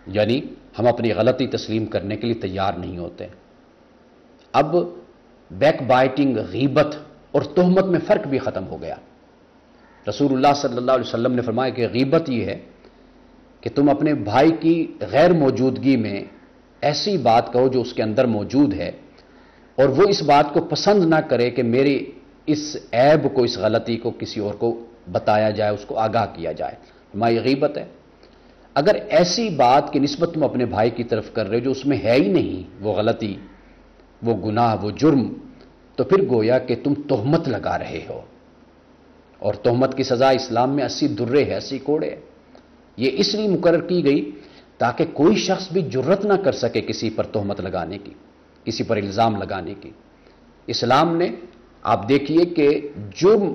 यानी हम अपनी गलती तस्लीम करने के लिए तैयार नहीं होते। अब बैकबाइटिंग, गीबत और तोहमत में फ़र्क भी ख़त्म हो गया। रसूलुल्लाह सल्लल्लाहु अलैहि वसल्लम ने फरमाया कि गीबत ये है कि तुम अपने भाई की गैर मौजूदगी में ऐसी बात कहो जो उसके अंदर मौजूद है और वो इस बात को पसंद ना करे कि मेरी इस ऐब को, इस गलती को किसी और को बताया जाए, उसको आगाह किया जाए। हमारी गीबत है। अगर ऐसी बात की निस्बत तुम अपने भाई की तरफ कर रहे हो जो उसमें है ही नहीं, वो गलती, वो गुनाह, वो जुर्म, तो फिर गोया कि तुम तोहमत लगा रहे हो। और तोहमत की सजा इस्लाम में 80 दुर्रे है, 80 कोड़े है। ये इसलिए मुकर्रर की गई ताकि कोई शख्स भी जुर्रत ना कर सके किसी पर तोहमत लगाने की, किसी पर इल्जाम लगाने की। इस्लाम ने, आप देखिए कि जुर्म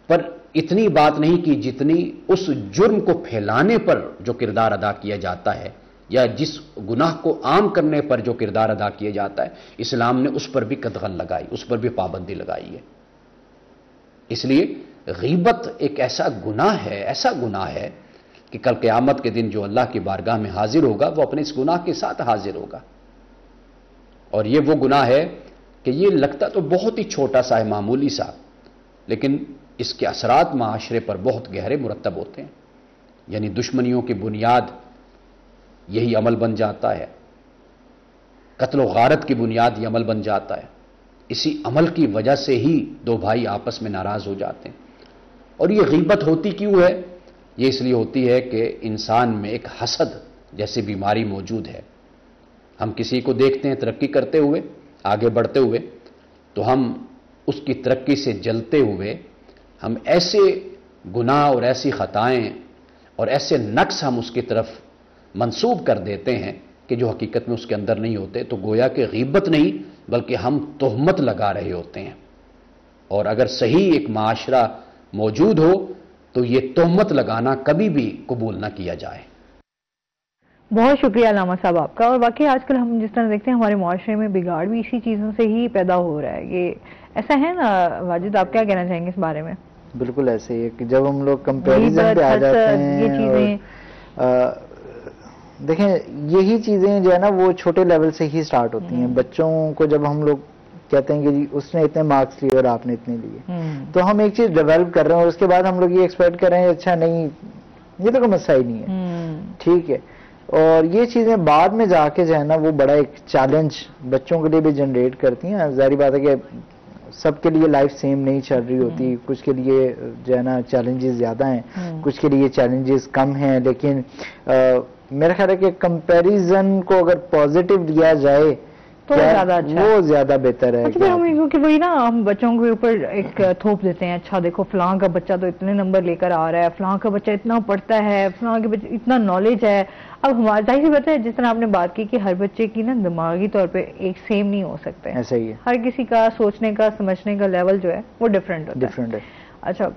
पर इतनी बात नहीं की जितनी उस जुर्म को फैलाने पर जो किरदार अदा किया जाता है, या जिस गुनाह को आम करने पर जो किरदार अदा किया जाता है, इस्लाम ने उस पर भी कदगन लगाई, उस पर भी पाबंदी लगाई है। इसलिए गीबत एक ऐसा गुनाह है कि कल क़यामत के दिन जो अल्लाह की बारगाह में हाजिर होगा वो अपने इस गुनाह के साथ हाजिर होगा। और ये वो गुनाह है कि ये लगता तो बहुत ही छोटा सा है, मामूली सा, लेकिन इसके असरात माशरे पर बहुत गहरे मुरतब होते हैं। यानी दुश्मनियों की बुनियाद यही अमल बन जाता है, कत्ल व गारत की बुनियाद ये अमल बन जाता है। इसी अमल की वजह से ही दो भाई आपस में नाराज हो जाते हैं। और ये गीबत होती क्यों है? ये इसलिए होती है कि इंसान में एक हसद जैसी बीमारी मौजूद है। हम किसी को देखते हैं तरक्की करते हुए, आगे बढ़ते हुए, तो हम उसकी तरक्की से जलते हुए हम ऐसे गुनाह और ऐसी खताएं और ऐसे नक्स हम उसकी तरफ मंसूब कर देते हैं कि जो हकीकत में उसके अंदर नहीं होते। तो गोया कि गीबत नहीं बल्कि हम तोहमत लगा रहे होते हैं। और अगर सही एक माशरा मौजूद हो तो ये तोहमत लगाना कभी भी कबूल ना किया जाए। बहुत शुक्रिया अल्लामा साहब आपका। और वाकई आजकल हम जिस तरह देखते हैं हमारे माशरे में बिगाड़ भी इसी चीज़ों से ही पैदा हो रहा है। ये ऐसा है ना वाजिद, आप क्या कहना चाहेंगे इस बारे में? बिल्कुल ऐसे ही है कि जब हम लोग कंपैरिजन पे आ जाते हैं, ये चीजें देखें, यही चीजें जो है ना वो छोटे लेवल से ही स्टार्ट होती हैं। बच्चों को जब हम लोग कहते हैं कि जी उसने इतने मार्क्स लिए और आपने इतने लिए, तो हम एक चीज डेवलप कर रहे हैं और उसके बाद हम लोग ये एक्सपेक्ट कर रहे हैं अच्छा नहीं ये तो कोई मसला ही नहीं है, ठीक है। और ये चीजें बाद में जाके जो है ना वो बड़ा एक चैलेंज बच्चों के लिए भी जनरेट करती हैं। जाहिर बात है कि सबके लिए लाइफ सेम नहीं चल रही होती, कुछ के लिए जो है ना चैलेंजेस ज्यादा हैं, कुछ के लिए चैलेंजेस कम हैं। लेकिन मेरा ख्याल है कि कंपैरिजन को अगर पॉजिटिव लिया जाए तो ज्यादा अच्छा, वो ज्यादा बेहतर है। अच्छा, हम क्योंकि वही ना हम बच्चों के ऊपर एक थोप देते हैं, अच्छा देखो फलां का बच्चा तो इतने नंबर लेकर आ रहा है, फलां का बच्चा इतना पढ़ता है, फलां के बच्चे इतना नॉलेज है। अब हमारे जाहिर सी बात है, जिस तरह आपने बात की कि हर बच्चे की ना दिमागी तौर पे एक सेम नहीं हो सकते, ऐसा ही है। हर किसी का सोचने का समझने का लेवल जो है वो डिफरेंट होता है। अच्छा,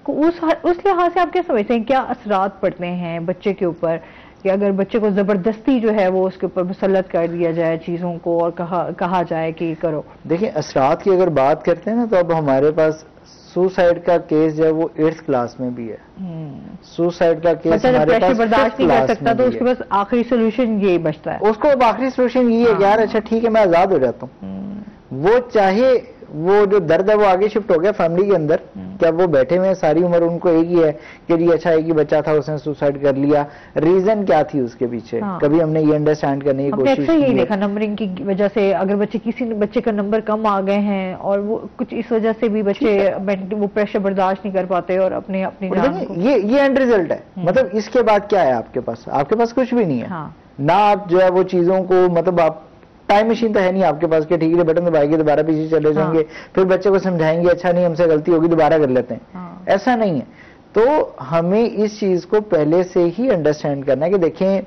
उस लिहाज से आप क्या समझते हैं, क्या असरात पड़ते हैं बच्चे के ऊपर कि अगर बच्चे को जबरदस्ती जो है वो उसके ऊपर मुसल्लत कर दिया जाए चीजों को और कहा जाए कि करो? देखिए, असरात की अगर बात करते हैं ना तो अब हमारे पास सुसाइड का केस जो है वो 8th क्लास में भी है। सुसाइड का केस हमारे पास बर्दाश्त नहीं कर सकता तो उसके पास आखिरी सोल्यूशन यही बचता है। उसको अब आखिरी सोल्यूशन ये है यार अच्छा ठीक है मैं आजाद हो जाता हूँ। वो चाहे वो जो दर्द है वो आगे शिफ्ट हो गया फैमिली के अंदर, क्या वो बैठे हुए सारी उम्र उनको एक ही है कि जी अच्छा एक ही बच्चा था उसने सुसाइड कर लिया, रीजन क्या थी उसके पीछे? कभी हमने ये अंडरस्टैंड करने की कोशिश की? यही देखा नंबरिंग की वजह से, अगर किसी बच्चे का नंबर कम आ गए हैं और वो कुछ इस वजह से भी बच्चे वो प्रेशर बर्दाश्त नहीं कर पाते और अपनी ये एंड रिजल्ट है। मतलब इसके बाद क्या है आपके पास कुछ भी नहीं है ना। आप जो है वो चीजों को मतलब आप टाइम मशीन तो है नहीं आपके पास कि ठीक है बटन दबाएंगे दोबारा पीछे चले जाएंगे, फिर बच्चे को समझाएंगे अच्छा नहीं हमसे गलती होगी दोबारा कर लेते हैं, ऐसा नहीं है। तो हमें इस चीज को पहले से ही अंडरस्टैंड करना है कि देखें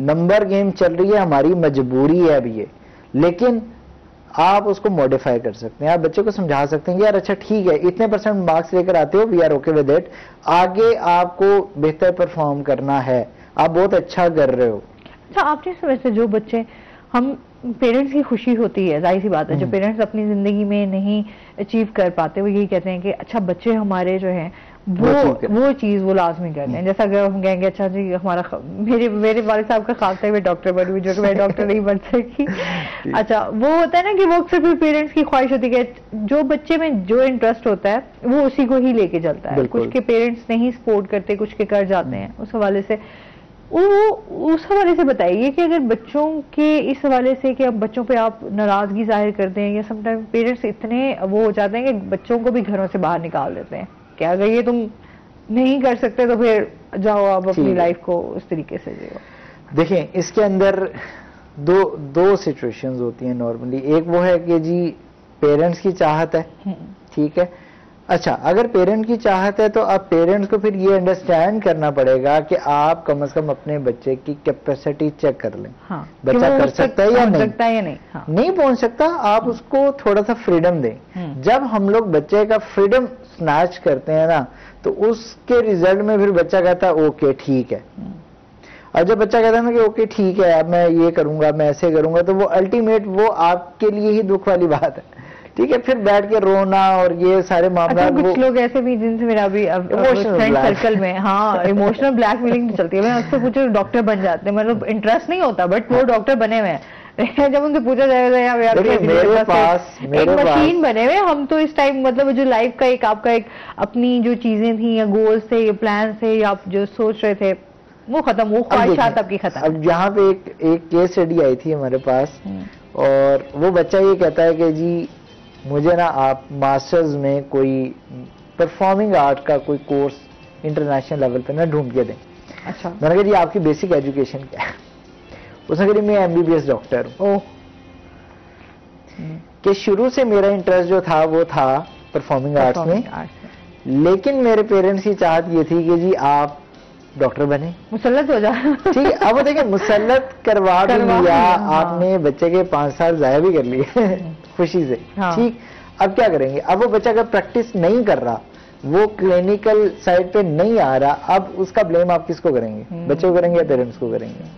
नंबर गेम चल रही है, हमारी मजबूरी है अब ये, लेकिन आप उसको मॉडिफाई कर सकते हैं। आप बच्चे को समझा सकते हैं यार अच्छा ठीक है इतने % मार्क्स लेकर आते हो, we are okay with it, आगे आपको बेहतर परफॉर्म करना है, आप बहुत अच्छा कर रहे हो। अच्छा, आपने समझते जो बच्चे हम पेरेंट्स की खुशी होती है, जाहिर सी बात है जो पेरेंट्स अपनी जिंदगी में नहीं अचीव कर पाते वो यही कहते हैं कि अच्छा बच्चे हमारे जो हैं वो चीज वो लाजमी करते हैं। जैसा अगर हम कहेंगे अच्छा जी हमारा मेरे वालिद साहब का ख्वाब था मैं डॉक्टर बनूं, जो कि मैं डॉक्टर नहीं बन सकी। अच्छा, वो होता है ना कि वो सिर्फ पेरेंट्स की ख्वाहिश होती है कि जो बच्चे में जो इंटरेस्ट होता है वो उसी को ही लेके चलता है। कुछ के पेरेंट्स नहीं सपोर्ट करते, कुछ के कर जाते हैं। उस हवाले से उस हवाले से बताइए कि अगर बच्चों के इस हवाले से कि अब बच्चों पे आप नाराजगी जाहिर करते हैं या समटाइम पेरेंट्स इतने वो हो जाते हैं कि बच्चों को भी घरों से बाहर निकाल देते हैं कि अगर ये तुम नहीं कर सकते तो फिर जाओ आप अपनी लाइफ को उस तरीके से जियो। देखिए इसके अंदर दो सिचुएशंस होती हैं नॉर्मली। एक वो है कि जी पेरेंट्स की चाहत है, ठीक है। अच्छा, अगर पेरेंट की चाहत है तो अब पेरेंट्स को फिर ये अंडरस्टैंड करना पड़ेगा कि आप कम से कम अपने बच्चे की कैपेसिटी चेक कर लें। हाँ, बच्चा कर सकता है या नहीं, हाँ। नहीं पहुंच सकता, आप उसको थोड़ा सा फ्रीडम दें। जब हम लोग बच्चे का फ्रीडम स्नैच करते हैं ना, तो उसके रिजल्ट में फिर बच्चा कहता है ओके ठीक है। और जब बच्चा कहता है ना कि ओके ठीक है, अब मैं ये करूंगा, मैं ऐसे करूंगा, तो वो अल्टीमेट वो आपके लिए ही दुख वाली बात है, ठीक है। फिर बैठ के रोना और ये सारे मामला। अच्छा, कुछ लोग ऐसे भी जिनसे मेरा अभी फ्रेंड सर्कल में, हाँ, इमोशनल ब्लैकमेलिंग चलती है। मैं उससे पूछूं डॉक्टर बन जाते हैं, मतलब इंटरेस्ट नहीं होता बट वो डॉक्टर बने हुए हैं। जब उनसे पूछा जाएगा यार मेरे पास एक मशीन बने हुए हम, तो इस टाइम मतलब जो लाइफ का एक आपका एक अपनी जो चीजें थी या गोल्स थे या प्लान थे या आप जो सोच रहे थे वो खत्म, वो ख्वाहिशात आपकी खत्म। अब यहाँ पे एक केस स्टडी आई थी हमारे पास, और वो बच्चा ये कहता है कि जी मुझे ना आप मास्टर्स में कोई परफॉर्मिंग आर्ट का कोई कोर्स इंटरनेशनल लेवल पे ना ढूंढ के दें। अच्छा। मैंने कहा जी आपकी बेसिक एजुकेशन क्या है? उसने कहा मैं MBBS डॉक्टर हूँ। कि शुरू से मेरा इंटरेस्ट जो था वो था परफॉर्मिंग आर्ट्स में, लेकिन मेरे पेरेंट्स की चाहत ये थी कि जी आप डॉक्टर बने, मुसल्लत हो जाए। ठीक है, अब देखिए मुसल्लत करवा भी लिया आपने, बच्चे के 5 साल जाया भी कर लिए खुशी से, ठीक। अब क्या करेंगे? अब वो बच्चा अगर प्रैक्टिस नहीं कर रहा, वो क्लिनिकल साइड पे नहीं आ रहा, अब उसका ब्लेम आप किसको करेंगे? बच्चे को करेंगे या पेरेंट्स को करेंगे?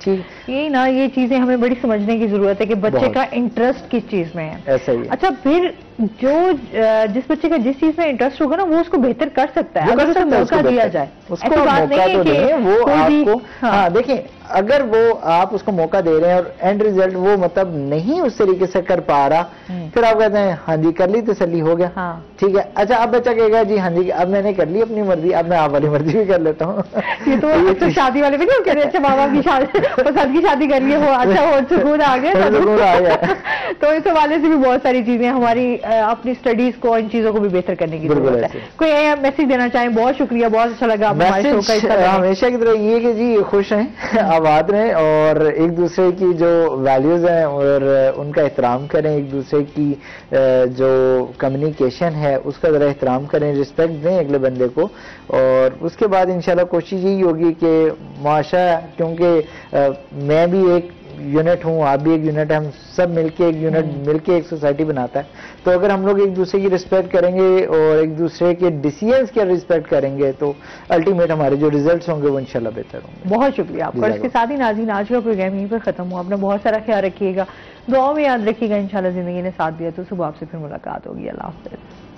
ठीक, ये ना ये चीजें हमें बड़ी समझने की जरूरत है कि बच्चे का इंटरेस्ट किस चीज में है। ऐसा ही। अच्छा, फिर जो जिस बच्चे का जिस चीज में इंटरेस्ट होगा ना वो उसको बेहतर कर सकता है अगर उसे मौका दिया जाए। उसको मौका तो दें, वो आपको, हाँ देखिए, अगर वो आप उसको मौका दे रहे हैं और एंड रिजल्ट वो मतलब नहीं उस तरीके से कर पा रहा, फिर आप कहते हैं हाँ जी कर ली तसल्ली हो गया, ठीक है। अच्छा, अब बच्चा कहेगा जी हाँ जी अब मैंने कर ली अपनी मर्जी, अब मैं आप वाली मर्जी भी कर लेता हूँ। ये तो शादी वाले भी नहीं कह रहे, अच्छा माँ बाप की शादी पसंद की शादी कर ली, हो अच्छा हो सुकून आ गया। तो इस हवाले से भी बहुत सारी चीजें हमारी अपनी स्टडीज को, इन चीजों को भी बेहतर करने की जरूरत है। कोई मैसेज देना चाहें? बहुत शुक्रिया, बहुत अच्छा लगा हमारे शो का। हमेशा की तरह ये कि जी खुश रहें, आबाद रहें और एक दूसरे की जो वैल्यूज हैं और उनका एहतराम करें, एक दूसरे की जो कम्युनिकेशन है उसका जरा एहतराम करें, रिस्पेक्ट दें अगले बंदे को। और उसके बाद इंशाल्लाह कोशिश यही होगी कि माशा, क्योंकि मैं भी एक यूनिट हूँ, आप भी एक यूनिट है, हम सब मिलके एक यूनिट मिलके एक सोसाइटी बनाता है। तो अगर हम लोग एक दूसरे की रिस्पेक्ट करेंगे और एक दूसरे के डिसीजंस की रिस्पेक्ट करेंगे तो अल्टीमेट हमारे जो रिजल्ट्स होंगे वो इंशाल्लाह बेहतर होंगे। बहुत शुक्रिया आपका। इसके साथ ही नाज़रीन, आज का प्रोग्राम यहीं पर खत्म हुआ। अपना बहुत सारा ख्याल रखिएगा, दुआ में याद रखिएगा। इंशाल्लाह जिंदगी ने साथ दिया तो सुबह आपसे फिर मुलाकात होगी। अल्लाह हाफ़िज़।